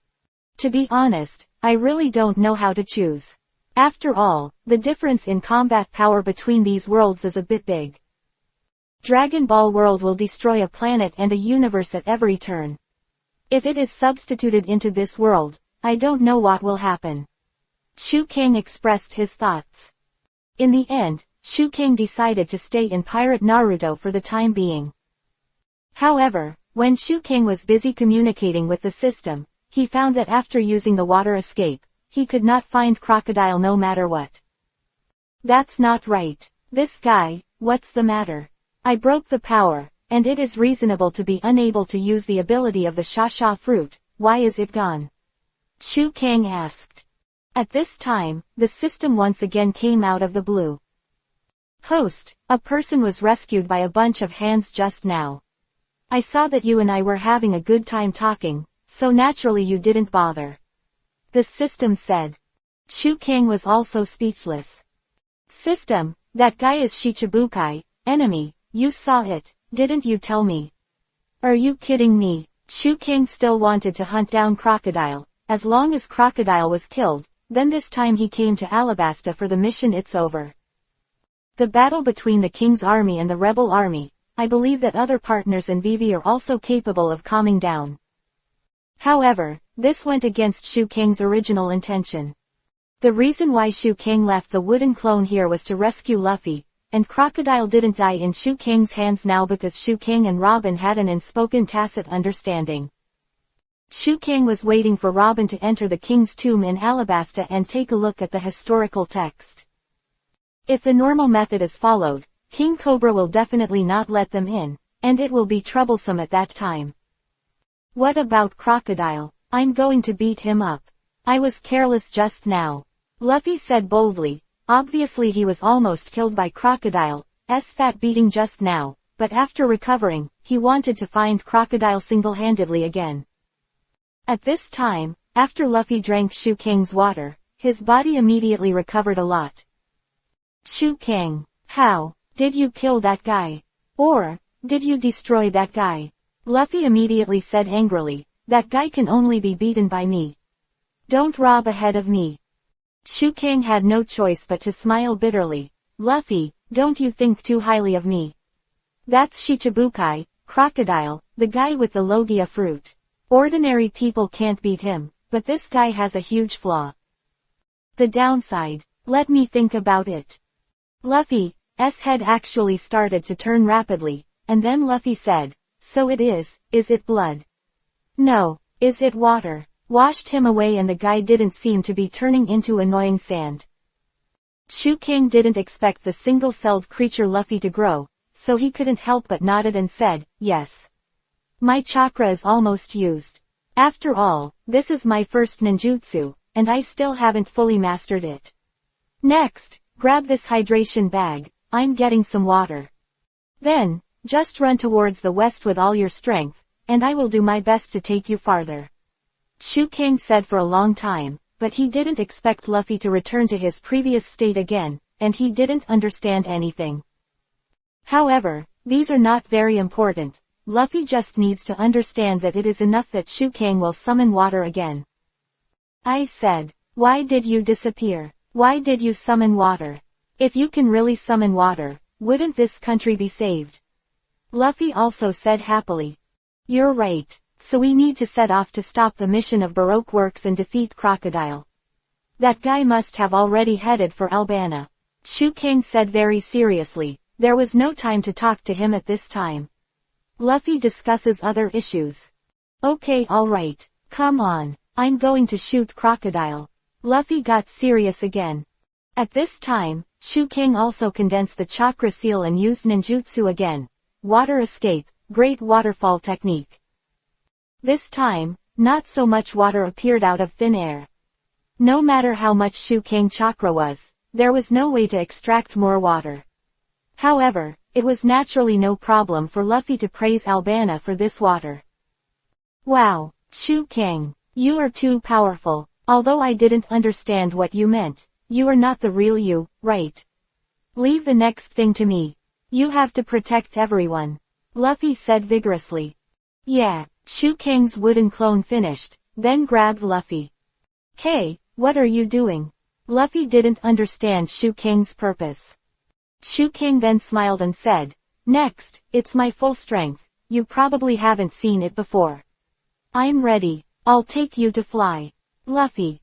To be honest, I really don't know how to choose. After all, the difference in combat power between these worlds is a bit big. Dragon Ball World will destroy a planet and a universe at every turn. If it is substituted into this world, I don't know what will happen. Shu Kang expressed his thoughts. In the end, Shu Kang decided to stay in Pirate Naruto for the time being. However, when Shu Kang was busy communicating with the system, he found that after using the water escape, he could not find Crocodile no matter what. That's not right. This guy, what's the matter? I broke the power, and it is reasonable to be unable to use the ability of the Sha fruit. Why is it gone? Shu Kang asked. At this time, the system once again came out of the blue. Host, a person was rescued by a bunch of hands just now. I saw that you and I were having a good time talking, so naturally you didn't bother. The system said. Shu Kang was also speechless. System, that guy is Shichibukai, enemy, you saw it, didn't you tell me? Are you kidding me? Shu Kang still wanted to hunt down Crocodile. As long as Crocodile was killed, then this time he came to Alabasta for the mission. It's over. The battle between the King's army and the rebel army, I believe that other partners in Vivi are also capable of calming down. However, this went against Shu Kang's original intention. The reason why Shu Kang left the wooden clone here was to rescue Luffy, and Crocodile didn't die in Shu Kang's hands now because Shu Kang and Robin had an unspoken tacit understanding. Shu Kang was waiting for Robin to enter the King's tomb in Alabasta and take a look at the historical text. If the normal method is followed, King Cobra will definitely not let them in, and it will be troublesome at that time. What about Crocodile? I'm going to beat him up. I was careless just now. Luffy said boldly. Obviously he was almost killed by Crocodile's that beating just now, but after recovering, he wanted to find Crocodile single-handedly again. At this time, after Luffy drank Shu Kang's water, his body immediately recovered a lot. Shu Kang, how did you kill that guy? Or did you destroy that guy? Luffy immediately said angrily, that guy can only be beaten by me. Don't rob ahead of me. Shu Kang had no choice but to smile bitterly. Luffy, don't you think too highly of me. That's Shichibukai, Crocodile, the guy with the Logia fruit. Ordinary people can't beat him, but this guy has a huge flaw. The downside, let me think about it. Luffy's head actually started to turn rapidly, and then Luffy said, so it is it blood? No, is it water? washed him away, and the guy didn't seem to be turning into annoying sand. Shu Kang didn't expect the single-celled creature Luffy to grow, so he couldn't help but nodded and said, yes. My chakra is almost used. After all, this is my first ninjutsu, and I still haven't fully mastered it. Next, grab this hydration bag, I'm getting some water. Then, just run towards the west with all your strength, and I will do my best to take you farther. Shu Kang said for a long time, but he didn't expect Luffy to return to his previous state again, and he didn't understand anything. However, these are not very important. Luffy just needs to understand that it is enough that Shu Kang will summon water again. I said, why did you disappear? Why did you summon water? If you can really summon water, wouldn't this country be saved? Luffy also said happily. You're right, so we need to set off to stop the mission of Baroque Works and defeat Crocodile. That guy must have already headed for Alabana. Shu Kang said very seriously. There was no time to talk to him at this time. Luffy discusses other issues. Okay, alright, come on, I'm going to shoot Crocodile. Luffy got serious again. At this time, Shu Kang also condensed the chakra seal and used ninjutsu again. Water escape, great waterfall technique. This time, not so much water appeared out of thin air. No matter how much Shu Kang chakra was, there was no way to extract more water. However, it was naturally no problem for Luffy to praise Alabana for this water. Wow, Shu Kang, you are too powerful. Although I didn't understand what you meant, you are not the real you, right? Leave the next thing to me. You have to protect everyone. Luffy said vigorously. Yeah, Shu Kang's wooden clone finished, then grabbed Luffy. Hey, what are you doing? Luffy didn't understand Shu Kang's purpose. Shu Kang then smiled and said, next, it's my full strength, you probably haven't seen it before. I'm ready, I'll take you to fly. Luffy.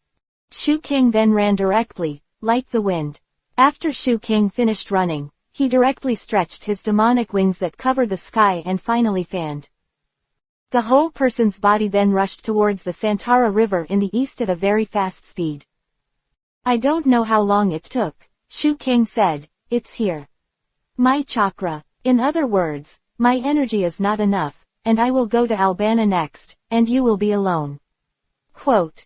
Shu Kang then ran directly, like the wind. After Shu Kang finished running, he directly stretched his demonic wings that covered the sky and finally fanned. The whole person's body then rushed towards the Santara River in the east at a very fast speed. I don't know how long it took, Shu Kang said, it's here. My chakra. In other words, my energy is not enough, and I will go to Alabana next, and you will be alone. Quote.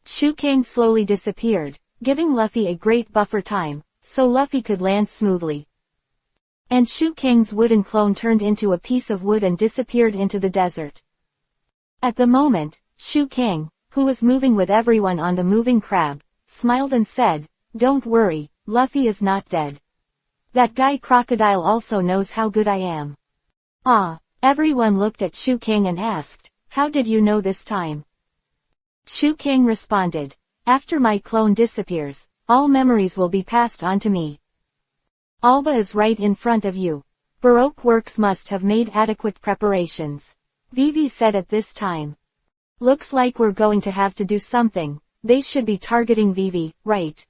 Shu Kang slowly disappeared, giving Luffy a great buffer time, so Luffy could land smoothly. And Shu Kang's wooden clone turned into a piece of wood and disappeared into the desert. At the moment, Shu Kang, who was moving with everyone on the moving crab, smiled and said, don't worry, Luffy is not dead. That guy Crocodile also knows how good I am. Everyone looked at Shu Kang and asked, how did you know this time? Shu Kang responded, after my clone disappears, all memories will be passed on to me. Alba is right in front of you. Baroque Works must have made adequate preparations. Vivi said at this time. Looks like we're going to have to do something. They should be targeting Vivi, right?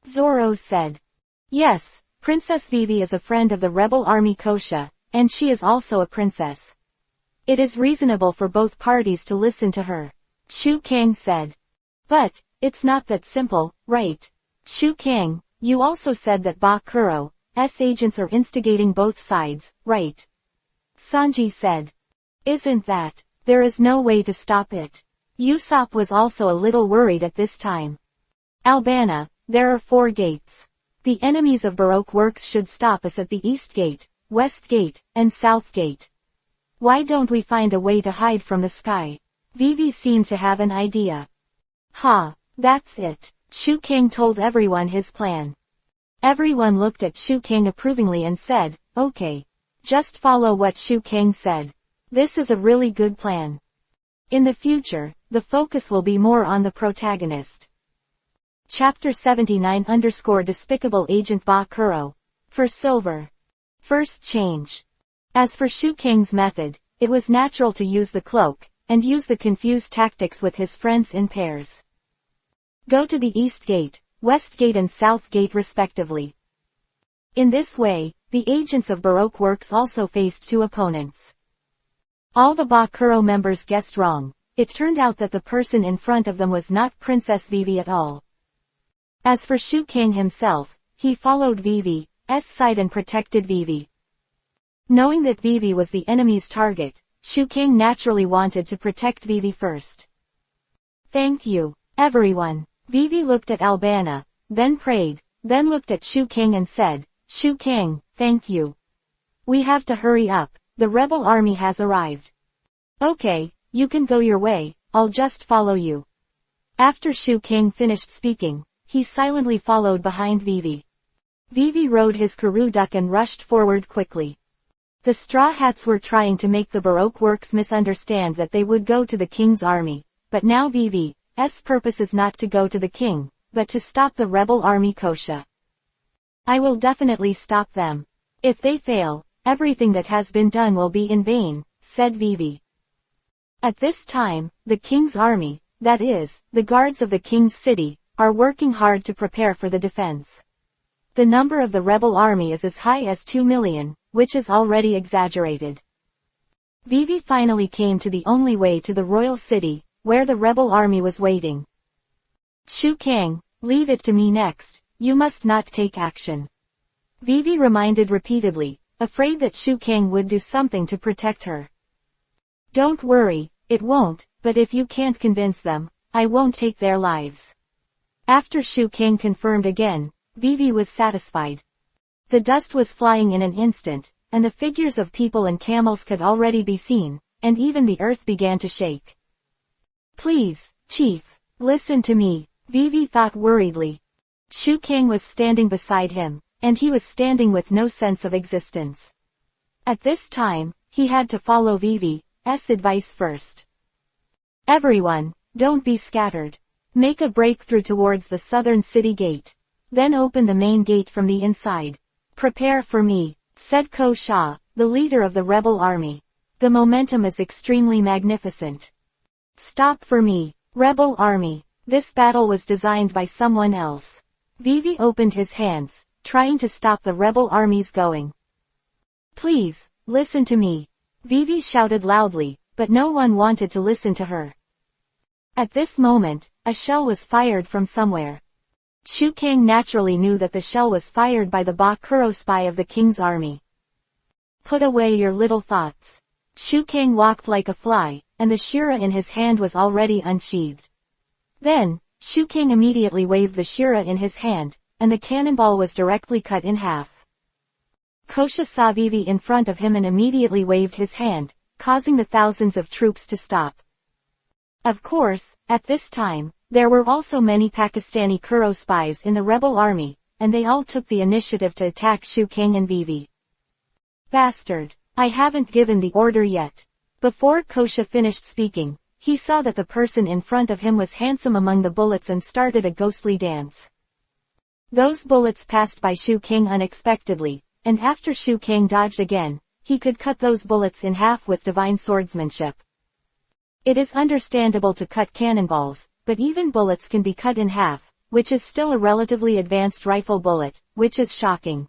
Zoro said. Yes, Princess Vivi is a friend of the rebel army Kosha, and she is also a princess. It is reasonable for both parties to listen to her. Shu Kang said. But, it's not that simple, right? Shu Kang, you also said that Bakuro's agents are instigating both sides, right? Sanji said. Isn't that? There is no way to stop it. Usopp was also a little worried at this time. Alabana, there are 4 gates. The enemies of Baroque Works should stop us at the East Gate, West Gate, and South Gate. Why don't we find a way to hide from the sky? Vivi seemed to have an idea. That's it. Shu Kang told everyone his plan. Everyone looked at Shu Kang approvingly and said, okay. Just follow what Shu Kang said. This is a really good plan. In the future, the focus will be more on the protagonist. Chapter 79 _ Despicable Agent Bakuro. For silver. First change. As for Shu Kang's method, it was natural to use the cloak, and use the confused tactics with his friends in pairs. Go to the East Gate, West Gate and South Gate respectively. In this way, the agents of Baroque Works also faced 2 opponents. All the Bakuro members guessed wrong. It turned out that the person in front of them was not Princess Vivi at all. As for Shu Kang himself, he followed Vivi's side and protected Vivi. Knowing that Vivi was the enemy's target, Shu Kang naturally wanted to protect Vivi first. Thank you, everyone. Vivi looked at Alabana, then prayed, then looked at Shu Kang and said, Shu Kang, thank you. We have to hurry up, the rebel army has arrived. Okay, you can go your way, I'll just follow you. After Shu Kang finished speaking, he silently followed behind Vivi. Vivi rode his Karoo duck and rushed forward quickly. The Straw Hats were trying to make the Baroque works misunderstand that they would go to the king's army, but now Vivi's purpose is not to go to the king, but to stop the rebel army Kosha. I will definitely stop them. If they fail, everything that has been done will be in vain, said Vivi. At this time, the king's army, that is, the guards of the king's city, are working hard to prepare for the defense. The number of the rebel army is as high as 2 million, which is already exaggerated. Vivi finally came to the only way to the royal city, where the rebel army was waiting. Shu Kang, leave it to me next, you must not take action. Vivi reminded repeatedly, afraid that Shu Kang would do something to protect her. Don't worry, it won't, but if you can't convince them, I won't take their lives. After Shu Kang confirmed again, Vivi was satisfied. The dust was flying in an instant, and the figures of people and camels could already be seen, and even the earth began to shake. Please, Chief, listen to me, Vivi thought worriedly. Shu Kang was standing beside him, and he was standing with no sense of existence. At this time, he had to follow Vivi's advice first. Everyone, don't be scattered. Make a breakthrough towards the southern city gate. Then open the main gate from the inside. Prepare for me, said Ko Sha, the leader of the rebel army. The momentum is extremely magnificent. Stop for me, rebel army. This battle was designed by someone else. Vivi opened his hands, trying to stop the rebel armies going. Please, listen to me. Vivi shouted loudly, but no one wanted to listen to her. At this moment, a shell was fired from somewhere. Shu Kang naturally knew that the shell was fired by the Bakuro spy of the king's army. Put away your little thoughts. Shu Kang walked like a fly, and the shira in his hand was already unsheathed. Then, Shu Kang immediately waved the shira in his hand, and the cannonball was directly cut in half. Kosha saw Vivi in front of him and immediately waved his hand, causing the thousands of troops to stop. Of course, at this time, there were also many Pakistani Kuro spies in the rebel army, and they all took the initiative to attack Shu Kang and Vivi. Bastard! I haven't given the order yet. Before Kosha finished speaking, he saw that the person in front of him was handsome among the bullets and started a ghostly dance. Those bullets passed by Shu Kang unexpectedly, and after Shu Kang dodged again, he could cut those bullets in half with divine swordsmanship. It is understandable to cut cannonballs, but even bullets can be cut in half, which is still a relatively advanced rifle bullet, which is shocking.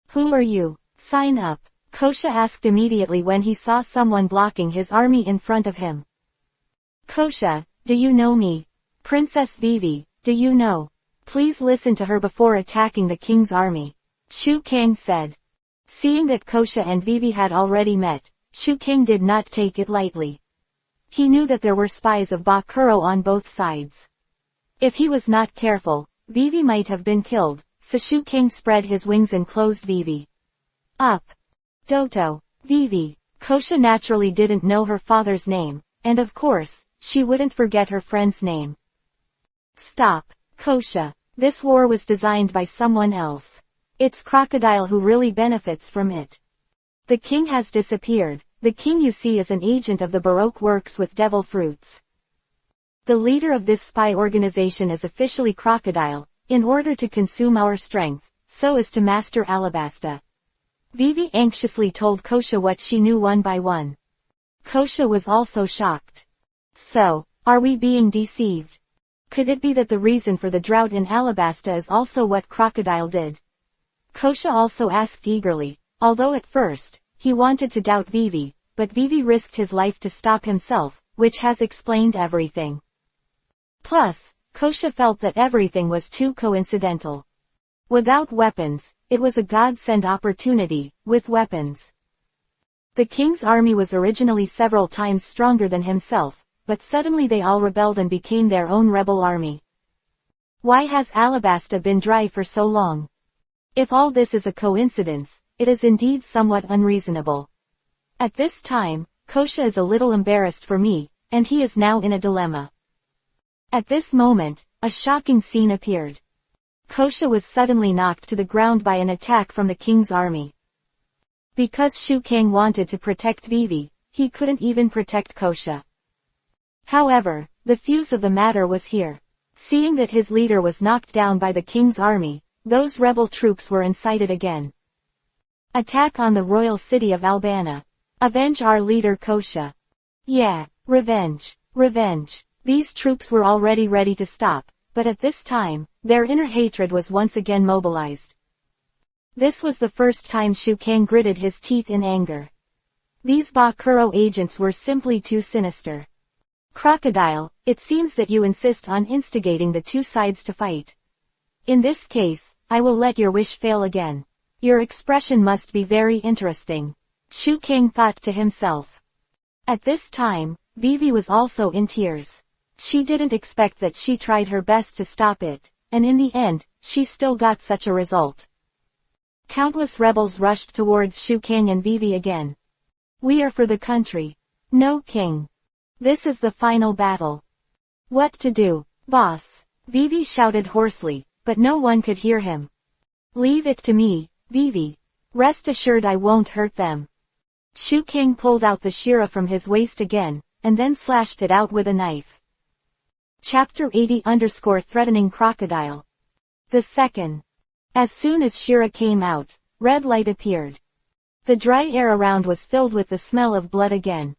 Who are you? Sign up. Kosha asked immediately when he saw someone blocking his army in front of him. Kosha, do you know me? Princess Vivi, do you know? Please listen to her before attacking the king's army. Shu Kang said. Seeing that Kosha and Vivi had already met, Shu Kang did not take it lightly. He knew that there were spies of Bakuro on both sides. If he was not careful, Vivi might have been killed, so Shu Kang spread his wings and closed Vivi up. Doto, Vivi. Kosha naturally didn't know her father's name, and of course, she wouldn't forget her friend's name. Stop, Kosha. This war was designed by someone else. It's Crocodile who really benefits from it. The king has disappeared. The king you see is an agent of the Baroque works with devil fruits. The leader of this spy organization is officially Crocodile, in order to consume our strength, so as to master Alabasta. Vivi anxiously told Kosha what she knew one by one. Kosha was also shocked. So, are we being deceived? Could it be that the reason for the drought in Alabasta is also what Crocodile did? Kosha also asked eagerly, although at first, he wanted to doubt Vivi, but Vivi risked his life to stop himself, which has explained everything. Plus, Kosha felt that everything was too coincidental. Without weapons, it was a godsend opportunity. With weapons, the king's army was originally several times stronger than himself, but suddenly they all rebelled and became their own rebel army. Why has Alabasta been dry for so long? If all this is a coincidence, it is indeed somewhat unreasonable. At this time, Kosha is a little embarrassed for me, and he is now in a dilemma. At this moment, a shocking scene appeared. Kosha was suddenly knocked to the ground by an attack from the king's army. Because Shu Kang wanted to protect Vivi, he couldn't even protect Kosha. However, the fuse of the matter was here. Seeing that his leader was knocked down by the king's army, those rebel troops were incited again. Attack on the royal city of Alabana. Avenge our leader Kosha. Yeah, revenge, revenge. These troops were already ready to stop, but at this time, their inner hatred was once again mobilized. This was the first time Shu Kang gritted his teeth in anger. These Bakuro agents were simply too sinister. Crocodile, it seems that you insist on instigating the two sides to fight. In this case, I will let your wish fail again. Your expression must be very interesting. Shu Kang thought to himself. At this time, Vivi was also in tears. She didn't expect that she tried her best to stop it, and in the end, she still got such a result. Countless rebels rushed towards Shu Kang and Vivi again. We are for the country. No king. This is the final battle. What to do, boss? Vivi shouted hoarsely, but no one could hear him. Leave it to me, Vivi. Rest assured I won't hurt them. Shu Kang pulled out the shira from his waist again, and then slashed it out with a knife. Chapter 80 Threatening Crocodile. The second. As soon as shira came out, red light appeared. The dry air around was filled with the smell of blood again.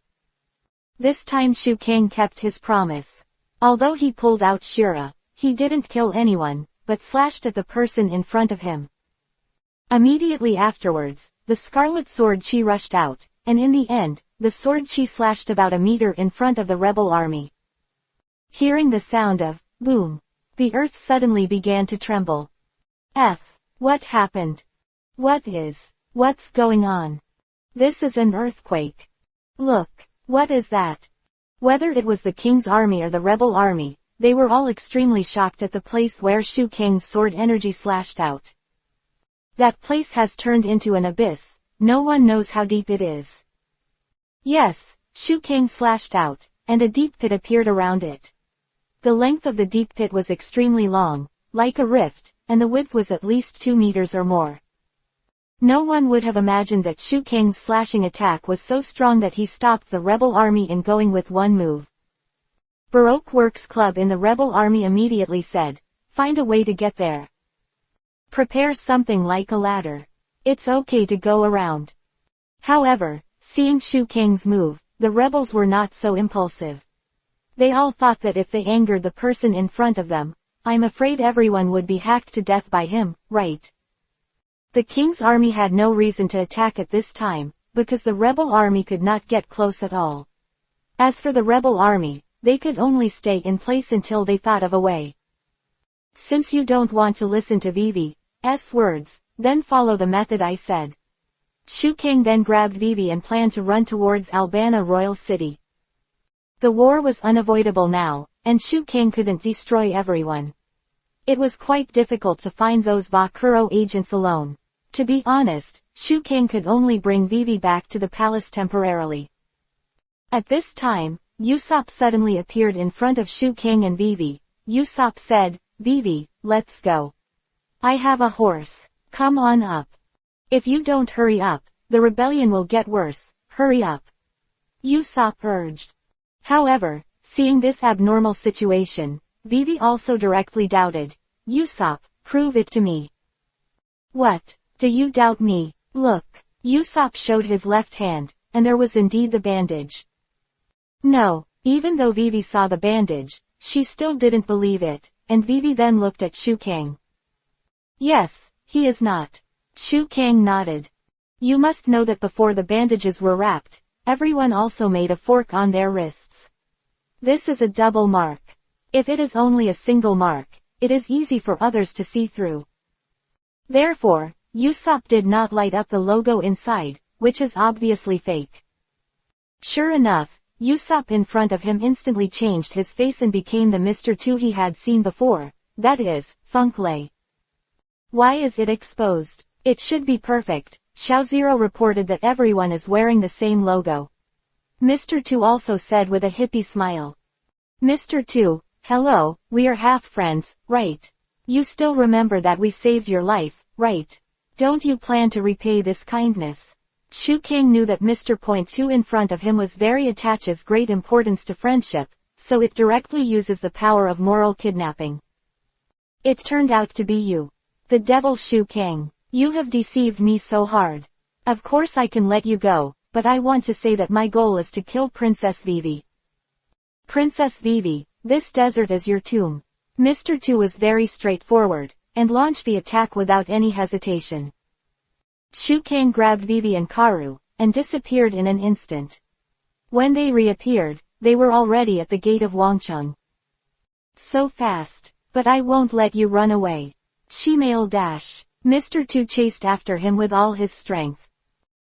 This time Shu Kang kept his promise. Although he pulled out shira, he didn't kill anyone, but slashed at the person in front of him. Immediately afterwards, the scarlet sword chi rushed out, and in the end, the sword chi slashed about a meter in front of the rebel army. Hearing the sound of boom, the earth suddenly began to tremble. What happened? What's going on? This is an earthquake. Look, what is that? Whether it was the king's army or the rebel army, they were all extremely shocked at the place where Shu Kang's sword energy slashed out. That place has turned into an abyss, no one knows how deep it is. Yes, Shu Kang slashed out, and a deep pit appeared around it. The length of the deep pit was extremely long, like a rift, and the width was at least 2 meters or more. No one would have imagined that Shu Kang's slashing attack was so strong that he stopped the rebel army in going with one move. Baroque Works Club in the rebel army immediately said, find a way to get there. Prepare something like a ladder. It's okay to go around. However, seeing Shu Kang's move, the rebels were not so impulsive. They all thought that if they angered the person in front of them, I'm afraid everyone would be hacked to death by him, right? The king's army had no reason to attack at this time, because the rebel army could not get close at all. As for the rebel army, they could only stay in place until they thought of a way. Since you don't want to listen to Vivi's words, then follow the method I said. Shu Kang then grabbed Vivi and planned to run towards Alabana Royal City. The war was unavoidable now, and Shu Kang couldn't destroy everyone. It was quite difficult to find those Bakuro agents alone. To be honest, Shu Kang could only bring Vivi back to the palace temporarily. At this time, Usopp suddenly appeared in front of Shu Kang and Vivi. Usopp said, Vivi, let's go. I have a horse. Come on up. If you don't hurry up, the rebellion will get worse. Hurry up. Usopp urged. However, seeing this abnormal situation, Vivi also directly doubted. Usopp, prove it to me. What? Do you doubt me? Look. Usopp showed his left hand, and there was indeed the bandage. No, even though Vivi saw the bandage, she still didn't believe it, and Vivi then looked at Shu Kang. Yes, he is not. Shu Kang nodded. You must know that before the bandages were wrapped, everyone also made a fork on their wrists. This is a double mark. If it is only a single mark, it is easy for others to see through. Therefore, Usopp did not light up the logo inside, which is obviously fake. Sure enough, Usopp in front of him instantly changed his face and became the Mr. 2 he had seen before, that is, Funk Lei. Why is it exposed? It should be perfect. Xiao Zero reported that everyone is wearing the same logo. Mr. 2 also said with a hippie smile. Mr. 2, hello, we are half friends, right? You still remember that we saved your life, right? Don't you plan to repay this kindness? Shu Kang knew that Mr. Point 2 in front of him was attaches great importance to friendship, so it directly uses the power of moral kidnapping. It turned out to be you. The devil Shu Kang. You have deceived me so hard. Of course I can let you go, but I want to say that my goal is to kill Princess Vivi. Princess Vivi, this desert is your tomb. Mr. 2 was very straightforward, and launched the attack without any hesitation. Shu Kang grabbed Vivi and Karu, and disappeared in an instant. When they reappeared, they were already at the gate of Wangcheng. So fast, but I won't let you run away. Shimale dash. Mr. 2 chased after him with all his strength.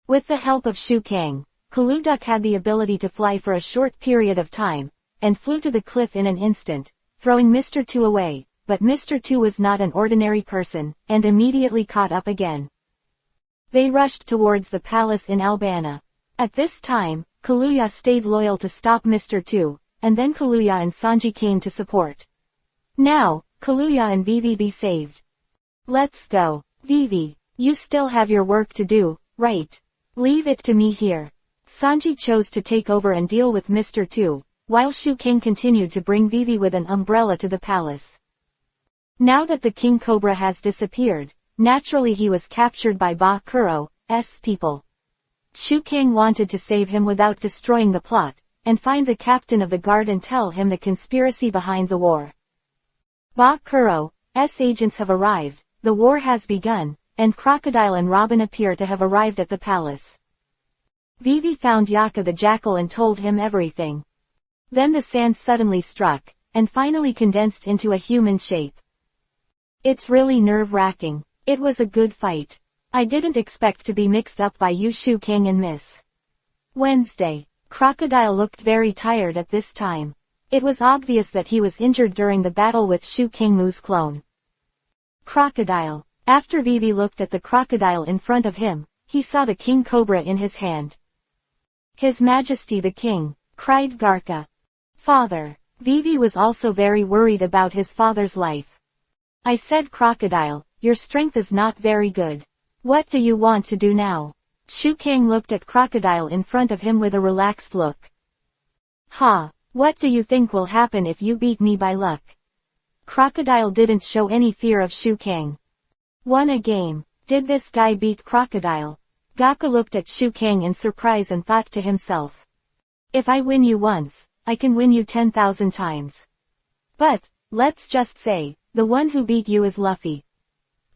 With the help of Shu Kang, Kaludok had the ability to fly for a short period of time, and flew to the cliff in an instant, throwing Mr. 2 away, but Mr. 2 was not an ordinary person, and immediately caught up again. They rushed towards the palace in Alabana. At this time, Kaluya stayed loyal to stop Mr. 2, and then Kaluya and Sanji came to support. Now, Kaluya and Vivi be saved. Let's go. Vivi, you still have your work to do, right? Leave it to me here. Sanji chose to take over and deal with Mr. 2, while Shu Kang continued to bring Vivi with an umbrella to the palace. Now that the King Cobra has disappeared, naturally he was captured by Ba Kuro's people. Shu Kang wanted to save him without destroying the plot, and find the captain of the guard and tell him the conspiracy behind the war. Ba Kuro's agents have arrived. The war has begun, and Crocodile and Robin appear to have arrived at the palace. Vivi found Yaka the jackal and told him everything. Then the sand suddenly struck, and finally condensed into a human shape. It's really nerve-wracking. It was a good fight. I didn't expect to be mixed up by you Shu Kang and Miss Wednesday. Crocodile looked very tired at this time. It was obvious that he was injured during the battle with Shu Kangmu's clone. Crocodile. After Vivi looked at the crocodile in front of him, he saw the king cobra in his hand. His Majesty the King, cried Garca. Father. Vivi was also very worried about his father's life. I said Crocodile, your strength is not very good. What do you want to do now? Shu Kang looked at Crocodile in front of him with a relaxed look. Ha, what do you think will happen if you beat me by luck? Crocodile didn't show any fear of Shu Kang. Won a game. Did this guy beat Crocodile? Gaka looked at Shu Kang in surprise and thought to himself. If I win you once, I can win you 10,000 times. But, let's just say, the one who beat you is Luffy.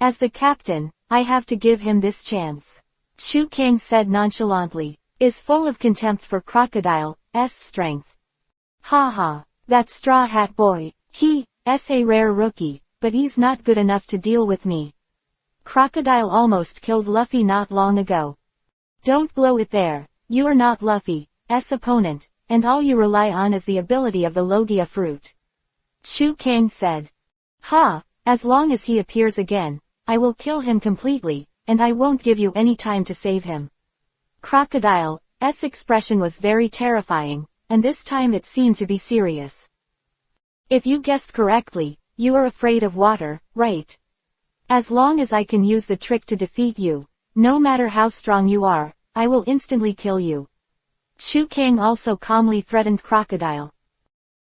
As the captain, I have to give him this chance. Shu Kang said nonchalantly, is full of contempt for Crocodile's strength. Ha ha, that straw hat boy, he's a rare rookie, but he's not good enough to deal with me. Crocodile almost killed Luffy not long ago. Don't blow it there, you are not Luffy's opponent, and all you rely on is the ability of the Logia fruit. Shu Kang said. Ha, as long as he appears again, I will kill him completely, and I won't give you any time to save him. Crocodile's expression was very terrifying, and this time it seemed to be serious. If you guessed correctly, you are afraid of water, right? As long as I can use the trick to defeat you, no matter how strong you are, I will instantly kill you. Shu Kang also calmly threatened Crocodile.